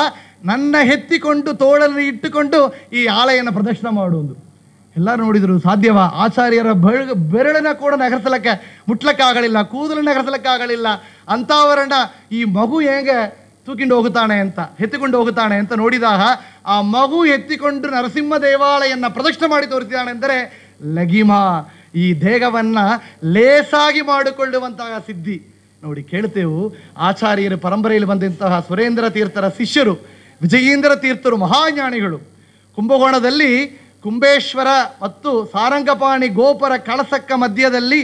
ನನ್ನ ಎತ್ತಿಕೊಂಡು ತೋಳನ್ನು ಇಟ್ಟುಕೊಂಡು ಈ ಆಲಯನ ಪ್ರದಕ್ಷಿಣೆ ಮಾಡುವುದು. ಎಲ್ಲರೂ ನೋಡಿದರು, ಸಾಧ್ಯವಾ? ಆಚಾರ್ಯರ ಬೆರಳನ್ನ ಕೂಡ ನಗರಿಸಲಿಕ್ಕೆ ಮುಟ್ಲಕ್ಕಾಗಲಿಲ್ಲ, ಕೂದಲನ್ನು ನಗರಿಸಲಿಕ್ಕಾಗಲಿಲ್ಲ. ಅಂಥವರನ್ನ ಈ ಮಗು ಹೇಗೆ ತೂಕಿಕೊಂಡು ಹೋಗುತ್ತಾನೆ ಅಂತ, ಎತ್ತಿಕೊಂಡು ಹೋಗುತ್ತಾನೆ ಅಂತ ನೋಡಿದಾಗ, ಆ ಮಗು ಎತ್ತಿಕೊಂಡು ನರಸಿಂಹ ದೇವಾಲಯನ ಪ್ರದಕ್ಷಿಣೆ ಮಾಡಿ ತೋರಿಸಿದ್ದಾನೆ ಅಂದರೆ ಲಗಿಮ, ಈ ದೇಹವನ್ನು ಲೇಸಾಗಿ ಮಾಡಿಕೊಳ್ಳುವಂತಹ ಸಿದ್ಧಿ. ನೋಡಿ ಕೇಳ್ತೇವೆ, ಆಚಾರ್ಯರ ಪರಂಪರೆಯಲ್ಲಿ ಬಂದಂತಹ ಸುರೇಂದ್ರ ತೀರ್ಥರ ಶಿಷ್ಯರು ವಿಜಯೇಂದ್ರ ತೀರ್ಥರು ಮಹಾಜ್ಞಾನಿಗಳು. ಕುಂಭಕೋಣದಲ್ಲಿ ಕುಂಬೇಶ್ವರ ಮತ್ತು ಸಾರಂಗಪಾಣಿ ಗೋಪುರ ಕಳಸಕ್ಕ ಮಧ್ಯದಲ್ಲಿ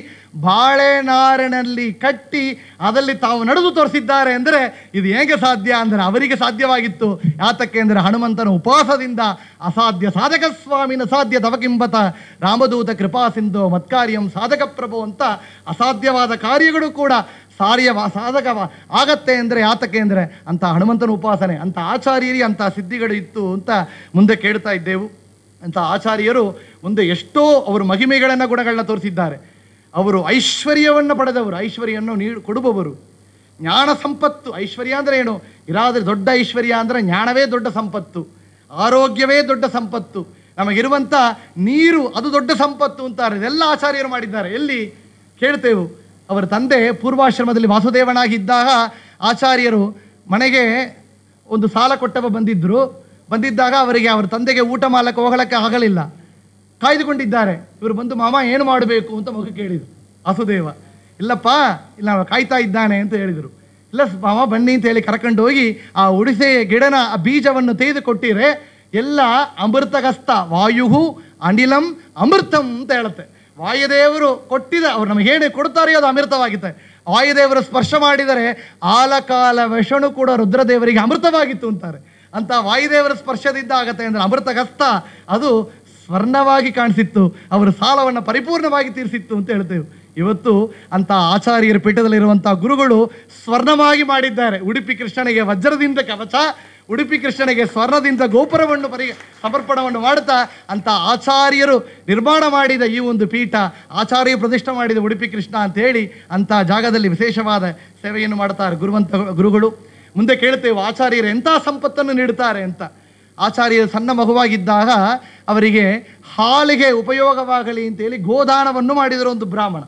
ಬಾಳೆನಾರಿನಲ್ಲಿ ಕಟ್ಟಿ ಅದರಲ್ಲಿ ತಾವು ನಡೆದು ತೋರಿಸಿದ್ದಾರೆ ಅಂದರೆ ಇದು ಹೇಗೆ ಸಾಧ್ಯ ಅಂದರೆ ಅವರಿಗೆ ಸಾಧ್ಯವಾಗಿತ್ತು. ಯಾತಕ್ಕೆ ಅಂದರೆ ಹನುಮಂತನ ಉಪವಾಸದಿಂದ ಅಸಾಧ್ಯ ಸಾಧಕ ಸ್ವಾಮಿನ ಸಾಧ್ಯ ತವಕಿಂಬತ ರಾಮದೂತ ಕೃಪಾ ಸಿಂಧು ಮತ್ಕಾರ್ಯಂ ಸಾಧಕ ಪ್ರಭು ಅಂತ ಅಸಾಧ್ಯವಾದ ಕಾರ್ಯಗಳು ಕೂಡ ಸಾಧಕ ಆಗತ್ತೆ ಅಂದರೆ ಯಾತಕ್ಕೆ ಅಂದರೆ ಅಂಥ ಹನುಮಂತನ ಉಪಾಸನೆ, ಅಂಥ ಆಚಾರ್ಯರಿಗೆ ಅಂಥ ಸಿದ್ಧಿಗಳು ಇತ್ತು ಅಂತ ಮುಂದೆ ಕೇಳ್ತಾ ಇದ್ದೆವು. ಅಂಥ ಆಚಾರ್ಯರು ಮುಂದೆ ಎಷ್ಟೋ ಅವರು ಮಹಿಮೆಗಳನ್ನು ಗುಣಗಳನ್ನ ತೋರಿಸಿದ್ದಾರೆ. ಅವರು ಐಶ್ವರ್ಯವನ್ನು ಪಡೆದವರು, ಐಶ್ವರ್ಯವನ್ನು ಕೊಡುವವರು, ಜ್ಞಾನ ಸಂಪತ್ತು. ಐಶ್ವರ್ಯ ಅಂದರೆ ಏನು? ಇರಾದರೆ ದೊಡ್ಡ ಐಶ್ವರ್ಯ ಅಂದರೆ ಜ್ಞಾನವೇ ದೊಡ್ಡ ಸಂಪತ್ತು, ಆರೋಗ್ಯವೇ ದೊಡ್ಡ ಸಂಪತ್ತು, ನಮಗಿರುವಂಥ ನೀರು ಅದು ದೊಡ್ಡ ಸಂಪತ್ತು ಅಂತಾರೆ. ಇದೆಲ್ಲ ಆಚಾರ್ಯರು ಮಾಡಿದ್ದಾರೆ. ಎಲ್ಲಿ ಕೇಳ್ತೇವೆ, ಅವರ ತಂದೆ ಪೂರ್ವಾಶ್ರಮದಲ್ಲಿ ವಾಸುದೇವನಾಗಿದ್ದಾಗ ಆಚಾರ್ಯರು ಮನೆಗೆ ಒಂದು ಸಾಲ ಕೊಟ್ಟವ ಬಂದಿದ್ದಾಗ ಅವರಿಗೆ ಅವರ ತಂದೆಗೆ ಊಟ ಮಾಡಲಿಕ್ಕೆ ಹೋಗಲಿಕ್ಕೆ ಆಗಲಿಲ್ಲ, ಕಾಯ್ದುಕೊಂಡಿದ್ದಾರೆ. ಇವರು ಬಂದು ಮಾಮ ಏನು ಮಾಡಬೇಕು ಅಂತ ಮಗು ಕೇಳಿದರು. ವಾಸುದೇವ ಇಲ್ಲಪ್ಪ ಇಲ್ಲ ಕಾಯ್ತಾ ಇದ್ದಾನೆ ಅಂತ ಹೇಳಿದರು. ಇಲ್ಲ ಮಾಮ ಬನ್ನಿ ಅಂತ ಹೇಳಿ ಕರ್ಕೊಂಡು ಹೋಗಿ ಆ ಉಡಿಸೆ ಗಿಡನ ಆ ಬೀಜವನ್ನು ತೆಗೆದುಕೊಟ್ಟಿರೆ ಎಲ್ಲ ಅಮೃತಗಸ್ತ ವಾಯು ಅನಿಲಂ ಅಮೃತಂ ಅಂತ ಹೇಳುತ್ತೆ. ವಾಯುದೇವರು ಕೊಟ್ಟಿದ ಅವ್ರು ನಮಗೆ ಹೇಳಿ ಕೊಡ್ತಾರೆ, ಅದು ಅಮೃತವಾಗಿತ್ತೆ. ವಾಯುದೇವರು ಸ್ಪರ್ಶ ಮಾಡಿದರೆ ಆಲಕಾಲ ವಿಷಣು ಕೂಡ ರುದ್ರದೇವರಿಗೆ ಅಮೃತವಾಗಿತ್ತು ಅಂತಾರೆ. ಅಂತ ವಾಯುದೇವರ ಸ್ಪರ್ಶದಿಂದ ಆಗತ್ತೆ ಅಂದರೆ ಅಮೃತಗಸ್ತ ಅದು ಸ್ವರ್ಣವಾಗಿ ಕಾಣಿಸಿತ್ತು, ಅವರ ಸಾಲವನ್ನು ಪರಿಪೂರ್ಣವಾಗಿ ತೀರಿಸಿತ್ತು ಅಂತ ಹೇಳ್ತೇವೆ. ಇವತ್ತು ಅಂಥ ಆಚಾರ್ಯರ ಪೀಠದಲ್ಲಿರುವಂಥ ಗುರುಗಳು ಸ್ವರ್ಣವಾಗಿ ಮಾಡಿದ್ದಾರೆ. ಉಡುಪಿ ಕೃಷ್ಣನಿಗೆ ವಜ್ರದಿಂದ ಕವಚ, ಉಡುಪಿ ಕೃಷ್ಣನಿಗೆ ಸ್ವರ್ಣದಿಂದ ಗೋಪುರವನ್ನು ಸಮರ್ಪಣವನ್ನು ಮಾಡುತ್ತಾ ಅಂತ ಆಚಾರ್ಯರು ನಿರ್ಮಾಣ ಮಾಡಿದ ಈ ಒಂದು ಪೀಠ, ಆಚಾರ್ಯ ಪ್ರತಿಷ್ಠೆ ಮಾಡಿದ ಉಡುಪಿ ಕೃಷ್ಣ ಅಂತ ಹೇಳಿ ಅಂಥ ಜಾಗದಲ್ಲಿ ವಿಶೇಷವಾದ ಸೇವೆಯನ್ನು ಮಾಡ್ತಾರೆ ಗುರುಗಳು. ಮುಂದೆ ಕೇಳ್ತೇವೆ ಆಚಾರ್ಯರು ಎಂಥ ಸಂಪತ್ತನ್ನು ನೀಡುತ್ತಾರೆ ಅಂತ. ಆಚಾರ್ಯರು ಸಣ್ಣ ಮಗುವಾಗಿದ್ದಾಗ ಅವರಿಗೆ ಹಾಲಿಗೆ ಉಪಯೋಗವಾಗಲಿ ಅಂತೇಳಿ ಗೋದಾನವನ್ನು ಮಾಡಿದರು ಒಂದು ಬ್ರಾಹ್ಮಣ.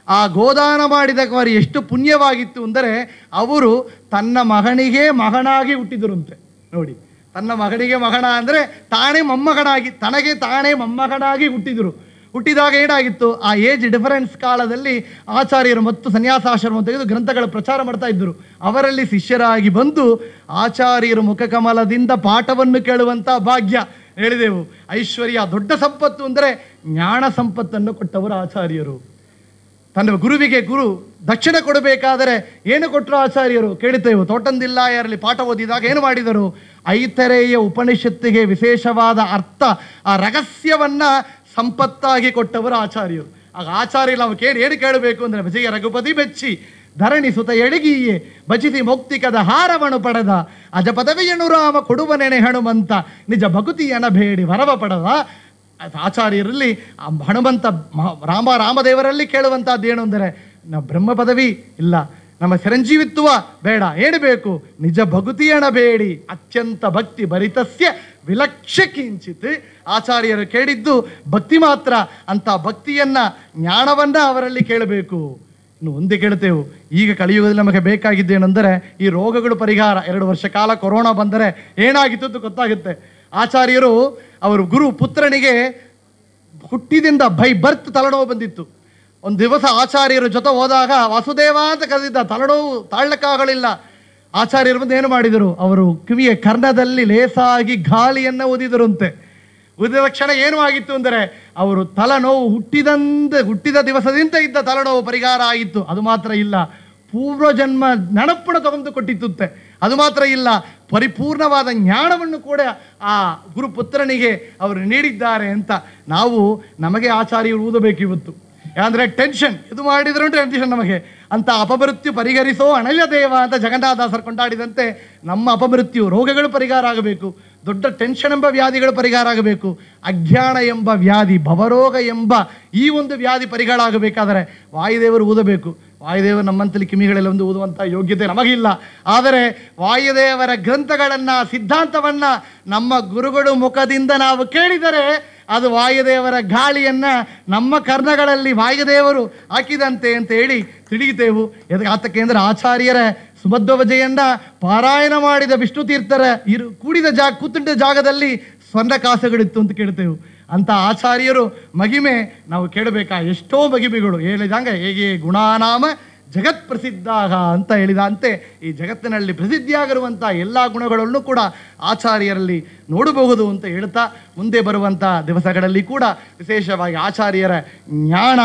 ಆ ಗೋದಾನ ಮಾಡಿದವರು ಎಷ್ಟು ಪುಣ್ಯವಾಗಿತ್ತು ಅಂದರೆ ಅವರು ತನ್ನ ಮಗನಿಗೆ ಮಗನಾಗಿ ಹುಟ್ಟಿದರಂತೆ. ನೋಡಿ, ತನ್ನ ಮಗನಿಗೆ ಮಗನ ಅಂದರೆ ತನಗೆ ತಾನೇ ಮೊಮ್ಮಗನಾಗಿ ಹುಟ್ಟಿದಾಗ ಏನಾಗಿತ್ತು, ಆ ಏಜ್ ಡಿಫರೆನ್ಸ್ ಕಾಲದಲ್ಲಿ ಆಚಾರ್ಯರು ಮತ್ತು ಸನ್ಯಾಸಾಶ್ರಮ ತೆಗೆದು ಗ್ರಂಥಗಳ ಪ್ರಚಾರ ಮಾಡ್ತಾ ಇದ್ದರು. ಅವರಲ್ಲಿ ಶಿಷ್ಯರಾಗಿ ಬಂದು ಆಚಾರ್ಯರು ಮುಖಕಮಲದಿಂದ ಪಾಠವನ್ನು ಕೇಳುವಂಥ ಭಾಗ್ಯ ಹೇಳಿದೆವು. ಐಶ್ವರ್ಯ ದೊಡ್ಡ ಸಂಪತ್ತು ಅಂದರೆ ಜ್ಞಾನ ಸಂಪತ್ತನ್ನು ಕೊಟ್ಟವರು ಆಚಾರ್ಯರು. ತನ್ನ ಗುರುವಿಗೆ ದಕ್ಷಿಣ ಕೊಡಬೇಕಾದರೆ ಏನು ಕೊಟ್ಟರು ಆಚಾರ್ಯರು ಕೇಳುತ್ತೇವೆ. ತೋಟಂದಿಲ್ಲಾಯರಲ್ಲಿ ಪಾಠ ಓದಿದಾಗ ಏನು ಮಾಡಿದರು, ಐತರೇಯ ಉಪನಿಷತ್ತಿಗೆ ವಿಶೇಷವಾದ ಅರ್ಥ, ಆ ರಹಸ್ಯವನ್ನ ಸಂಪತ್ತಾಗಿ ಕೊಟ್ಟವರು ಆಚಾರ್ಯರು. ಆಗ ಆಚಾರ್ಯರು ನಾವು ಏನು ಕೇಳಬೇಕು ಅಂದರೆ, ವಿಜಯ ರಘುಪತಿ ಬೆಚ್ಚಿ ಧರಣಿ ಸುತ ಎಡಗಿಯೇ ಬಚಿಸಿ ಮೌಕ್ತಿಕದ ಹಾರವನು ಪಡೆದ ಅಜ ಪದವಿಯನು ರಾಮ ಕೊಡುವನೆನೆ ಹನುಮಂತ ನಿಜ ಭಕುತಿಯನ ಬೇಡಿ ವರವ ಪಡೆದ. ಆಚಾರ್ಯರಲ್ಲಿ ಹನುಮಂತ ರಾಮದೇವರಲ್ಲಿ ಕೇಳುವಂಥದ್ದು ಏನು ಅಂದರೆ, ನಾವು ಬ್ರಹ್ಮ ಪದವಿ ಇಲ್ಲ, ನಮ್ಮ ಚಿರಂಜೀವಿತ್ವ ಬೇಡ, ಏನು ಬೇಕು, ನಿಜ ಭಕುತಿಯಣ ಬೇಡಿ ಅತ್ಯಂತ ಭಕ್ತಿ ಭರಿತಸ್ಯ ವಿಲಕ್ಷ ಕಿಂಚಿತ್. ಆಚಾರ್ಯರು ಕೇಳಿದ್ದು ಭಕ್ತಿ ಮಾತ್ರ. ಅಂತ ಭಕ್ತಿಯನ್ನ ಜ್ಞಾನವನ್ನ ಅವರಲ್ಲಿ ಕೇಳಬೇಕು. ಇನ್ನು ಮುಂದೆ ಕೇಳ್ತೇವೆ, ಈಗ ಕಲಿಯುಗದಲ್ಲಿ ನಮಗೆ ಬೇಕಾಗಿದ್ದೇನೆಂದರೆ ಈ ರೋಗಗಳು ಪರಿಹಾರ. 2 ವರ್ಷ ಕಾಲ ಕೊರೋನಾ ಬಂದರೆ ಏನಾಗಿತ್ತು ಅಂತ ಗೊತ್ತಾಗುತ್ತೆ. ಆಚಾರ್ಯರು ಅವರು ಗುರು ಪುತ್ರನಿಗೆ ಹುಟ್ಟಿದಿಂದ ಬೈ ಬರ್ತ್ ತಲೆನೋವು ಬಂದಿತ್ತು. ಒಂದು ದಿವಸ ಆಚಾರ್ಯರ ಜೊತೆ ಹೋದಾಗ ವಾಸುದೇವ ಅಂತ ಕರೆದಿದ್ದ, ತಲೆನೋವು ತಾಳ್ಲಕ್ಕಾಗಲಿಲ್ಲ. ಆಚಾರ್ಯರು ಬಂದು ಏನು ಮಾಡಿದರು, ಅವರು ಕಿವಿಯ ಕರ್ಣದಲ್ಲಿ ಲೇಸಾಗಿ ಗಾಳಿಯನ್ನು ಊದಿದರಂತೆ. ಊದಿದ ಕ್ಷಣ ಏನು ಆಗಿತ್ತು ಅಂದರೆ, ಅವರು ತಲೆನೋವು ಹುಟ್ಟಿದ ದಿವಸದಿಂದ ಇದ್ದ ತಲೆನೋವು ಪರಿಹಾರ ಆಗಿತ್ತು. ಅದು ಮಾತ್ರ ಇಲ್ಲ, ಪೂರ್ವಜನ್ಮ ನೆನಪನ್ನು ತಗೊಂಡು ಕೊಟ್ಟಿತ್ತುತ್ತೆ. ಅದು ಮಾತ್ರ ಇಲ್ಲ, ಪರಿಪೂರ್ಣವಾದ ಜ್ಞಾನವನ್ನು ಕೂಡ ಆ ಗುರುಪುತ್ರನಿಗೆ ಅವರು ನೀಡಿದ್ದಾರೆ ಅಂತ. ನಮಗೆ ಆಚಾರ್ಯರು ಊದಬೇಕು ಇವತ್ತು. ಯಾಕಂದರೆ ಟೆನ್ಷನ್, ಇದು ಮಾಡಿದ್ರು ಟೆನ್ಷನ್ ನಮಗೆ ಅಂತ. ಅಪಮೃತ್ಯು ಪರಿಹರಿಸೋ ಅನಲ್ಯ ದೇವ ಅಂತ ಜಗನ್ನಾಥದಾಸರು ಕೊಂಡಾಡಿದಂತೆ ನಮ್ಮ ಅಪಮೃತ್ಯು ರೋಗಗಳು ಪರಿಹಾರ ಆಗಬೇಕು. ದೊಡ್ಡ ಟೆನ್ಷನ್ ಎಂಬ ವ್ಯಾಧಿಗಳು ಪರಿಹಾರ ಆಗಬೇಕು. ಅಜ್ಞಾನ ಎಂಬ ವ್ಯಾಧಿ, ಭವರೋಗ ಎಂಬ ಈ ಒಂದು ವ್ಯಾಧಿ ಪರಿಹಾರ ಆಗಬೇಕಾದರೆ ವಾಯುದೇವರು ಊದಬೇಕು. ವಾಯುದೇವರು ನಮ್ಮಂತಲ್ಲಿ ಕಿಮಿಗಳೆಲ್ಲ ಒಂದು ಊದುವಂಥ ಯೋಗ್ಯತೆ ನಮಗಿಲ್ಲ. ಆದರೆ ವಾಯುದೇವರ ಗ್ರಂಥಗಳನ್ನು, ಸಿದ್ಧಾಂತವನ್ನು ನಮ್ಮ ಗುರುಗಳು ಮುಖದಿಂದ ನಾವು ಕೇಳಿದರೆ ಅದು ವಾಯುದೇವರ ಗಾಳಿಯನ್ನು ನಮ್ಮ ಕರ್ಣಗಳಲ್ಲಿ ವಾಯುದೇವರು ಹಾಕಿದಂತೆ ಅಂತ ಹೇಳಿ ತಿಳಿಯುತ್ತೇವು. ಆತಕ್ಕೆ ಅಂದರೆ ಆಚಾರ್ಯರ ಸುಮಧ್ವ ವಿಜಯನ್ನ ಪಾರಾಯಣ ಮಾಡಿದ ವಿಷ್ಣು ತೀರ್ಥರ ಕೂತಿದ್ದ ಜಾಗದಲ್ಲಿ ಸ್ವರ್ಣ ಕಾಸುಗಳಿತ್ತು ಅಂತ ಕೇಳ್ತೇವೆ. ಅಂತ ಆಚಾರ್ಯರು ಮಹಿಮೆ ನಾವು ಕೇಳಬೇಕಾ. ಎಷ್ಟೋ ಮಹಿಮೆಗಳು ಹೇಳಿದಂಗೆ, ಹೇಗೆ ಗುಣಾನಾಮ ಜಗತ್ ಪ್ರಸಿದ್ಧ ಅಂತ ಹೇಳಿದಂತೆ ಈ ಜಗತ್ತಿನಲ್ಲಿ ಪ್ರಸಿದ್ಧಿಯಾಗಿರುವಂಥ ಎಲ್ಲ ಗುಣಗಳನ್ನು ಕೂಡ ಆಚಾರ್ಯರಲ್ಲಿ ನೋಡಬಹುದು ಅಂತ ಹೇಳ್ತಾ, ಮುಂದೆ ಬರುವಂಥ ದಿವಸಗಳಲ್ಲಿ ಕೂಡ ವಿಶೇಷವಾಗಿ ಆಚಾರ್ಯರ ಜ್ಞಾನ,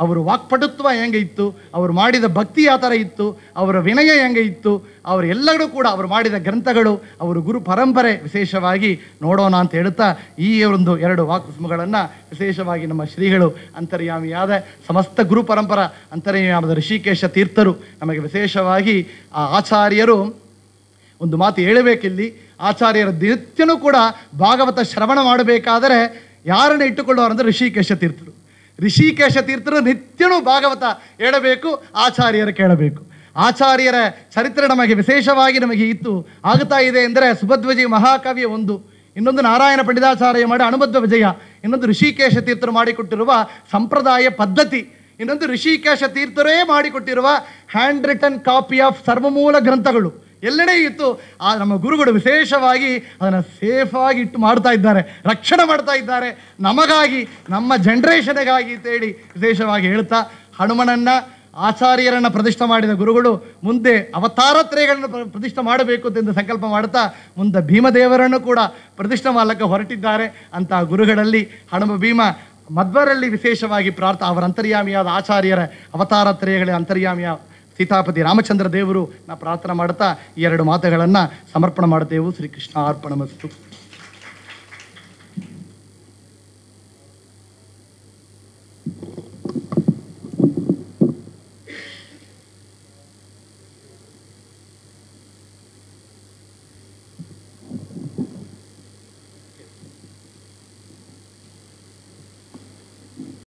ಅವರು ವಾಕ್ಪಟುತ್ವ ಹೆಂಗೆ ಇತ್ತು, ಅವರು ಮಾಡಿದ ಭಕ್ತಿ ಯಾವ ಥರ ಇತ್ತು, ಅವರ ವಿನಯ ಹೆಂಗೆ ಇತ್ತು, ಅವರೆಲ್ಲರೂ ಕೂಡ ಅವರು ಮಾಡಿದ ಗ್ರಂಥಗಳು, ಅವರು ಗುರು ಪರಂಪರೆ ವಿಶೇಷವಾಗಿ ನೋಡೋಣ ಅಂತ ಹೇಳ್ತಾ ಈ ಒಂದು 2 ವಾಕುಸ್ಮಗಳನ್ನು ವಿಶೇಷವಾಗಿ ನಮ್ಮ ಶ್ರೀಗಳು ಅಂತರ್ಯಾಮಿಯಾದ ಸಮಸ್ತ ಗುರು ಪರಂಪರ ಅಂತರ್ಯಾಮದ ಋಷಿಕೇಶ ತೀರ್ಥರು ನಮಗೆ ವಿಶೇಷವಾಗಿ ಆ ಆಚಾರ್ಯರು ಒಂದು ಮಾತು ಹೇಳಬೇಕಿಲ್ಲಿ. ಆಚಾರ್ಯರ ನಿತ್ಯನೂ ಕೂಡ ಭಾಗವತ ಶ್ರವಣ ಮಾಡಬೇಕಾದರೆ ಯಾರನ್ನು ಇಟ್ಟುಕೊಳ್ಳೋರು ಅಂದರೆ ಋಷಿಕೇಶ ತೀರ್ಥರು. ಋಷಿಕೇಶ ತೀರ್ಥರು ನಿತ್ಯನೂ ಭಾಗವತ ಹೇಳಬೇಕು, ಆಚಾರ್ಯರು ಕೇಳಬೇಕು. ಆಚಾರ್ಯರ ಚರಿತ್ರೆ ನಮಗೆ ವಿಶೇಷವಾಗಿ ನಮಗೆ ಆಗುತ್ತಾ ಇದೆ ಅಂದರೆ, ಸುಭದ್ವಜಿ ಮಹಾಕಾವ್ಯ ಒಂದು, ಇನ್ನೊಂದು ನಾರಾಯಣ ಪಂಡಿತಾಚಾರ್ಯ ಮಾಡಿ ಅನುಬದ್ಧ ವಿಜಯ, ಇನ್ನೊಂದು ಋಷಿಕೇಶ ತೀರ್ಥರು ಮಾಡಿಕೊಟ್ಟಿರುವ ಸಂಪ್ರದಾಯ ಪದ್ಧತಿ, ಇನ್ನೊಂದು ಋಷಿಕೇಶ ತೀರ್ಥರೇ ಮಾಡಿಕೊಟ್ಟಿರುವ hand written copy of Sarvamula ಗ್ರಂಥಗಳು ಎಲ್ಲೆಡೆ ಇತ್ತು. ಆ ನಮ್ಮ ಗುರುಗಳು ವಿಶೇಷವಾಗಿ ಅದನ್ನು ಸೇಫಾಗಿ ಇಟ್ಟು ಮಾಡ್ತಾ ಇದ್ದಾರೆ, ರಕ್ಷಣೆ ಮಾಡ್ತಾ ಇದ್ದಾರೆ, ನಮಗಾಗಿ, ನಮ್ಮ ಜನ್ರೇಷನ್ಗಾಗಿ ಅಂತೇಳಿ ವಿಶೇಷವಾಗಿ ಹೇಳ್ತಾ, ಹನುಮನನ್ನು ಆಚಾರ್ಯರನ್ನು ಪ್ರತಿಷ್ಠೆ ಮಾಡಿದ ಗುರುಗಳು ಮುಂದೆ ಅವತಾರತ್ರಯಗಳನ್ನು ಪ್ರತಿಷ್ಠೆ ಮಾಡಬೇಕು ಎಂದು ಸಂಕಲ್ಪ ಮಾಡ್ತಾ ಮುಂದೆ ಭೀಮದೇವರನ್ನು ಕೂಡ ಪ್ರತಿಷ್ಠೆ ಮಾಡಲಿಕ್ಕೆ ಹೊರಟಿದ್ದಾರೆ. ಅಂತ ಗುರುಗಳಲ್ಲಿ ಹನುಮ ಭೀಮ ಮಧ್ವರಲ್ಲಿ ವಿಶೇಷವಾಗಿ ಅವರ ಅಂತರ್ಯಾಮಿಯಾದ ಆಚಾರ್ಯರ ಅವತಾರತ್ರಯಗಳ ಅಂತರ್ಯಾಮಿಯ ಸೀತಾಪತಿ ರಾಮಚಂದ್ರ ದೇವರು ಪ್ರಾರ್ಥನೆ ಮಾಡ್ತಾ ಈ 2 ಮಾತುಗಳನ್ನು ಸಮರ್ಪಣೆ ಮಾಡುತ್ತೇವೆ. ಶ್ರೀಕೃಷ್ಣ ಅರ್ಪಣಮಸ್ತು.